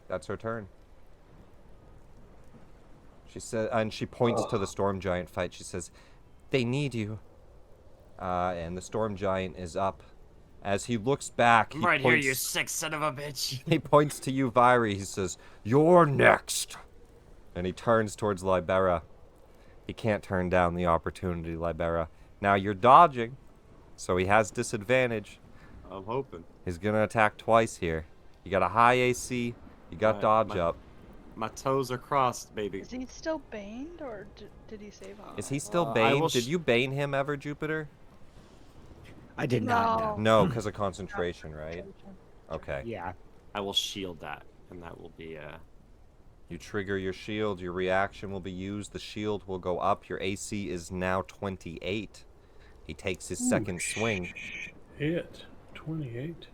That's her turn. She says, and she points to the storm giant fight. She says, "They need you." And the storm giant is up. As he looks back, I'm right here, you sick son of a bitch. He points to you, Viry. He says, "You're next." And he turns towards Libera. He can't turn down the opportunity, Libera. Now you're dodging, so he has disadvantage. I'm hoping. He's gonna attack twice here. You got a high AC. You got dodge up. My toes are crossed, baby. Is he still baned, or did he save on? Is he still I will baned? Did you bane him ever, Jupiter? I did not know. No, because of concentration, right? Concentration. Okay. Yeah. I will shield that, and that will be You trigger your shield. Your reaction will be used. The shield will go up. Your AC is now 28. He takes his second swing. Hit 28.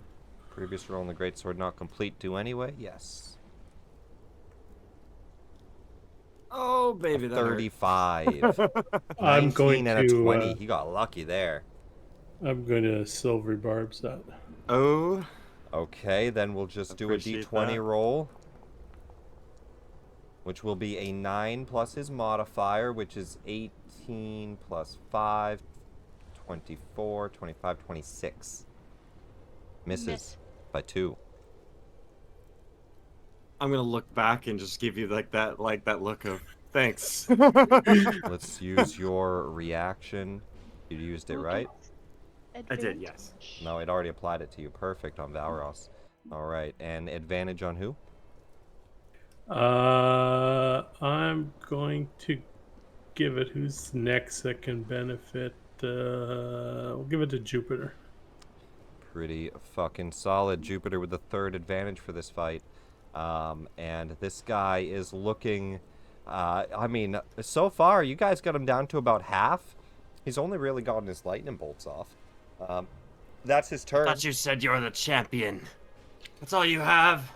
Previous roll on the greatsword not complete. Do anyway? Yes. Oh, baby, that hurt. 35. I'm going 19 and a to 20. He got lucky there. I'm going to silvery barbs that. Oh, Okay, then we'll just do a Appreciate d20 that. roll, which will be a 9 plus his modifier, which is 18 plus 5, 24, 25, 26. Misses Miss. by 2. I'm gonna look back and just give you like that look of thanks. Let's use your reaction. You used it, Who right? gets I did, yes. advantage? No, it already applied it to you. Perfect on Valros. All right, and advantage on who? I'm going to give it who's next that can benefit. We'll give it to Jupiter. Pretty fucking solid. Jupiter with the third advantage for this fight. And this guy is looking... I mean, so far, you guys got him down to about half. He's only really gotten his lightning bolts off. That's his turn. Thought you said you're the champion. That's all you have.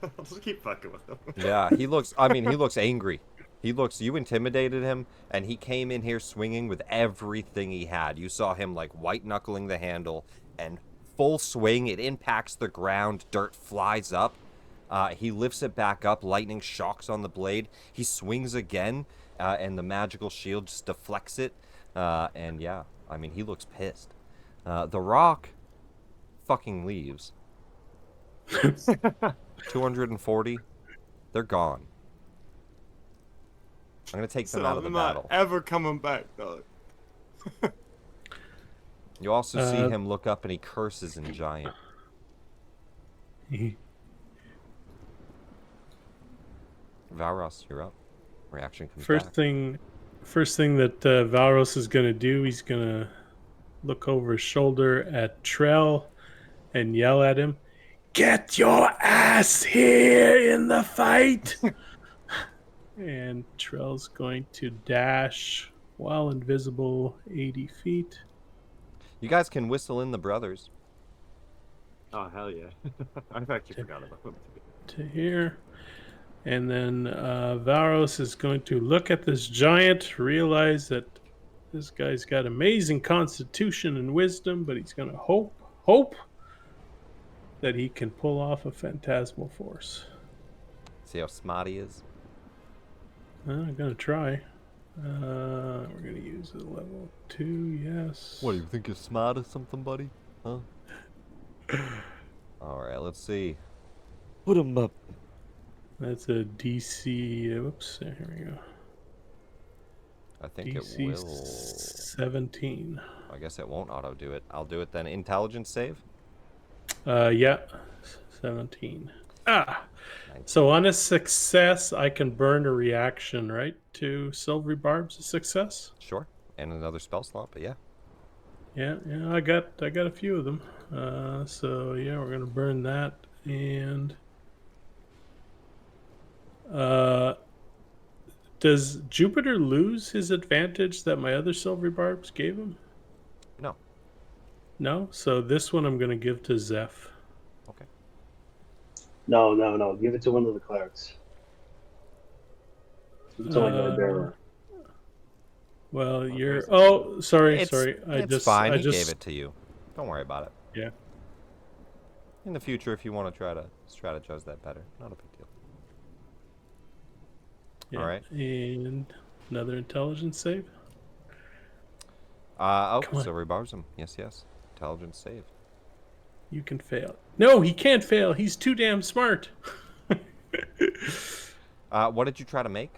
I'll just keep fucking with them. Yeah, he looks... I mean, he looks angry. He looks... You intimidated him, and he came in here swinging with everything he had. You saw him, like, white-knuckling the handle, and full swing. It impacts the ground. Dirt flies up. He lifts it back up. Lightning shocks on the blade. He swings again, and the magical shield just deflects it. And yeah, I mean, he looks pissed. The Rock fucking leaves. 240. They're gone. I'm gonna take them out of the I'm not battle. ever coming back, dog. You also see him look up and he curses in giant. Valros, you're up. Reaction comes First back. thing that Valros is going to do, he's going to look over his shoulder at Trell and yell at him, "Get your ass here in the fight!" And Trell's going to dash while invisible 80 feet. You guys can whistle in the brothers. Oh, hell yeah. I've actually forgot about them. To here. And then Valros is going to look at this giant, realize that this guy's got amazing constitution and wisdom, but he's going to hope that he can pull off a phantasmal force. See how smart he is? I'm going to try. We're going to use a level 2, yes. What, do you think you're smart or something, buddy? Huh? Alright, let's see. Put him up. That's a DC. Oops, here we go. I think DC it will. 17. I guess it won't auto do it. I'll do it then. Intelligence save? Yeah, 17. So on a success, I can burn a reaction, right? To Silvery Barb's a success. Sure. And another spell slot, but yeah. Yeah, I got a few of them. So yeah, we're gonna burn that. And does Jupiter lose his advantage that my other Silvery Barbs gave him? No. No. So this one I'm gonna give to Zeph. Okay. No. Give it to one of the clerics. It's only going to bear. Well, you're. Oh, sorry. It's I fine. I He just gave it to you. Don't worry about it. Yeah. In the future, if you want to try to strategize that better, not a big deal. Yeah. All right. And another intelligence save. Oh, Come on. Silvery bars him. Yes. Intelligence save. You can fail. No, he can't fail. He's too damn smart. What did you try to make?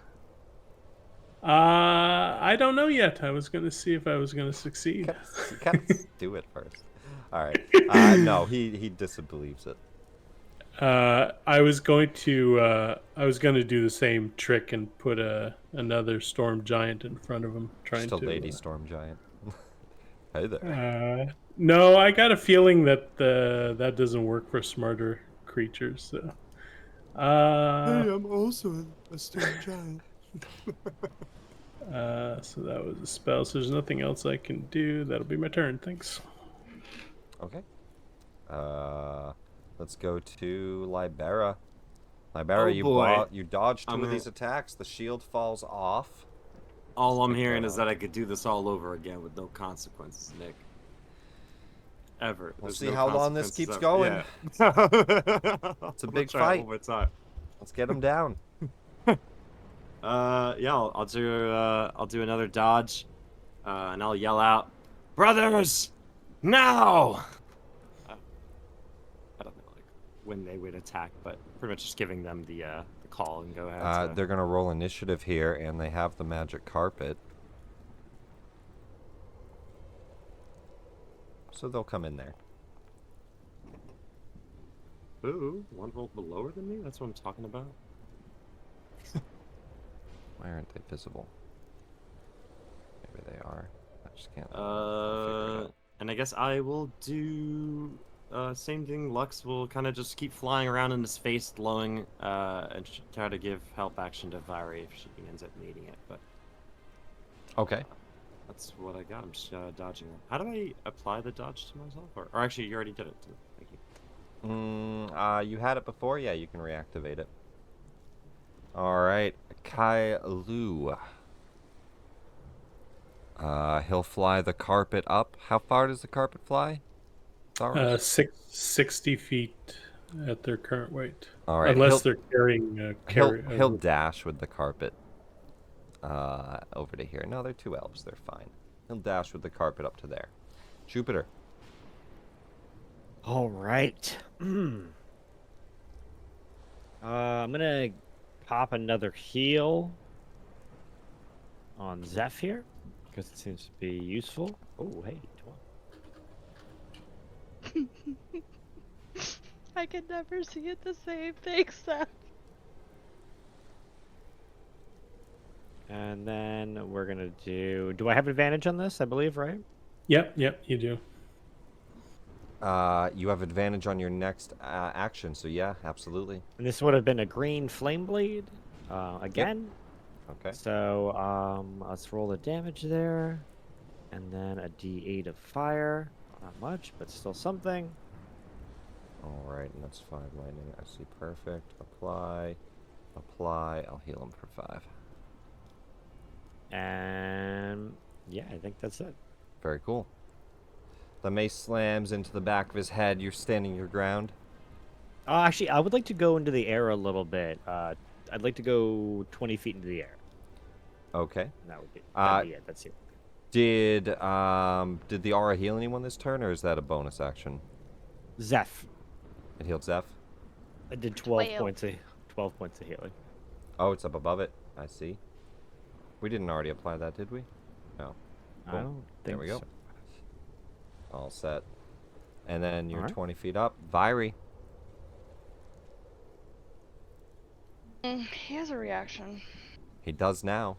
I don't know yet. I was going to see if I was going to succeed. You gotta do it first. All right. No, he disbelieves it. I was going to do the same trick and put another storm giant in front of him, trying Just a to. lady storm giant. Hey there. No, I got a feeling that that doesn't work for smarter creatures. So, I'm also a storm giant. so that was a spell. So there's nothing else I can do. That'll be my turn. Thanks. Okay. Let's go to Libera. Libera, Oh, boy. you dodged 2 I'm of these gonna- attacks. The shield falls off. All I'm Pick hearing that is up. that I could do this all over again with no consequences, Nick. Ever. We'll There's see no how long this consequences keeps ever. going. Yeah. It's a I'm gonna big try it fight. one more time. Let's get him down. Yeah, I'll do another dodge, and I'll yell out, "Brothers, now!" I don't know like when they would attack, but pretty much just giving them the call and go ahead. They're gonna roll initiative here, and they have the magic carpet, so they'll come in there. Ooh, one roll lower than me. That's what I'm talking about. Why aren't they visible? Maybe they are. I just can't. figure it out. And I guess I will do same thing. Lux will kind of just keep flying around in his face, glowing, and try to give help action to Viri if she ends up needing it. But Okay. that's what I got. I'm just dodging it. How do I apply the dodge to myself? Or actually, you already did it. Too. Thank you. You had it before. Yeah, you can reactivate it. All right, Kai Lu. He'll fly the carpet up. How far does the carpet fly? Tharos? 60 feet at their current weight. All right. Unless they're carrying He'll dash with the carpet over to here. No, they're 2 elves. They're fine. He'll dash with the carpet up to there. Jupiter. All right. I'm gonna pop another heal on Zeph here because it seems to be useful. Oh, hey, 12. I can never see it the same. Thanks, Seth. And then we're gonna do. Do I have advantage on this? I believe, right? Yep, you do. You have advantage on your next action, so yeah, absolutely. And this would have been a green flame blade again. Okay. So let's roll the damage there, and then a D8 of fire. Not much, but still something. All right, and that's 5 lightning. I see. Perfect. Apply. I'll heal him for 5. And yeah, I think that's it. Very cool. The mace slams into the back of his head. You're standing your ground. Actually, I would like to go into the air a little bit. I'd like to go 20 feet into the air. Okay. And that'd be it. That's it. Did the aura heal anyone this turn, or is that a bonus action? Zeph. It healed Zeph. I did 12 12. points of healing. Oh, it's up above it. I see. We didn't already apply that, did we? No. I Boom. don't There think we go. so. All set. And then you're Alright. 20 feet up. Viri. He has a reaction. He does now.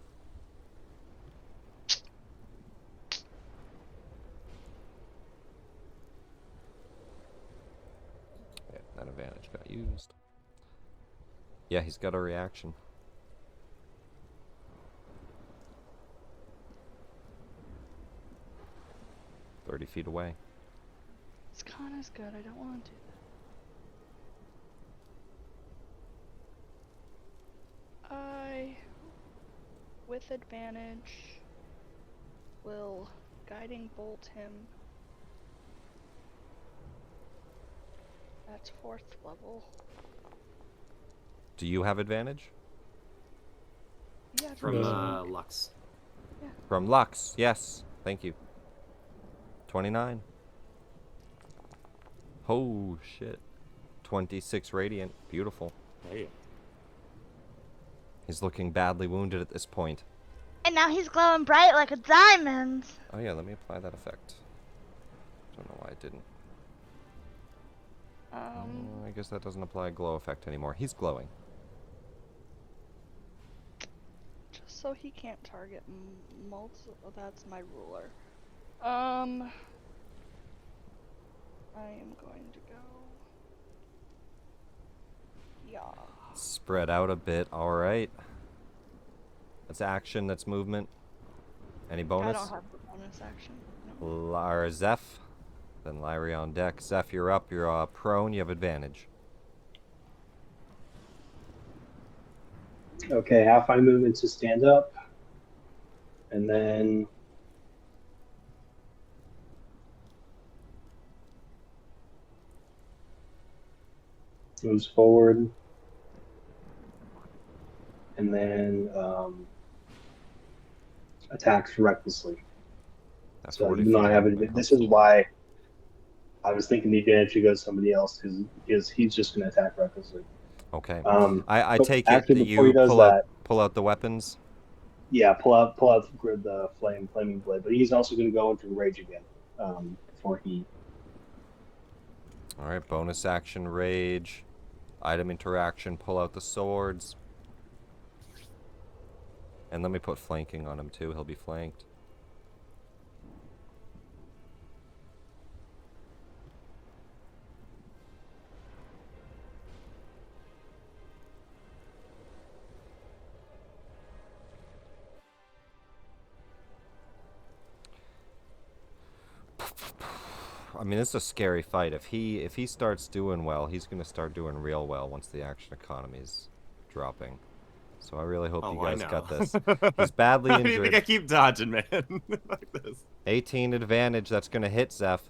Yeah, that advantage got used. Yeah, he's got a reaction. "30 feet away." This con is good. I don't want to do that. I, with advantage, will guiding bolt him. That's 4th level. Do you have advantage? Yeah, From Uh, Lux. From Lux, yes. Thank you. 29. Oh, shit. 26 radiant. Beautiful. Hey. He's looking badly wounded at this point. And now he's glowing bright like a diamond. Oh yeah, let me apply that effect. Don't know why it didn't. I guess that doesn't apply a glow effect anymore. He's glowing. Just so he can't target multiple. Oh, that's my ruler. I am going to go. Yeah. Spread out a bit. All right. That's action. That's movement. Any bonus? I don't have the bonus action. No. Or Zeph. Then Lyrie on deck. Zeph, you're up. You're prone. You have advantage. Okay, half my movement to stand up. And then moves forward. And then attacks recklessly. That's So 40 even though feet I have movement. it, this is why I was thinking the advantage should go to somebody else because he's just going to attack recklessly. Okay. I But take it actually, that before he you does that, pull out the weapons. yeah, pull out the flaming blade. But he's also going to go into rage again before he. All right. Bonus action, rage. Item interaction. Pull out the swords. And let me put flanking on him too. He'll be flanked. I mean, this is a scary fight. If he starts doing well, he's going to start doing real well once the action economy's dropping. So I really hope you guys got this. He's badly How do you injured. think I keep dodging, man? Like this. 18 advantage. That's going to hit Zeph.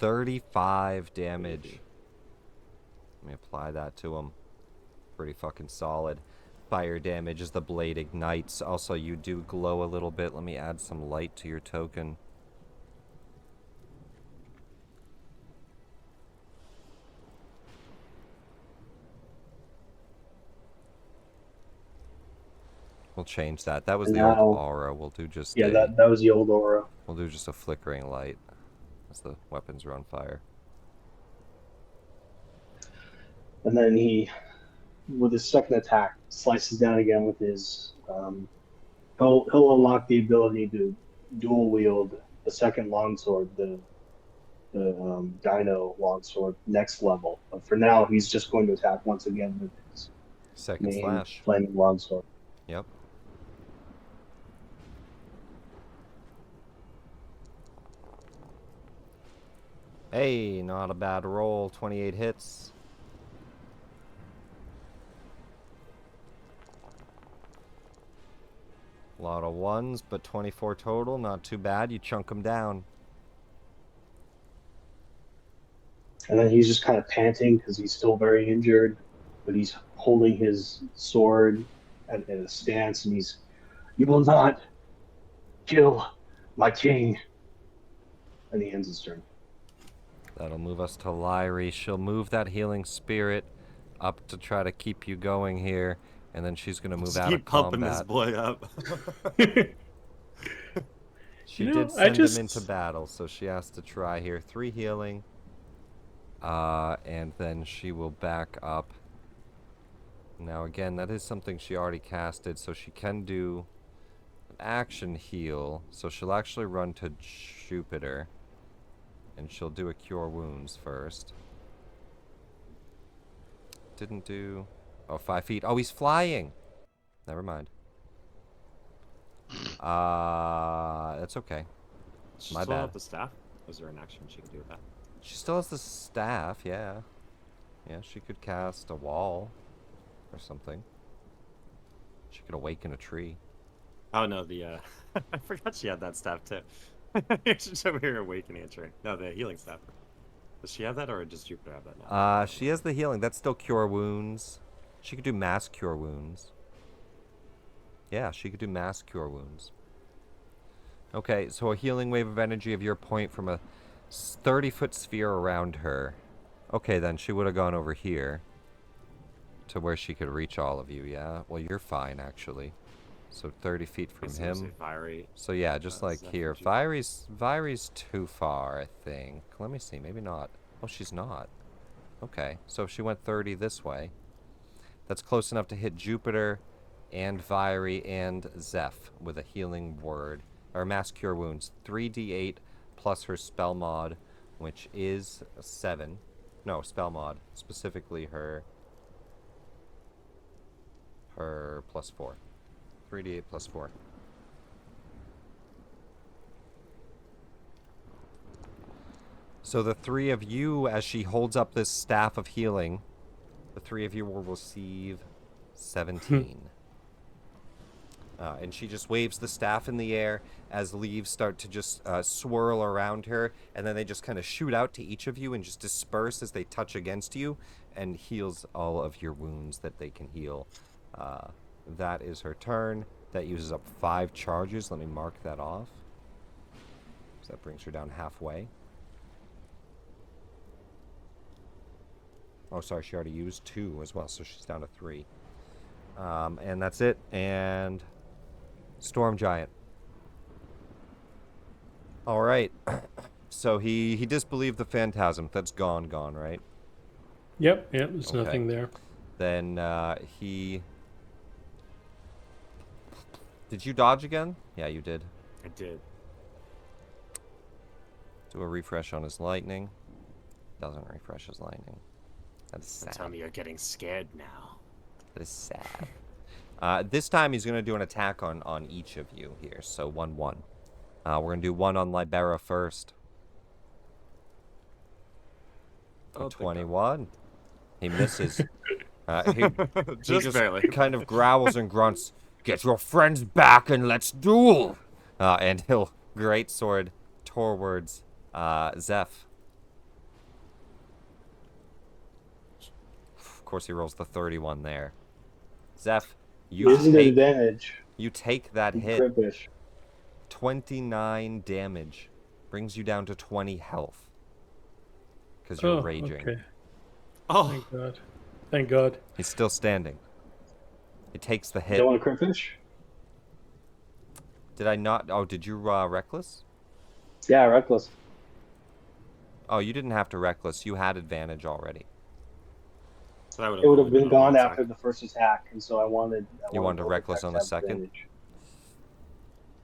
$35 damage. Let me apply that to him. Pretty fucking solid. Fire damage as the blade ignites. Also, you do glow a little bit. Let me add some light to your token. We'll change that. That was the old aura. We'll do just that was the old aura. We'll do just a flickering light as the weapons are on fire. And then he, with his second attack, slices down again with his. He'll unlock the ability to dual wield the second longsword, the Dino longsword, next level. But for now, he's just going to attack once again with his second main slash flaming longsword. Yep. Hey, not a bad roll. 28 hits. A lot of ones, but 24 total. Not too bad. You chunk them down. And then he's just kind of panting because he's still very injured, but he's holding his sword at a stance, and "You will not kill my king." And he ends his turn. That'll move us to Lyrie. She'll move that healing spirit up to try to keep you going here, and then she's gonna move Just out keep of pumping combat. this boy up. She did send him into battle, so she has to try here. 3 healing. And then she will back up. Now again, that is something she already casted, so she can do an action heal. So she'll actually run to Jupiter. And she'll do a cure wounds first. Didn't do... Oh, 5 feet. Oh, he's flying! Never mind. That's okay. She My still bad. have the staff? Was there an action she can do with that? She still has the staff, yeah. Yeah, she could cast a wall or something. She could awaken a tree. Oh no, the I forgot she had that staff too. She show me her awakening a tree. No, the healing staff. Does she have that, or does Jupiter have that now? She has the healing. That's still cure wounds. She could do mass cure wounds. Yeah, she could do mass cure wounds. Okay, so a healing wave of energy of your point from a 30-foot sphere around her. Okay, then she would have gone over here to where she could reach all of you, yeah? Well, you're fine, actually. So 30 feet from Guess it was him. a Fiery. So yeah, just like Zeph here. and Jupiter. Viri's too far, I think. Let me see, maybe not. Oh, she's not. Okay, so if she went 30 this way, that's close enough to hit Jupiter and Viri and Zeph with a healing word. Or mass cure wounds. 3d8 plus her spell mod, which is 7. No, spell mod. Specifically her plus 4. 3d8 plus 4. So the three of you, as she holds up this staff of healing, the three of you will receive 17. And she just waves the staff in the air as leaves start to just swirl around her, and then they just kind of shoot out to each of you and just disperse as they touch against you, and heals all of your wounds that they can heal. That is her turn. That uses up 5 charges. Let me mark that off. So that brings her down halfway. Oh, sorry, she already used 2 as well, so she's down to 3. And that's it. And Storm Giant. All right. So he disbelieved the phantasm. That's gone, right? Yep, there's Okay. nothing there. Then he... Did you dodge again? Yeah, you did. I did. Do a refresh on his lightning. Doesn't refresh his lightning. That's sad. Tell me you're getting scared now. That is sad. This time he's going to do an attack on each of you here. So 1-1. We're going to do 1 on Libera first. Oh, 21. He misses. He Just barely. kind of growls and grunts. Get your friends back and let's duel. And he'll greatsword towards Zeph. Of course, he rolls the 31 there. Zeph, you Using take, advantage. you take that hit. Critish. 29 damage. Brings you down to 20 health. Because you're raging. Okay. Oh, Thank God. Thank God. He's still standing. He takes the You hit. don't want to critish? Did I not? Oh, did you reckless? Yeah, reckless. Oh, you didn't have to reckless. You had advantage already. so that It would have only been a gone one after attack. the first attack, and so I wanted. You wanted to both reckless attacks on to the have second? advantage.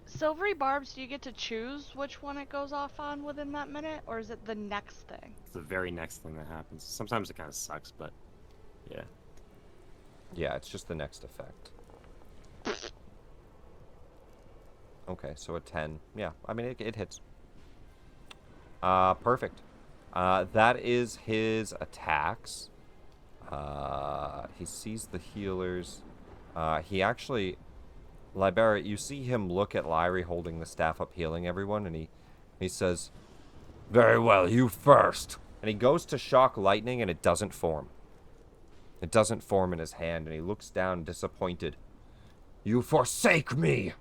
Silvery barbs, do you get to choose which one it goes off on within that minute, or is it the next thing? It's the very next thing that happens. Sometimes it kind of sucks, but yeah. Yeah, it's just the next effect. Okay, so a 10. Yeah, I mean, it hits. Perfect. That is his attacks. He sees the healers. He actually... Libera, you see him look at Lyrie holding the staff up healing everyone, and he says, "Very well, you first." And he goes to shock lightning, and it doesn't form. It doesn't form in his hand, and he looks down disappointed. "You forsake me!"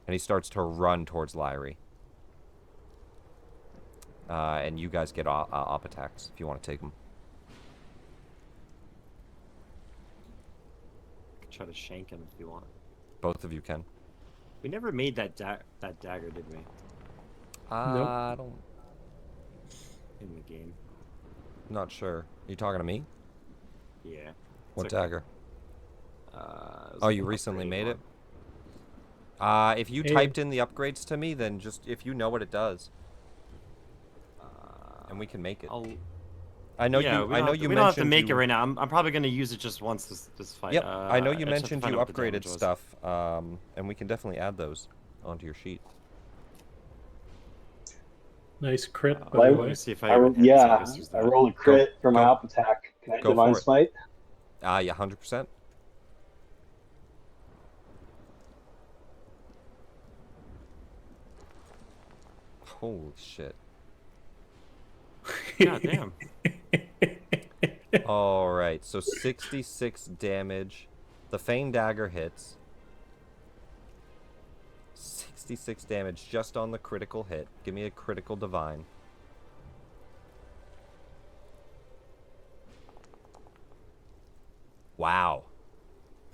And he starts to run towards Lyrie. And you guys get op attacks if you want to take them. Try to shank him if you want. Both of you can. We never made that that dagger, did we? I don't... In the game. Not sure. You talking to me? Yeah. What It's okay. dagger? It was Oh, like you an recently upgraded made it? one. If you Hey. typed in the upgrades to me, then just if you know what it does, and we can make it. I know yeah, you. we I don't know have to, you we mentioned don't have to make you, it right now. I'm probably gonna use it just once this fight. Yep. I know you just have to mentioned find you out what the upgraded damage was. stuff, and we can definitely add those onto your sheet. Nice crit, by Well, the Let way. me see if I even hit, so I yeah, just use I that. rolled a crit for my go- op attack. Can I go divine for it. smite? Yeah, 100%. Holy shit. God damn. All right, so 66 damage. The Fane Dagger hits. 66 damage just on the critical hit. Give me a critical divine. Wow.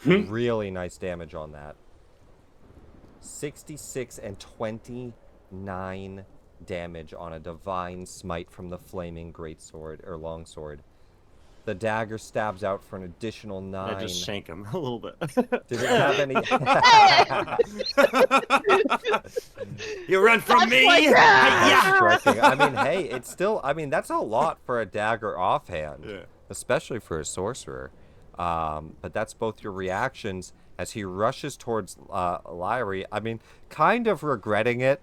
Really nice damage on that. 66 and 29 damage on a divine smite from the flaming greatsword or longsword. The dagger stabs out for an additional 9. I just shank him a little bit. Did it have any? You run from That's me? like that! That's striking. I mean, hey, it's still. I mean, that's a lot for a dagger offhand, Yeah. especially for a sorcerer. But that's both your reactions as he rushes towards Lyrie. I mean, kind of regretting it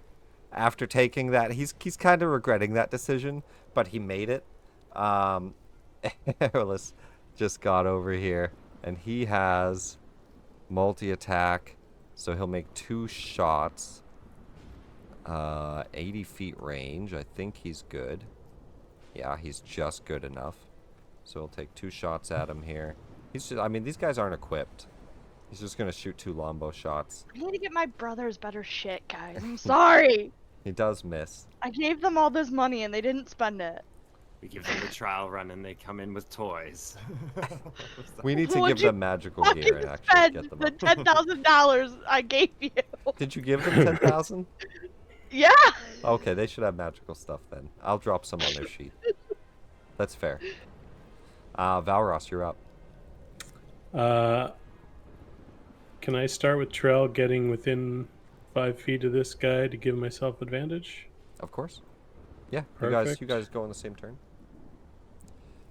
after taking that. He's kind of regretting that decision, but he made it. Airless just got over here, and he has multi-attack, so he'll make 2 shots. 80 feet range. I think he's good. Yeah, he's just good enough. So he'll take 2 shots at him here. He's just, I mean, these guys aren't equipped. He's just gonna shoot 2 longbow shots. I need to get my brothers better shit, guys. I'm sorry. He does miss. I gave them all this money and they didn't spend it. We give them a trial run and they come in with toys. We need to What'd give you them magical fucking gear and actually spend get them the up. $10,000 I gave you. Did you give them 10,000? Yeah. Okay, they should have magical stuff then. I'll drop some on their sheet. That's fair. Valros, you're up. Can I start with Trell getting within 5 feet of this guy to give myself advantage? Of course. Yeah, Perfect. you guys go on the same turn.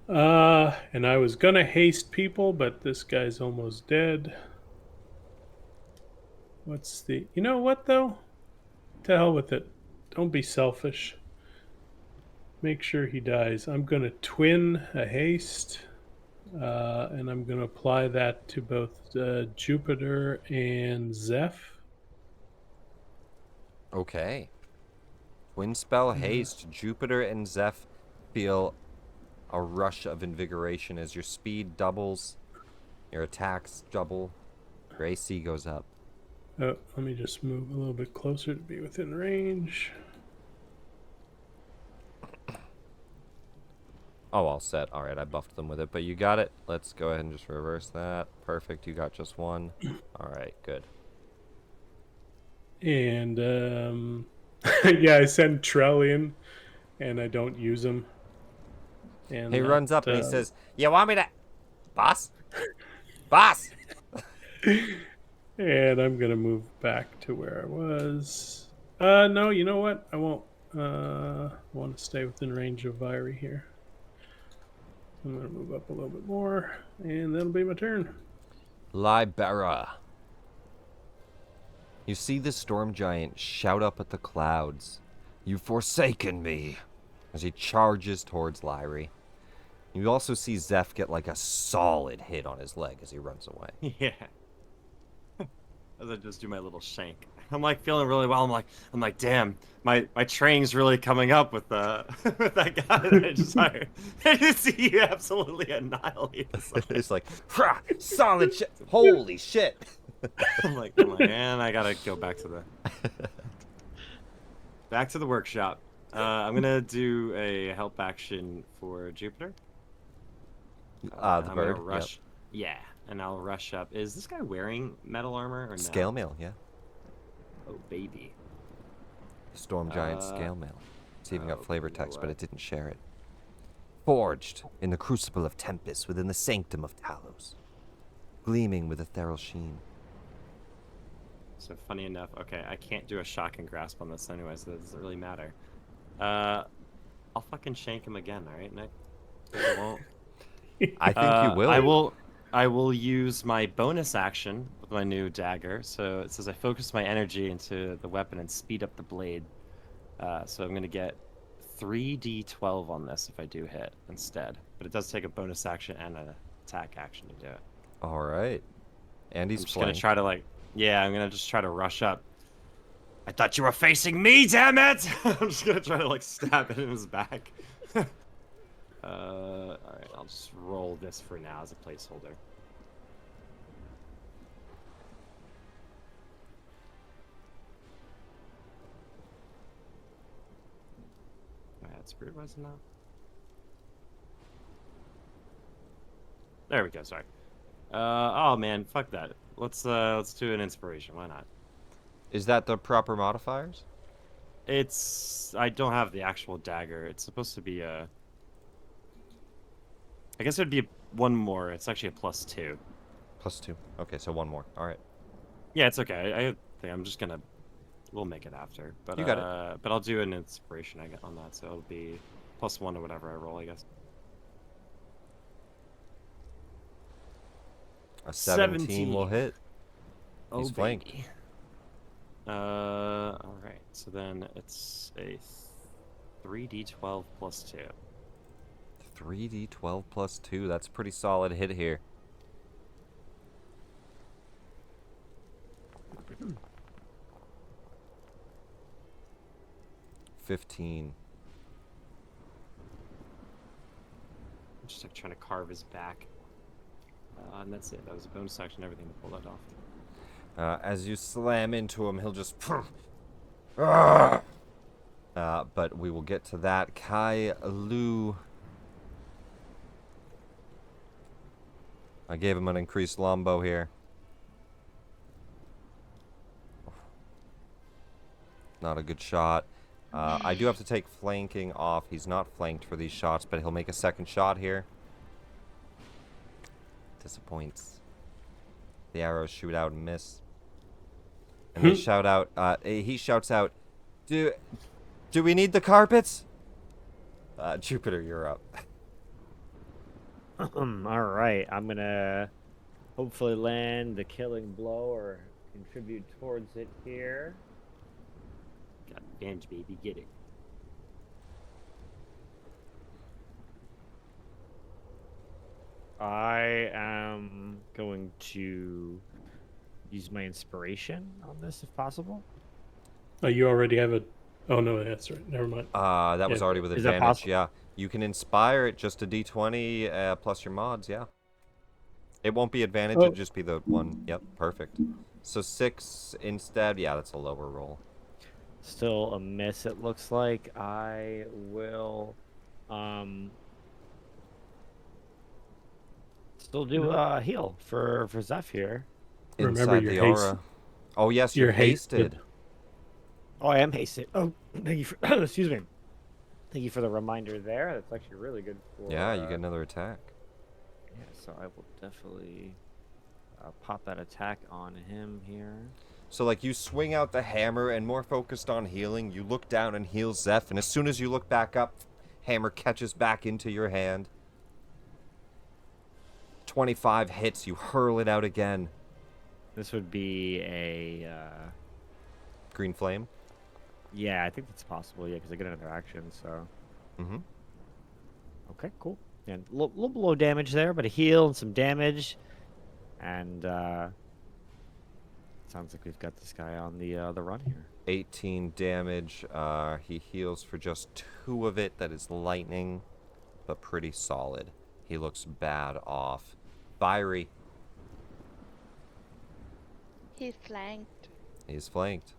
And I was gonna haste people, but this guy's almost dead. What's the... You know what, though? To hell with it. Don't be selfish. Make sure he dies. I'm gonna twin a haste, and I'm gonna apply that to both Jupiter and Zeph. Okay. Twin spell haste. Jupiter and Zeph feel a rush of invigoration as your speed doubles, your attacks double, your AC goes up. Oh, let me just move a little bit closer to be within range. Oh, all set. All right, I buffed them with it, but you got it. Let's go ahead and just reverse that. Perfect. You got just 1. All right, good. And yeah, I send Trell in, and I don't use him. And He that, runs up and he says, "You want me to, boss? Boss!" And I'm gonna move back to where I was. No, you know what? I won't. I want to stay within range of Vyrie here. I'm gonna move up a little bit more, and that'll be my turn. Libera. You see the storm giant shout up at the clouds, "You've forsaken me," as he charges towards Lyrie. You also see Zeph get like a solid hit on his leg as he runs away. Yeah. As I just do my little shank. I'm like feeling really well. I'm like, damn, my training's really coming up with with that guy that I just hired. I just see you absolutely annihilate this. It's like, "Frah, solid shit. Holy shit." I'm like, man, I gotta go back to the workshop. I'm gonna do a help action for Jupiter. The I'm bird. gonna rush. Yeah, and I'll rush up. Is this guy wearing metal armor or no? Scale mail, yeah. Oh baby. Storm giant scale mail. It's even got oh, flavor you know text, but what? it didn't share it. Forged in the crucible of Tempest within the sanctum of Talos, gleaming with ethereal sheen. So funny enough, okay, I can't do a shock and grasp on this anyway, so it doesn't really matter. I'll fucking shank him again, alright, Nick? I won't. I think you will. I will use my bonus action with my new dagger. So it says I focus my energy into the weapon and speed up the blade. So I'm gonna get 3d12 on this if I do hit instead. But it does take a bonus action and an attack action to do it. All right. And he's I'm just gonna try to I'm gonna just try to rush up. I thought you were facing me, damn it! I'm just gonna try to stab it in his back. Alright, I'll just roll this for now as a placeholder. That's weird, wasn't it? There we go, sorry. Oh man, fuck that. Let's do an inspiration. Why not? Is that the proper modifiers? I don't have the actual dagger. It's supposed to be a. I guess it'd be one more. It's actually a +2. +2. Okay, so one more. All right. Yeah, it's okay. I think I'm just gonna. We'll make it after. But You got it. But I'll do an inspiration I get on that, so it'll be +1 or whatever I roll, I guess. A 17 will 17. hit. Oh, He's flanked. baby. All right. So then it's a 3d12 +2. 3d12 +2. That's a pretty solid hit here. $15. I'm just like trying to carve his back. And that's it. That was a bonus action, everything to pull that off. As you slam into him, he'll just... but we will get to that. Kai Lu. I gave him an increased lombo here. Not a good shot. I do have to take flanking off. He's not flanked for these shots, but he'll make a second shot here. Disappoints. The arrows shoot out and miss. And they shout out, he shouts out, Do we need the carpets? Jupiter, you're up. All right, I'm gonna hopefully land the killing blow or contribute towards it here. Got advantage, baby. Get it. I am going to use my inspiration on this if possible. Oh, you already have a. Oh no, that's right. Never mind. That was Yeah. already with Is that advantage, possible? yeah. You can inspire it just a d20 plus your mods, yeah. It won't be advantage, Oh. it'll just be the one. Yep, perfect. So 6 instead, yeah, that's a lower roll. Still a miss, it looks like. I will still do a heal for Zeph here. Remember Inside your the haste. aura. Oh yes, You're you're hasted. hasted. Oh, I am hasted. Oh, thank you for excuse me. Thank you for the reminder there. That's actually really good for Yeah, you get another attack. Yeah, so I will definitely pop that attack on him here. So like you swing out the hammer and more focused on healing, you look down and heal Zeph, and as soon as you look back up, hammer catches back into your hand. 25 hits, you hurl it out again. This would be a Green flame. yeah, I think that's possible. Yeah, because I get another action. So Mm-hmm. okay, cool. And a little below damage there, but a heal and some damage, and sounds like we've got this guy on the run here. 18 damage. He heals for just 2 of it. That is lightning, but pretty solid. He looks bad off. Fiery. He's flanked. He's flanked.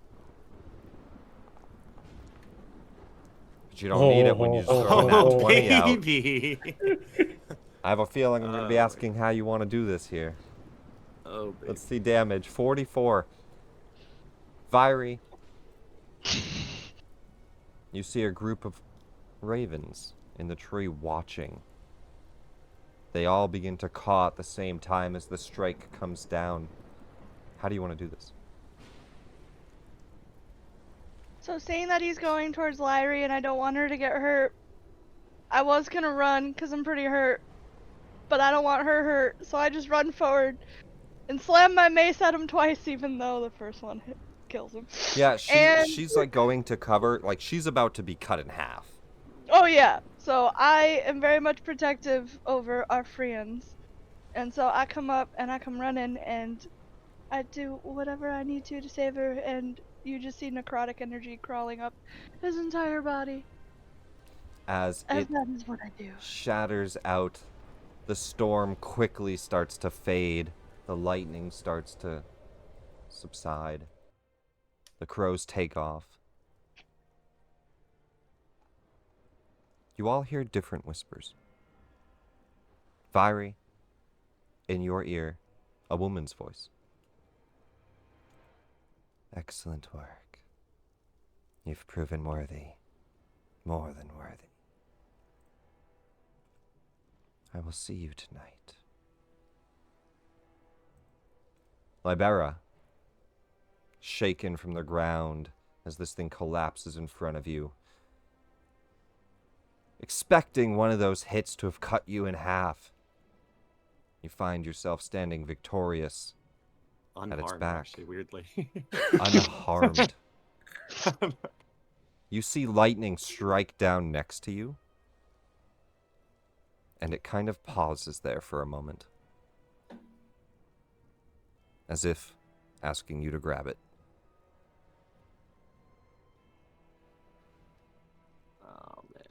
But you don't need it when you just throw that 20 out. baby. I have a feeling I'm going to be Oh. asking how you want to do this here. Oh, baby. Let's see damage. 44. Fiery. You see a group of ravens in the tree watching. They all begin to caw at the same time as the strike comes down. How do you want to do this? So saying that he's going towards Lyrie and I don't want her to get hurt, I was gonna run because I'm pretty hurt, but I don't want her hurt, so I just run forward and slam my mace at him twice, even though the first one kills him. Yeah, And- she's like going to cover, like she's about to be cut in half. Oh yeah, so I am very much protective over our friends, and so I come up and I come running and I do whatever I need to save her, and you just see necrotic energy crawling up his entire body. As As it that is what I do. shatters out, the storm quickly starts to fade. The lightning starts to subside. The crows take off. You all hear different whispers. Fiery, in your ear, a woman's voice. Excellent work. You've proven worthy. More than worthy. I will see you tonight. Libera, shaken from the ground as this thing collapses in front of you, expecting one of those hits to have cut you in half. You find yourself standing victorious, Unharmed, its back. actually, weirdly. unharmed. You see lightning strike down next to you, and it kind of pauses there for a moment, as if asking you to grab it. Oh man,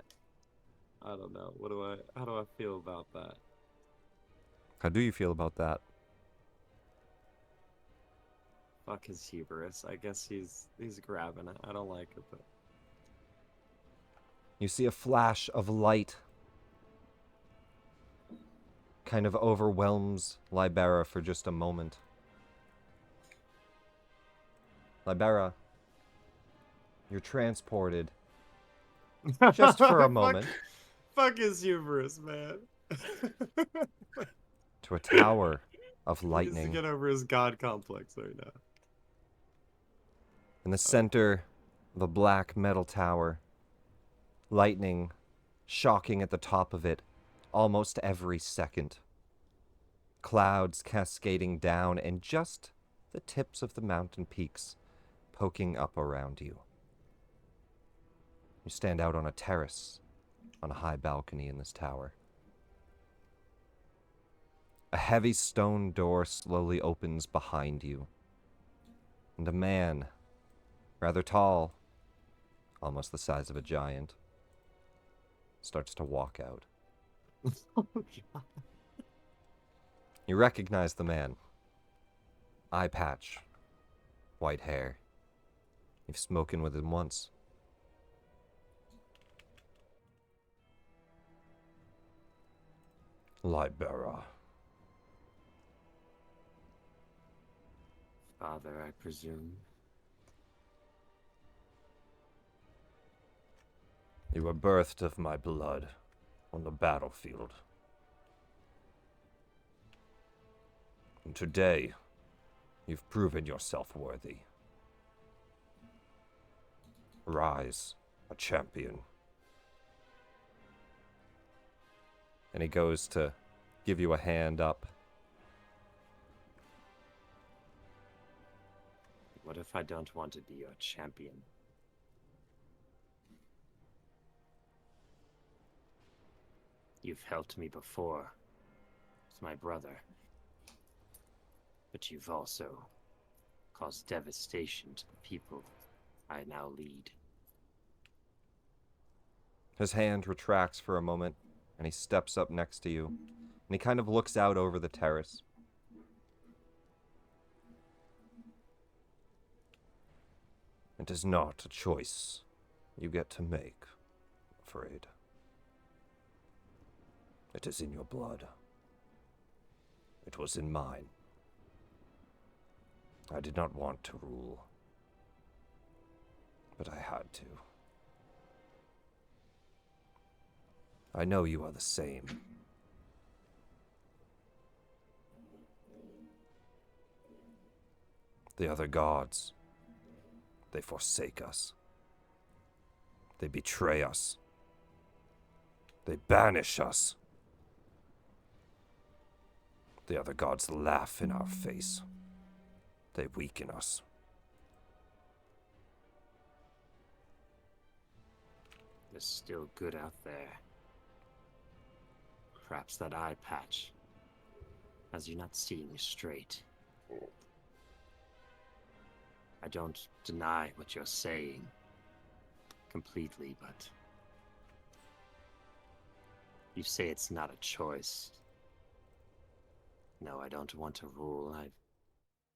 I don't know. How do I feel about that? How do you feel about that? Fuck his hubris. I guess he's grabbing it. I don't like it, but You see a flash of light kind of overwhelms Libera for just a moment. Libera, you're transported just for a moment Fuck his hubris, man. to a tower of He needs to lightning. get over his god complex right now. In the center of a black metal tower, lightning shocking at the top of it almost every second. Clouds cascading down and just the tips of the mountain peaks poking up around you. You stand out on a terrace on a high balcony in this tower. A heavy stone door slowly opens behind you, and a man, rather tall, almost the size of a giant, starts to walk out. You recognize the man. Eye patch, white hair. You've spoken with him once. Libera. Father, I presume. You were birthed of my blood on the battlefield. And today, you've proven yourself worthy. Rise, a champion. And he goes to give you a hand up. What if I don't want to be your champion? You've helped me before with my brother, but you've also caused devastation to the people I now lead. His hand retracts for a moment, and he steps up next to you, and he kind of looks out over the terrace. It is not a choice you get to make, I'm afraid. It is in your blood. It was in mine. I did not want to rule, but I had to. I know you are the same. The other gods, they forsake us. They betray us. They banish us. The other gods laugh in our face. They weaken us. There's still good out there. Perhaps that eye patch has you not seeing straight. I don't deny what you're saying completely, but you say it's not a choice. No, I don't want to rule. I've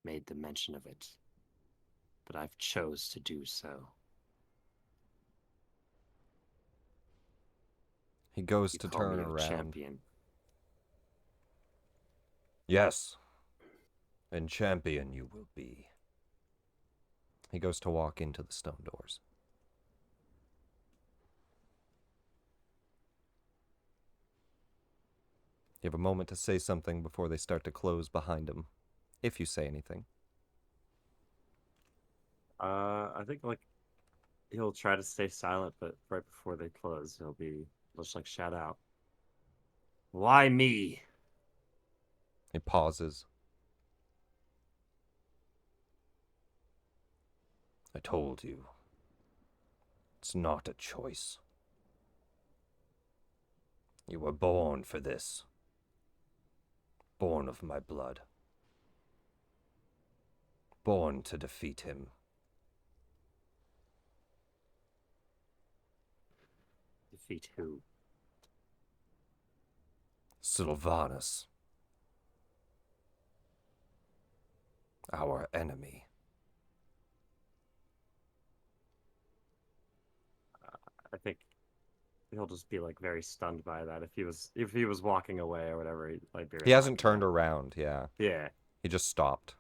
made the mention of it, but I've chose to do so. He goes You to call turn me a around. champion. Yes. And champion you will be. He goes to walk into the stone doors. You have a moment to say something before they start to close behind him. If you say anything. I think like he'll try to stay silent, but right before they close, he'll just like shout out, "Why me?" He pauses. I told you. It's not a choice. You were born for this. Born of my blood. Born to defeat him. Defeat who? Sylvanas. Our enemy. I think he'll just be like very stunned by that. If he was walking away or whatever, Liberia. He hasn't turned around, yeah. Yeah. He just stopped.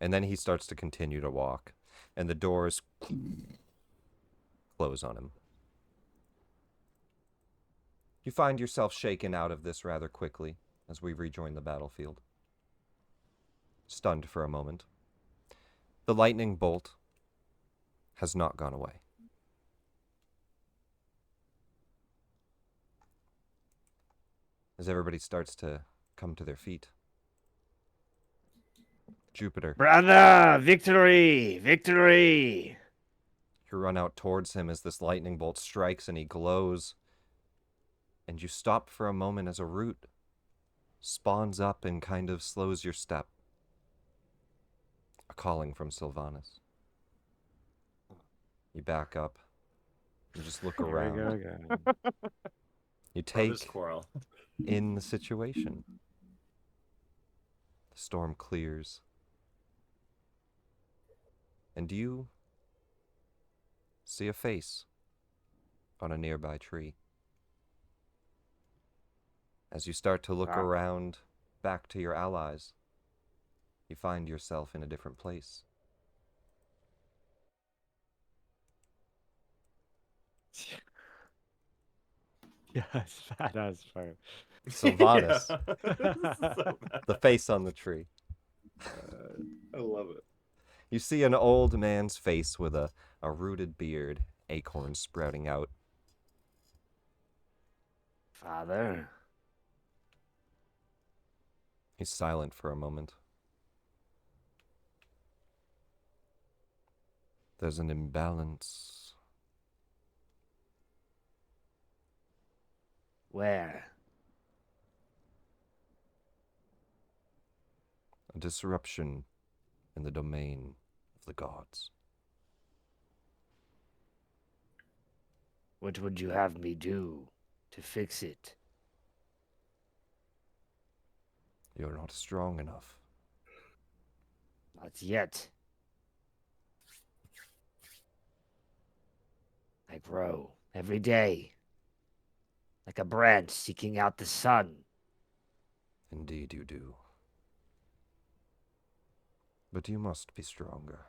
And then he starts to continue to walk. And the doors close on him. You find yourself shaken out of this rather quickly as we rejoin the battlefield. Stunned for a moment. The lightning bolt has not gone away. As everybody starts to come to their feet. Jupiter. Brother, victory, victory. You run out towards him as this lightning bolt strikes and he glows. And you stop for a moment as a root spawns up and kind of slows your step. A calling from Sylvanas. You back up. You just look around. Here we go again. You Brothers take quarrel. in the situation. The storm clears. And you see a face on a nearby tree. As you start to look around back to your allies, you find yourself in a different place. Yes, badass part. Sylvanas, Yeah. This is so bad. the face on the tree. I love it. You see an old man's face with a rooted beard, acorns sprouting out. Father, He's silent for a moment. There's an imbalance. where? A disruption in the domain of the gods. What would you have me do to fix it? You're not strong enough. Not yet. I grow every day, like a branch seeking out the sun. Indeed you do. But you must be stronger.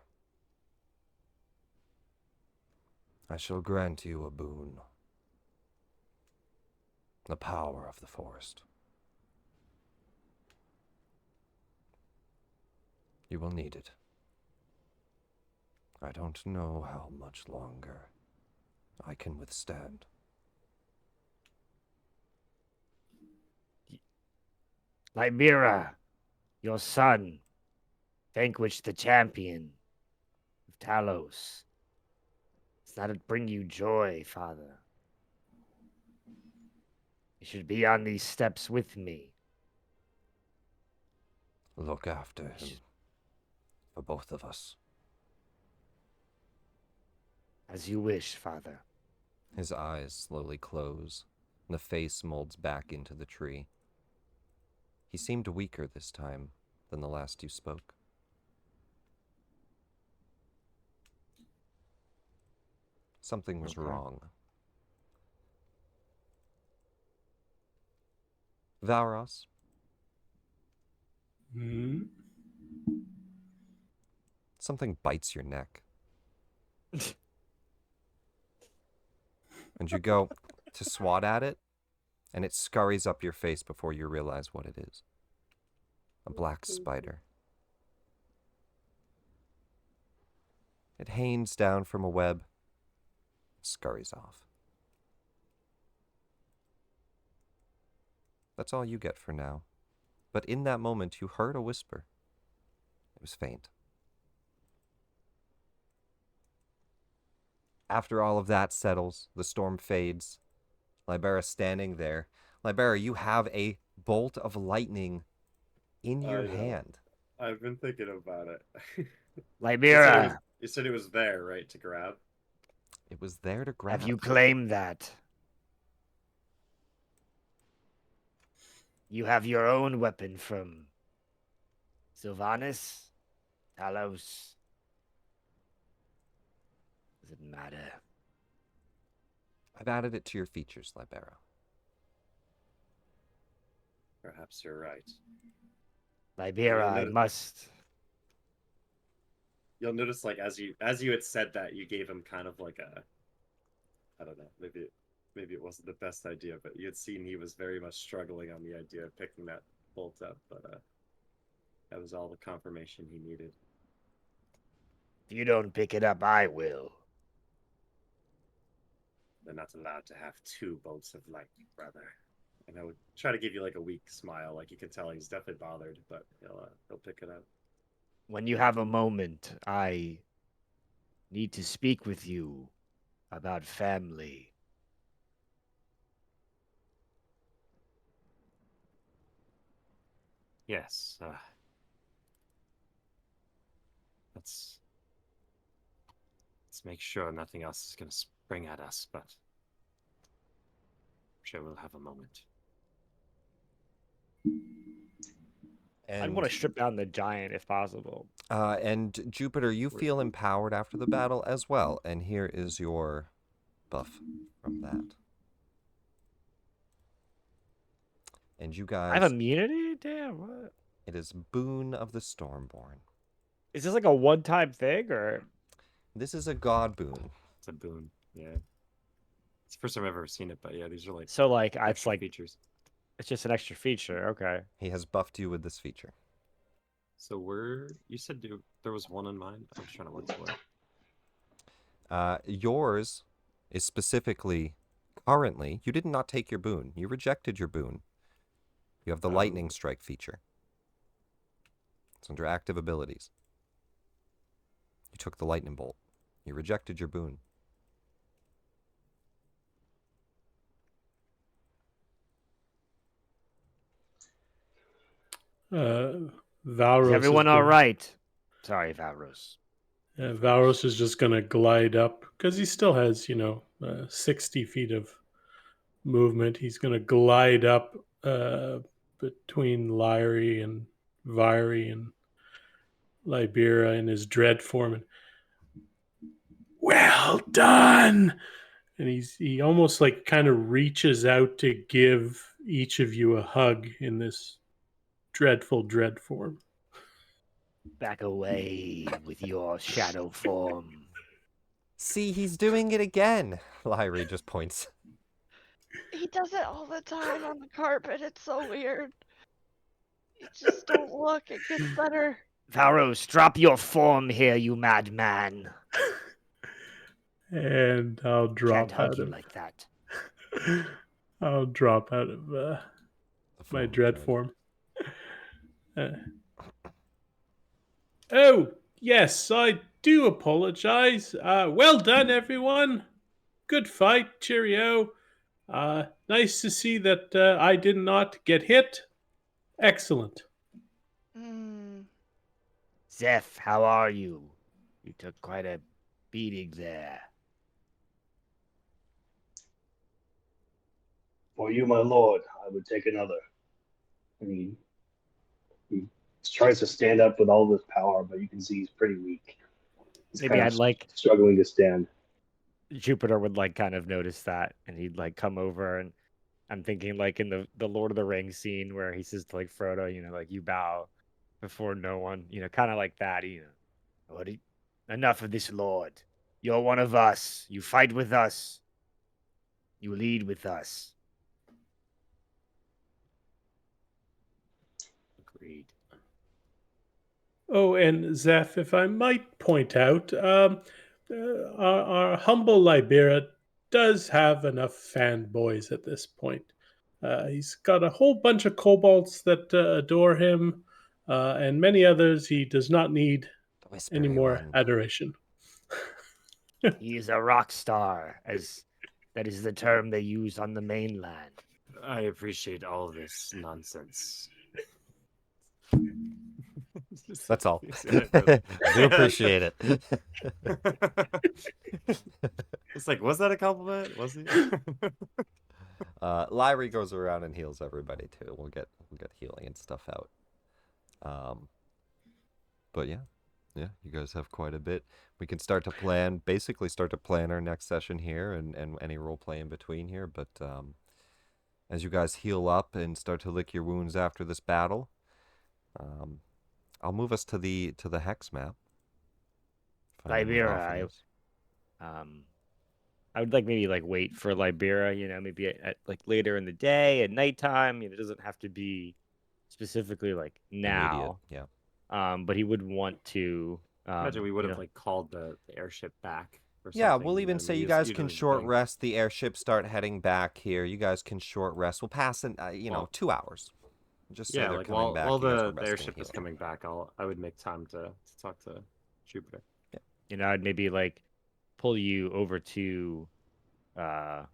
I shall grant you a boon. The power of the forest. You will need it. I don't know how much longer I can withstand. Libera, your son, vanquished the champion of Talos. Does that bring you joy, father? You should be on these steps with me. Look after him. For both of us. As you wish, father. His eyes slowly close, and the face molds back into the tree. He seemed weaker this time than the last you spoke. Something was wrong. Valros, Hmm. Something bites your neck. And you go to swat at it, and it scurries up your face before you realize what it is. A black spider. It hangs down from a web, scurries off. That's all you get for now. But in that moment, you heard a whisper. It was faint. After all of that settles, the storm fades. Libera standing there. Libera, you have a bolt of lightning in your hand. I've been thinking about it. Libera, You said it was there, right, to grab? It was there to grab. have you claimed that? You have your own weapon from Sylvanas? Talos? Does it matter? I've added it to your features, Libera. Perhaps you're right. Libera, I must. You'll notice, like, as you had said that, you gave him kind of like a, I don't know, maybe it wasn't the best idea, but you had seen he was very much struggling on the idea of picking that bolt up, but that was all the confirmation he needed. If you don't pick it up, I will. They're not allowed to have two bolts of lightning, brother. And I would try to give you like a weak smile, like you can tell he's definitely bothered, but he'll pick it up. When you have a moment, I need to speak with you about family. Yes. Let's make sure nothing else is going to spring at us, but I'm sure we'll have a moment. And, I'd want to strip down the giant if possible. and Jupiter, you feel empowered after the battle as well. And here is your buff from that. And you guys... I have immunity? Damn, what? It is Boon of the Stormborn. Is this like a one-time thing, or...? This is a god boon. It's a boon, yeah. It's the first time I've ever seen it, but yeah, these are like So, like, it's extra like... features. It's just an extra feature, okay. He has buffed you with this feature. So you said there was one in mind? I'm just trying to look for it. Yours is specifically, currently, you did not take your boon. You rejected your boon. You have the lightning strike feature. It's under active abilities. You took the lightning bolt. You rejected your boon. Valros Is everyone all right? Sorry, Valros. Valros is just going to glide up because he still has, 60 feet of movement. He's going to glide up between Lyri and Vyri and Libera in his dread form. And, well done! And he almost like kind of reaches out to give each of you a hug in this dreadful dread form. Back away with your shadow form. See, he's doing it again. Lyri just points. He does it all the time on the carpet. It's so weird. You just don't look. It gets better. Valros, drop your form here, you madman. And I'll drop Can't hug out you of like that. I'll drop out of my dread form. Oh, yes, I do apologize. Well done, everyone. Good fight. Cheerio. Nice to see that I did not get hit. Excellent. Zeph, how are you? You took quite a beating there. For you, my lord, I would take another. And he tries to stand up with all this power, but you can see he's pretty weak. He's Maybe I'd like struggling to stand. Jupiter would like kind of notice that, and he'd like come over, and I'm thinking like in the Lord of the Rings scene where he says to like Frodo, like you bow before no one, kind of like that, What do enough of this, Lord. You're one of us. You fight with us. You lead with us. Agreed. Oh, and Zeph, if I might point out, our humble Libera does have enough fanboys at this point. He's got a whole bunch of kobolds that adore him, and many others. He does not need The any whispery more one. adoration. He is a rock star, as that is the term they use on the mainland. I appreciate all this nonsense. That's all. Yeah, I do appreciate it. It's like, was that a compliment? Was he? Lyrie goes around and heals everybody too. We'll get healing and stuff out. But yeah, you guys have quite a bit. We can basically start to plan our next session here and any role play in between here. But as you guys heal up and start to lick your wounds after this battle, I'll move us to the hex map. If I move off of Libera, this. I would maybe wait for Libera, maybe at later in the day, at nighttime. It doesn't have to be specifically Immediate, now. yeah. But he would want to. Imagine we would have called the airship back or something. Yeah, we'll even and say we you used- guys used can it as a short thing. rest. The airship start heading back here. You guys can short rest. We'll pass in, Well, 2 hours. Just say Yeah, they're like coming while back. while you guys are the resting, airship is healing. coming back, I would make time to talk to Jupiter. I'd maybe pull you over to a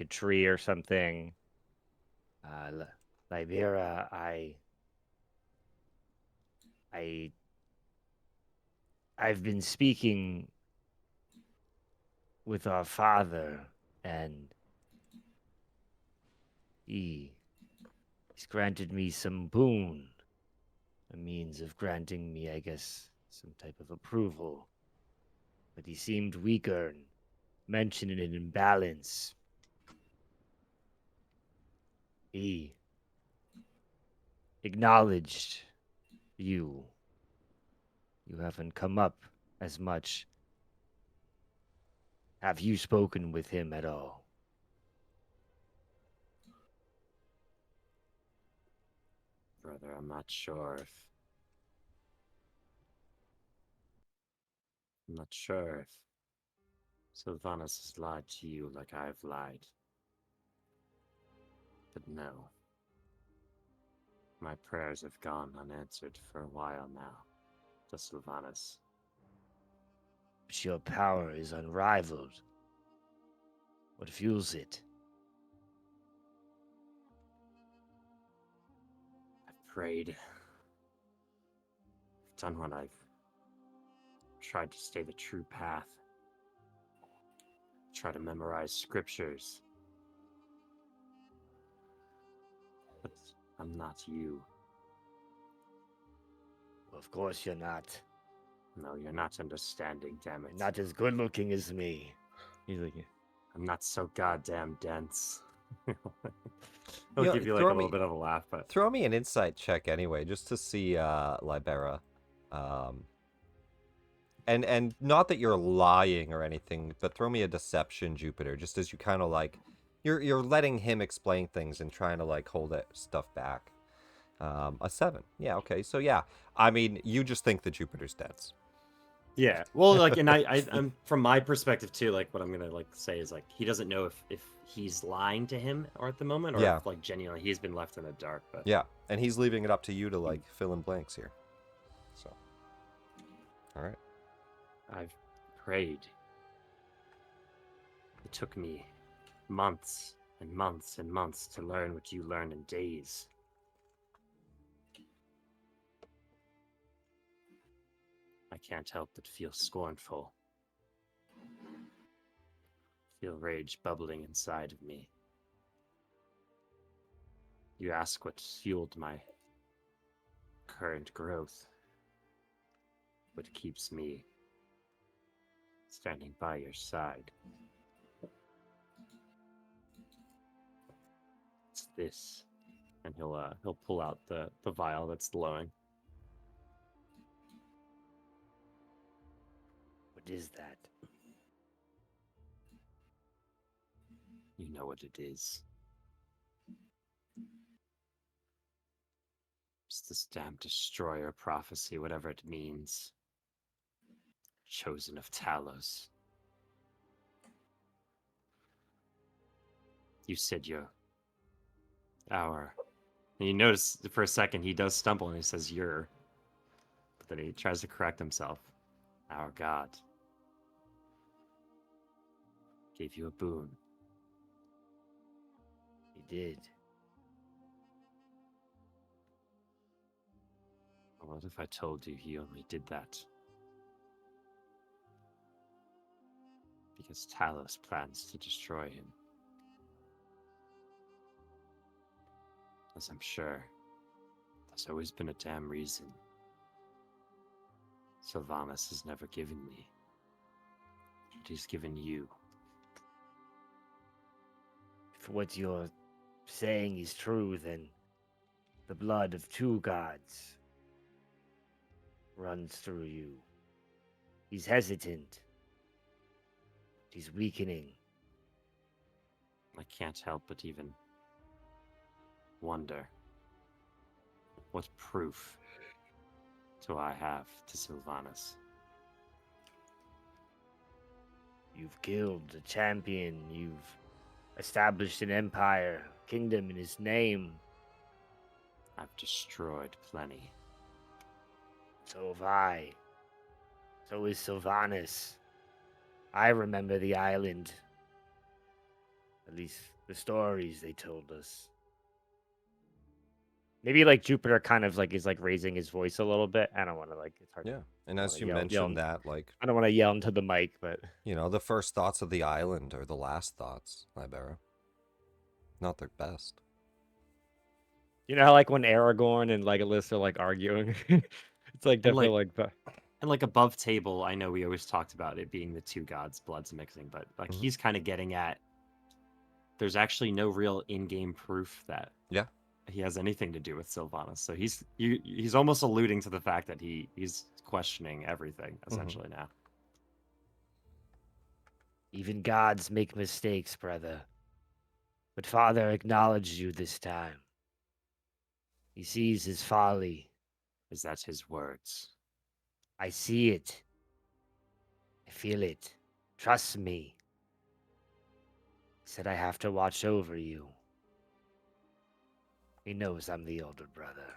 tree or something. Libera, I've been speaking with our father, and he's granted me some boon, a means of granting me, I guess, some type of approval. But he seemed weaker and mentioned an imbalance. He acknowledged you. You haven't come up as much. Have you spoken with him at all? Brother, I'm not sure if Sylvanas has lied to you like I've lied. But no. My prayers have gone unanswered for a while now to Sylvanas. But your power is unrivaled. What fuels it? I've prayed. I've done what I've tried to stay the true path. Try to memorize scriptures. But I'm not you. Well, of course you're not. No, you're not understanding, damn it. You're not as good looking as me. He's like, I'm not so goddamn dense. You He'll know, give you a little bit of a laugh, but Throw me an insight check anyway, just to see Libera. And not that you're lying or anything, but throw me a deception, Jupiter, just as you kind of you're letting him explain things and trying to hold that stuff back. A 7. Yeah, okay. So yeah, I mean, you just think that Jupiter's dense. yeah. Well, and I'm from my perspective too. What I'm gonna say is he doesn't know if he's lying to him or at the moment, or Yeah. if genuinely he's been left in the dark. But Yeah, and he's leaving it up to you to fill in blanks here. So, all right. I've prayed. It took me months and months and months to learn what you learn in days. I can't help but feel scornful. Feel rage bubbling inside of me. You ask what fueled my current growth. What keeps me standing by your side. It's this. And he'll pull out the vial that's glowing. What is that? You know what it is. It's this damn destroyer prophecy, whatever it means. Chosen of Talos. You said you're our. And you notice for a second he does stumble and he says you're. But then he tries to correct himself. Our God gave you a boon. He did. What if I told you he only did that because Talos plans to destroy him? As I'm sure there's always been a damn reason Sylvanas has never given me. But he's given you. If what you're saying is true, then the blood of two gods runs through you. He's hesitant. He's weakening. I can't help but even wonder what proof do I have to Sylvanas? You've killed a champion. You've established an empire, kingdom in his name. I've destroyed plenty. So have I. So is Sylvanas. I remember the island. At least the stories they told us. Maybe like Jupiter kind of like is like raising his voice a little bit. I don't want to like it's hard. Yeah. And I as wanna you yell mentioned that, like, I don't want to yell into the mic, but the first thoughts of the island are the last thoughts, Libera. Not their best. you know how like when Aragorn and Legolas are like arguing, it's like And, definitely like- like And like above table, I know we always talked about it being the two gods' bloods mixing, but like Mhm. he's kind of getting at there's actually no real in-game proof that Yeah. he has anything to do with Sylvanas. So he's almost alluding to the fact that he's questioning everything essentially now. even gods make mistakes, brother. But Father acknowledged you this time. He sees his folly. Is that his words? I see it. I feel it. Trust me. He said I have to watch over you. He knows I'm the older brother.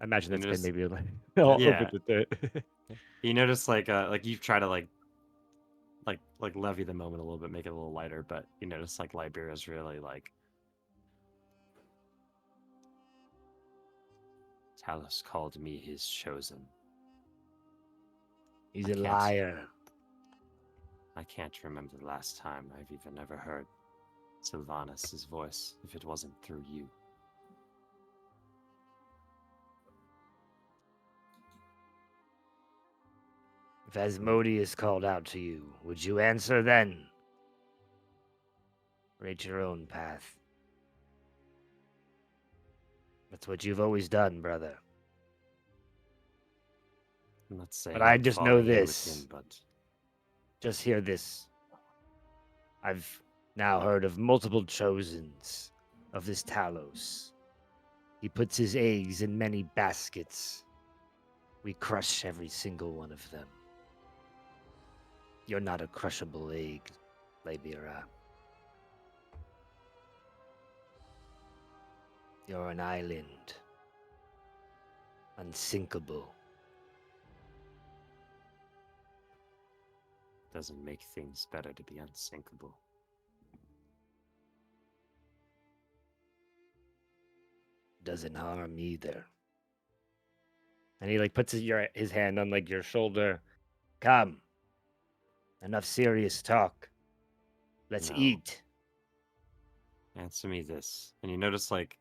I imagine And that's been there's- maybe like all Yeah. over the bit. You notice like you try to like levy the moment a little bit, make it a little lighter, but you notice like Libera's really like Talos called me his chosen. He's I a can't- liar. I can't remember the last time I've even ever heard Sylvanas' voice if it wasn't through you. If Asmodeus called out to you, would you answer then? Rate your own path. That's what you've always done, brother. I'm not saying But I I'd just follow know you with this. him, but Just hear this. I've now heard of multiple chosens of this Talos. He puts his eggs in many baskets. We crush every single one of them. You're not a crushable egg, Libera. You're an island. Unsinkable. doesn't make things better to be unsinkable. Doesn't harm either. And he like puts his hand on like your shoulder. Come. Enough serious talk. Let's No. eat. Answer me this. And you notice like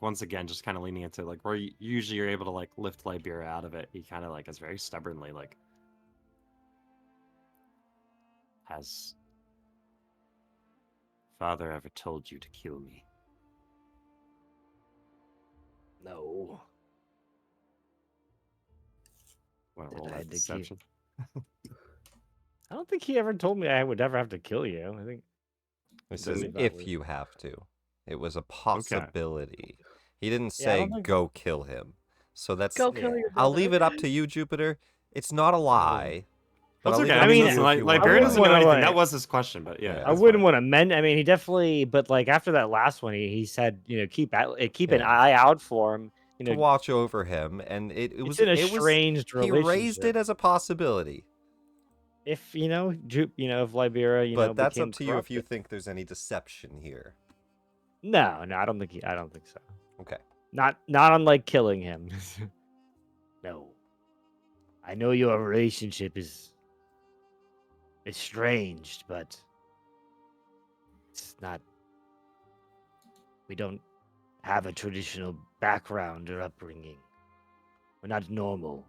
once again, just kind of leaning into like where usually you're able to like lift Libera out of it. He kind of like is very stubbornly like has Father ever told you to kill me? No. Want to That roll I that had to keep. deception? I don't think he ever told me I would ever have to kill you. I think It Doesn't says he? if you have to. It was a possibility. He didn't Yeah, I say don't think. go kill him. So that's Go kill Yeah. your I'll brother. leave it up to you, Jupiter. It's not a lie, but That's I'll leave okay. it I up mean, to listen, you if you want Liberia to doesn't play. know wanna, anything. That like- was his question, but yeah, Yeah. I that's wouldn't fine. want to mend. I mean, he definitely, but like after that last one, he said, keep an Yeah. eye out for him. To watch over him, and it it's was an it was estranged he raised relationship. it as a possibility. If if Libera, But that's became up to you if you corrupted. think there's any deception here. No, I don't think I don't think so. Okay. Not unlike killing him. No. I know your relationship is estranged, but it's not. We don't have a traditional background or upbringing. We're not normal.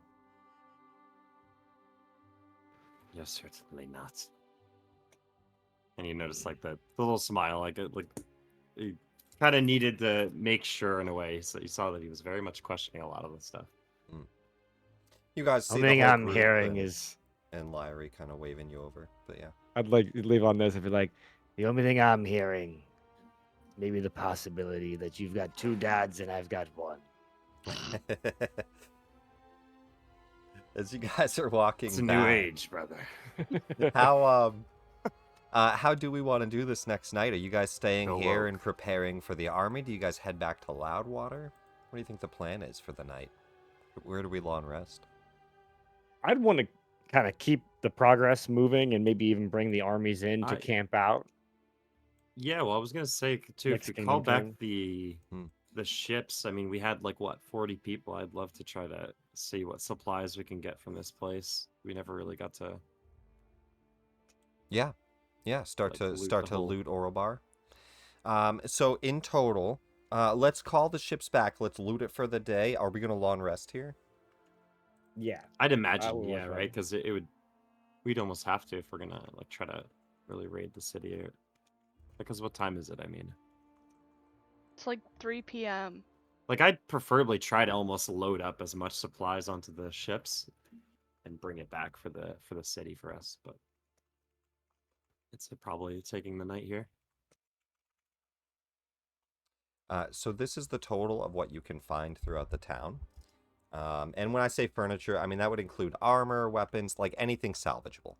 You're certainly not. And you notice like the little smile, like he kind of needed to make sure in a way, so you saw that he was very much questioning a lot of the stuff. You guys The see only the thing whole I'm group hearing and, is and Lyrie kind of waving you over. But yeah. I'd like to leave on this if you're like, the only thing I'm hearing, maybe the possibility that you've got two dads and I've got one. As you guys are walking It's a back, new age, brother. how do we want to do this next night? Are you guys staying Go here woke. and preparing for the army? Do you guys head back to Loudwater? What do you think the plan is for the night? Where do we long rest? I'd want to kind of keep the progress moving and maybe even bring the armies in to I- camp out. Yeah, well, I was gonna say too, Next if we Kingdom call back turn. the ships, I mean, we had like what 40 people. I'd love to try to see what supplies we can get from this place. We never really got to. Yeah. Start Like, to loot the whole- loot Orobar. So in total, let's call the ships back. Let's loot it for the day. Are we gonna long rest here? Yeah. I'd imagine, would yeah, work right? fine. Because it would. We'd almost have to if we're gonna like try to really raid the city. Because what time is it? I mean, It's like 3 p.m. like I'd preferably try to almost load up as much supplies onto the ships and bring it back for the city for us, but it's probably taking the night here. So this is the total of what you can find throughout the town. And when I say furniture, I mean that would include armor, weapons, like anything salvageable.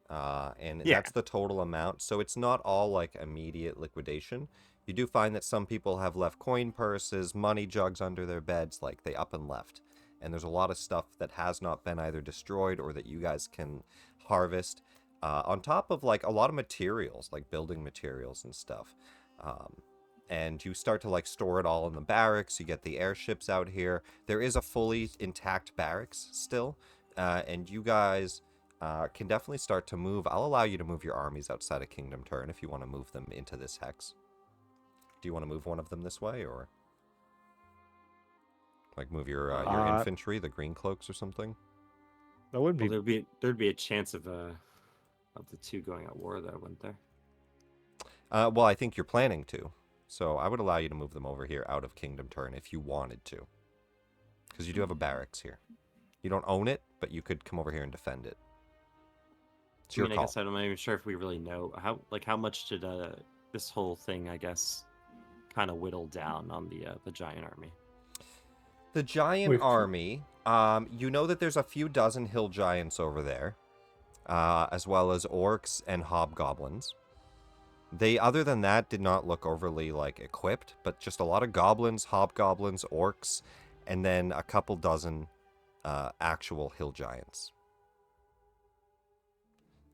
And Yeah. that's the total amount. So it's not all like immediate liquidation. You do find that some people have left coin purses, money jugs under their beds, like they up and left. And there's a lot of stuff that has not been either destroyed or that you guys can harvest. On top of like a lot of materials, like building materials and stuff. And you start to like store it all in the barracks. You get the airships out here. There is a fully intact barracks still. And you guys can definitely start to move. I'll allow you to move your armies outside of Kingdom Turn if you want to move them into this hex. Do you want to move one of them this way, or like move your infantry, the green cloaks or something? That would Well, be. there'd be a chance of the two going at war, though, wouldn't there? Well, I think you're planning to. So I would allow you to move them over here out of Kingdom Turn if you wanted to. Because you do have a barracks here. You don't own it, but you could come over here and defend it. It's your I call. guess I'm not even sure if we really know how much did this whole thing, I guess, kind of whittle down on the giant army. The giant We've- army, you know that there's a few dozen hill giants over there, as well as orcs and hobgoblins. They, other than that, did not look overly, like, equipped, but just a lot of goblins, hobgoblins, orcs, and then a couple dozen actual hill giants.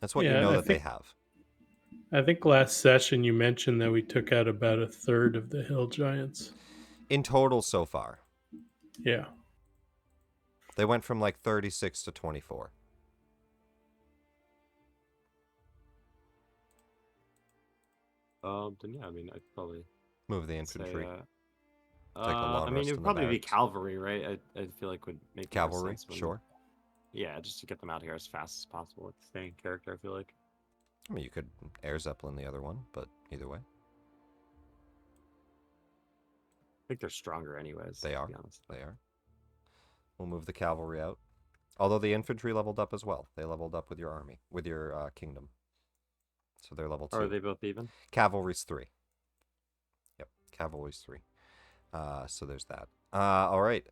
That's what you Yeah, know I that they think- have. I think last session you mentioned that we took out about a third of the hill giants. In total so far. Yeah. They went from, like, 36 to 24. Then yeah, I mean, I'd probably Move the say, infantry. Take a I long mean, rest it in would the probably be barracks. cavalry, right? I feel like would make more Cavalry, sense when- sure. Yeah, just to get them out here as fast as possible. Like staying in character, I feel like. I mean, you could air Zeppelin the other one, but either way. I think they're stronger anyways. They to are. be honest. They are. We'll move the cavalry out. Although the infantry leveled up as well. They leveled up with your army, with your kingdom. So they're level 2. Or are they both even? Cavalry's 3. Yep, cavalry's 3. So there's that. All right.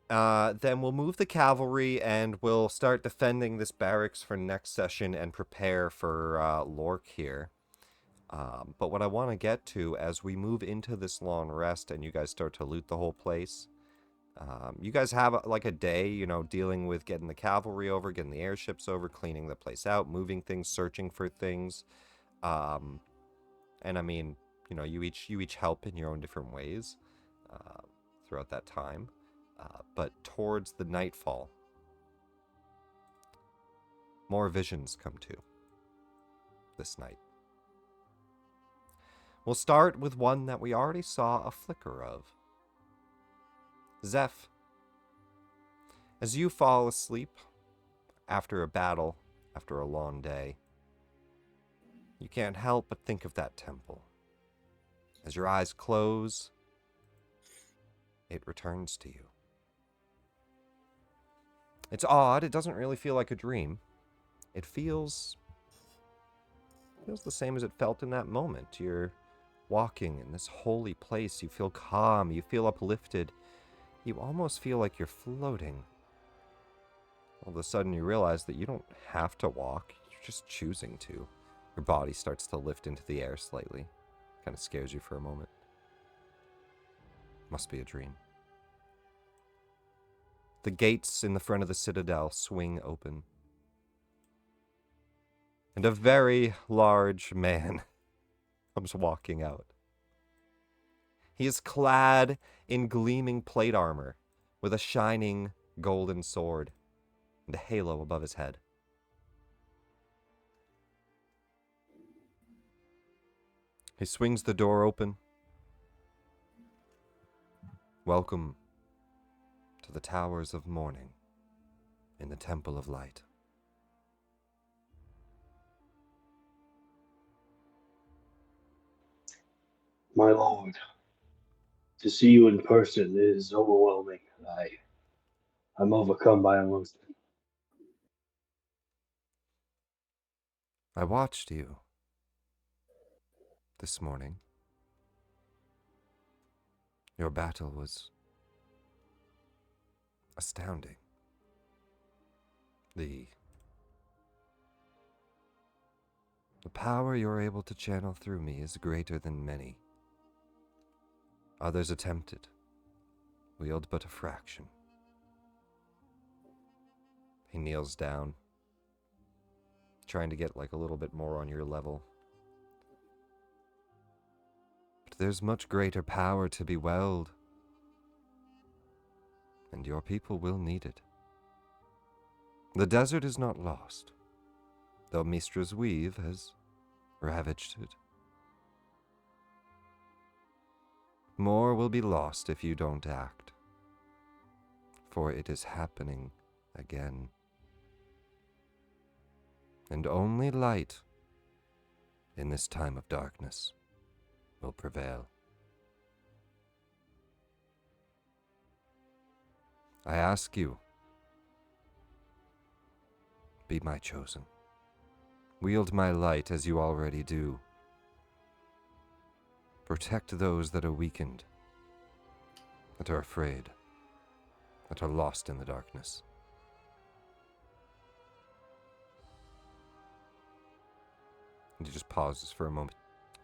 Then we'll move the cavalry and we'll start defending this barracks for next session and prepare for Lork here. But what I want to get to as we move into this long rest and you guys start to loot the whole place, you guys have like a day, you know, dealing with getting the cavalry over, getting the airships over, cleaning the place out, moving things, searching for things. And I mean, you know, you each help in your own different ways throughout that time. But towards the nightfall, more visions come to this night. We'll start with one that we already saw a flicker of. Zeph, as you fall asleep after a battle, after a long day, you can't help but think of that temple. As your eyes close, it returns to you. It's odd, it doesn't really feel like a dream. It feels the same as it felt in that moment. You're walking in this holy place, you feel calm, you feel uplifted. You almost feel like you're floating. All of a sudden you realize that you don't have to walk, you're just choosing to. Your body starts to lift into the air slightly. Kind of scares you for a moment. Must be a dream. The gates in the front of the citadel swing open. And a very large man comes walking out. He is clad in gleaming plate armor, with a shining golden sword and a halo above his head. He swings the door open. Welcome to the Towers of Morning in the Temple of Light. My lord, to see you in person is overwhelming. I'm overcome by emotion. I watched you this morning. Your battle was astounding. The power you're able to channel through me is greater than many. Others attempted, wield but a fraction. He kneels down, trying to get like a little bit more on your level. But there's much greater power to be welled, and your people will need it. The desert is not lost, though Mistra's weave has ravaged it. More will be lost if you don't act, for it is happening again. And only light in this time of darkness will prevail. I ask you, be my chosen. Wield my light as you already do. Protect those that are weakened, that are afraid, that are lost in the darkness. And he just pauses for a moment,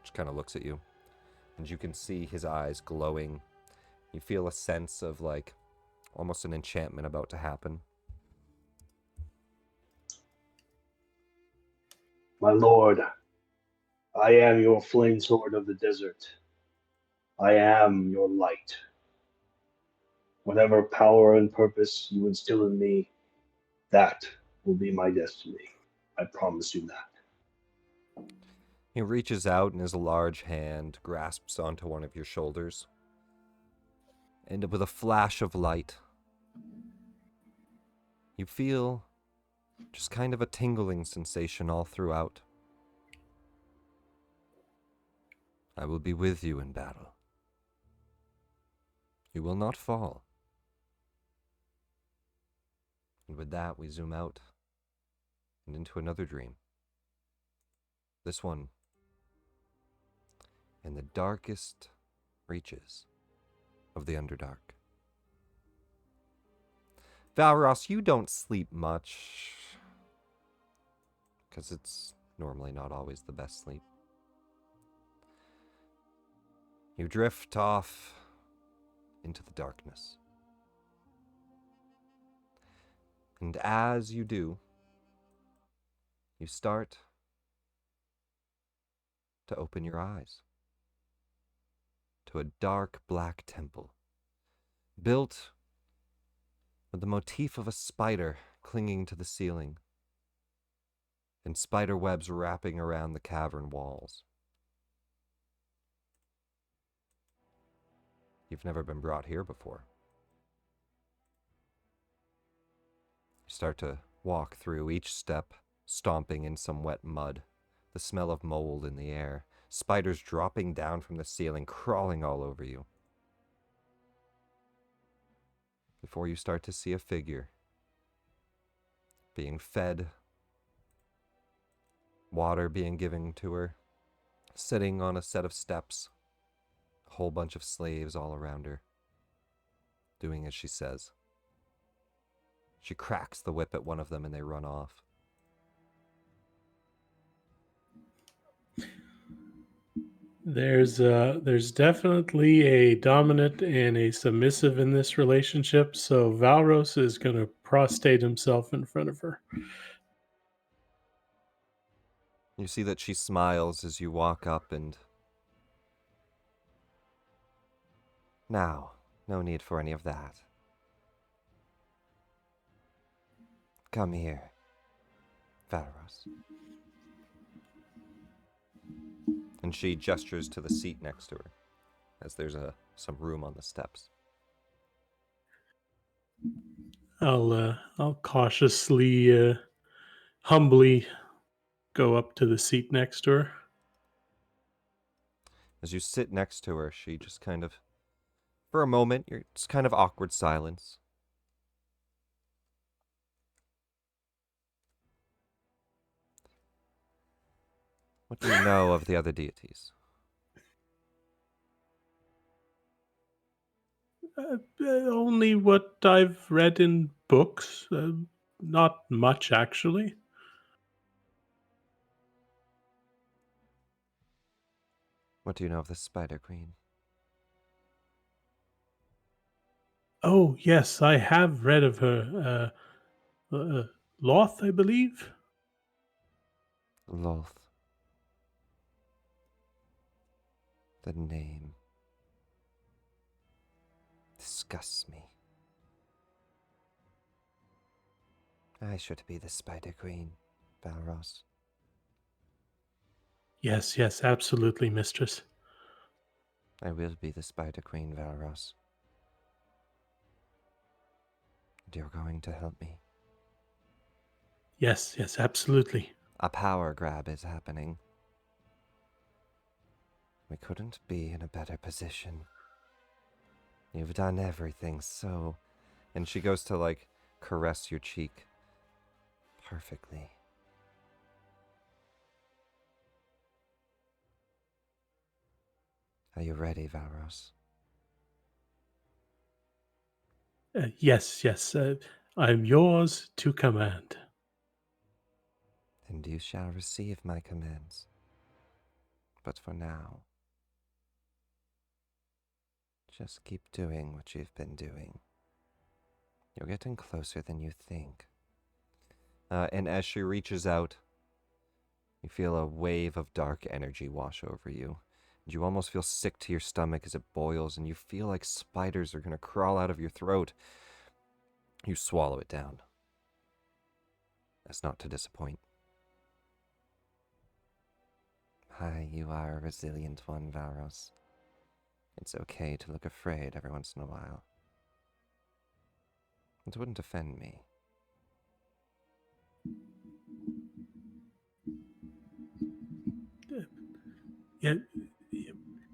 just kind of looks at you, and you can see his eyes glowing. You feel a sense of like almost an enchantment about to happen. My lord, I am your flame sword of the desert. I am your light. Whatever power and purpose you instill in me, that will be my destiny. I promise you that. He reaches out and his large hand grasps onto one of your shoulders. And with a flash of light, you feel just kind of a tingling sensation all throughout. I will be with you in battle. You will not fall. And with that, we zoom out and into another dream. This one in the darkest reaches of the Underdark. Valros, you don't sleep much, because it's normally not always the best sleep. You drift off into the darkness. And as you do, you start to open your eyes to a dark black temple, built with the motif of a spider clinging to the ceiling, and spider webs wrapping around the cavern walls. You've never been brought here before. You start to walk through each step, stomping in some wet mud, the smell of mold in the air, spiders dropping down from the ceiling, crawling all over you. Before you start to see a figure being fed, water being given to her, sitting on a set of steps, a whole bunch of slaves all around her, doing as she says. She cracks the whip at one of them and they run off. There's definitely a dominant and a submissive in this relationship, so Valros is going to prostrate himself in front of her. You see that she smiles as you walk up and... Now, no need for any of that. Come here, Valros. And she gestures to the seat next to her, as there's some room on the steps. I'll cautiously, humbly go up to the seat next to her. As you sit next to her, she just kind of, for a moment, it's kind of awkward silence. What do you know of the other deities? Only what I've read in books. Not much, actually. What do you know of the Spider Queen? Oh, yes, I have read of her. Loth, I believe. Loth. The name disgusts me. I should be the Spider Queen, Valros. Yes, absolutely, mistress. I will be the Spider Queen, Valros. And you're going to help me. Yes, absolutely. A power grab is happening. We couldn't be in a better position. You've done everything so... And she goes to, caress your cheek. Perfectly. Are you ready, Valros? Yes. I'm yours to command. And you shall receive my commands. But for now, just keep doing what you've been doing. You're getting closer than you think. And as she reaches out, you feel a wave of dark energy wash over you. And you almost feel sick to your stomach as it boils, and you feel like spiders are going to crawl out of your throat. You swallow it down. As not to disappoint. Hi, you are a resilient one, Valros. It's okay to look afraid every once in a while. It wouldn't offend me. Yeah,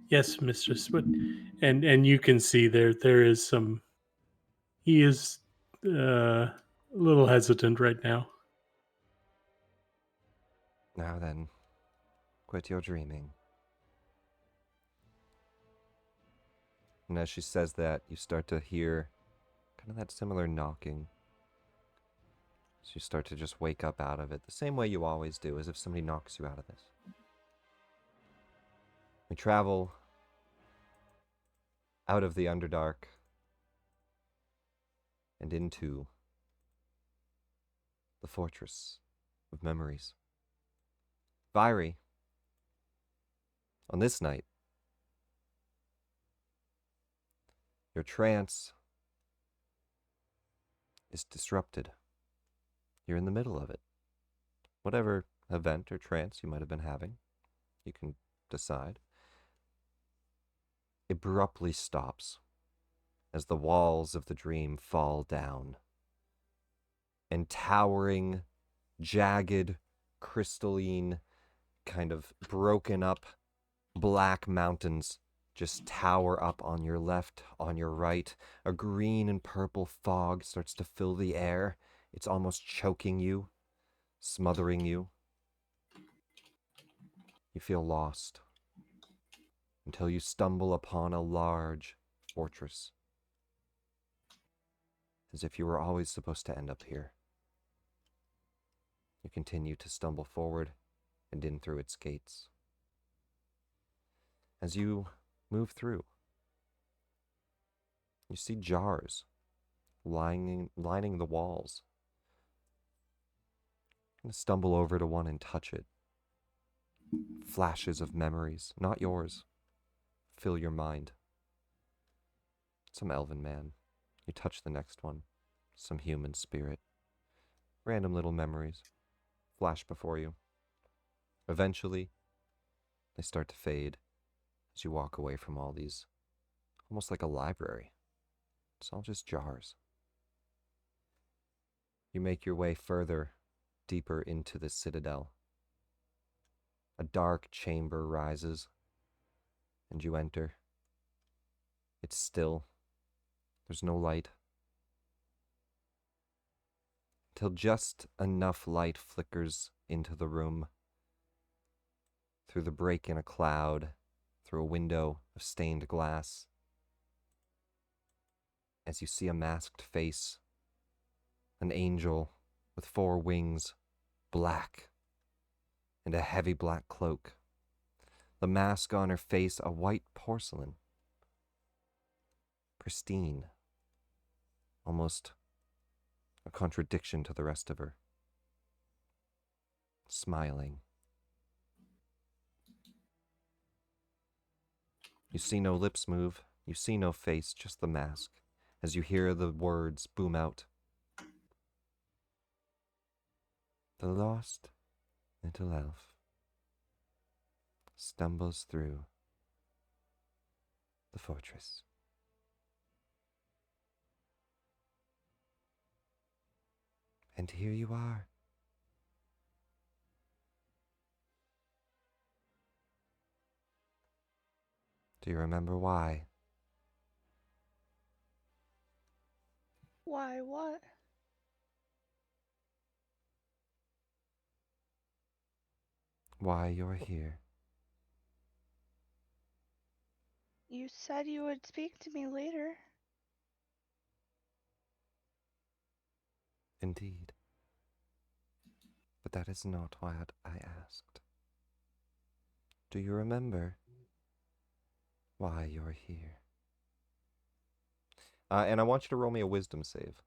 yes, mistress. But and you can see there is some. He is a little hesitant right now. Now then, quit your dreaming. And as she says that, you start to hear kind of that similar knocking. So you start to just wake up out of it, the same way you always do, as if somebody knocks you out of this. We travel out of the Underdark and into the Fortress of Memories. Viry, on this night, your trance is disrupted. You're in the middle of it. Whatever event or trance you might have been having, you can decide. Abruptly stops as the walls of the dream fall down, and towering, jagged, crystalline, kind of broken up black mountains just tower up on your left, on your right. A green and purple fog starts to fill the air. It's almost choking you, smothering you. You feel lost until you stumble upon a large fortress, as if you were always supposed to end up here. You continue to stumble forward and in through its gates. As you move through, you see jars lining the walls. I'm gonna stumble over to one and touch it. Flashes of memories, not yours, fill your mind. Some elven man. You touch the next one. Some human spirit. Random little memories flash before you. Eventually, they start to fade as you walk away from all these, almost like a library. It's all just jars. You make your way further, deeper into the citadel. A dark chamber rises, and you enter. It's still. There's no light. Till just enough light flickers into the room. Through the break in a cloud, through a window of stained glass. As you see a masked face, an angel with 4 wings, black, and a heavy black cloak. The mask on her face, a white porcelain. Pristine. Almost a contradiction to the rest of her. Smiling. You see no lips move. You see no face, just the mask, as you hear the words boom out. The lost little elf stumbles through the fortress. And here you are. Do you remember why? Why, what? Why you're here? You said you would speak to me later. Indeed. But that is not what I asked. Do you remember why you're here? And I want you to roll me a wisdom save.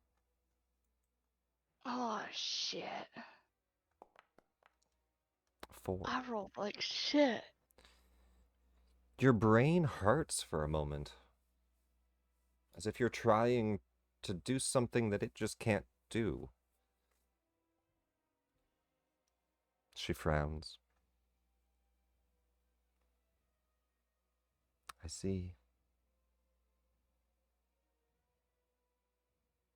Oh, shit. 4. I rolled like shit. Your brain hurts for a moment. As if you're trying to do something that it just can't do. She frowns. I see.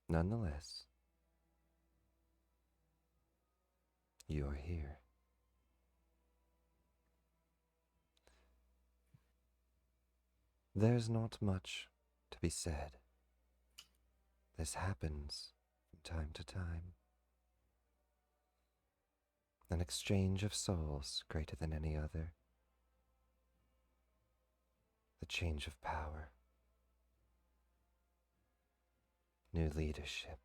Nonetheless, you're here. There's not much to be said. This happens time to time. An exchange of souls greater than any other. The change of power. New leadership.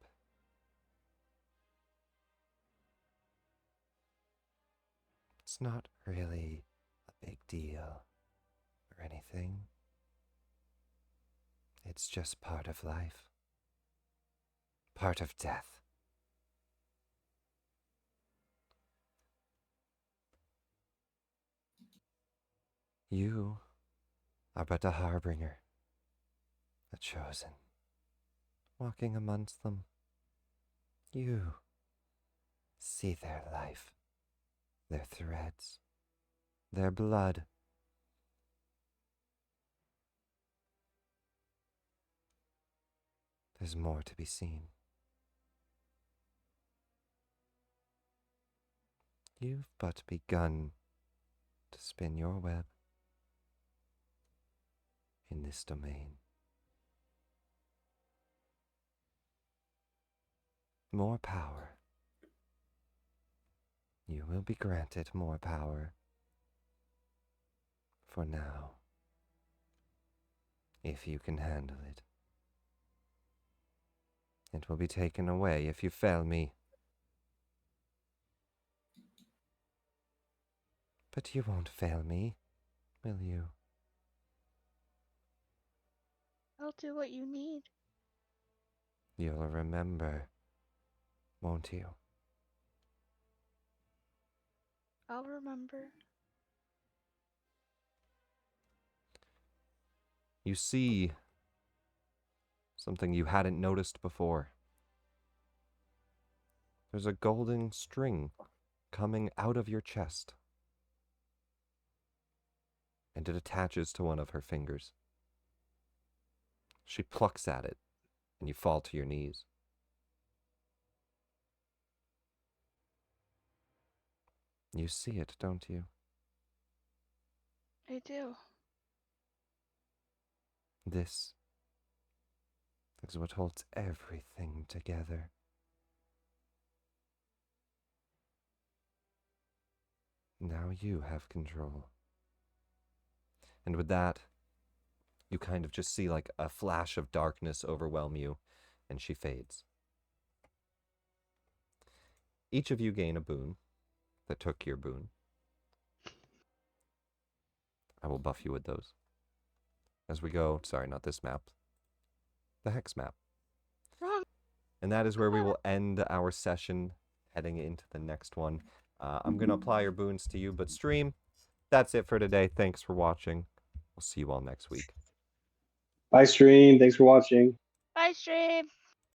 It's not really a big deal or anything. It's just part of life. Part of death. You are but a harbinger, a chosen, walking amongst them. You see their life, their threads, their blood. There's more to be seen. You've but begun to spin your web in this domain. More power. You will be granted more power. For now. If you can handle it. It will be taken away if you fail me. But you won't fail me, will you? I'll do what you need. You'll remember, won't you? I'll remember. You see something you hadn't noticed before. There's a golden string coming out of your chest. And it attaches to one of her fingers. She plucks at it, and you fall to your knees. You see it, don't you? I do. This is what holds everything together. Now you have control. And with that, you kind of just see like a flash of darkness overwhelm you, and she fades. Each of you gain a boon that took your boon. I will buff you with those. As we go, sorry, not this map, the Hex map. Wrong. And that is where we will end our session, heading into the next one. I'm going to apply your boons to you, but stream, that's it for today. Thanks for watching. We'll see you all next week. Bye, stream. Thanks for watching. Bye, stream.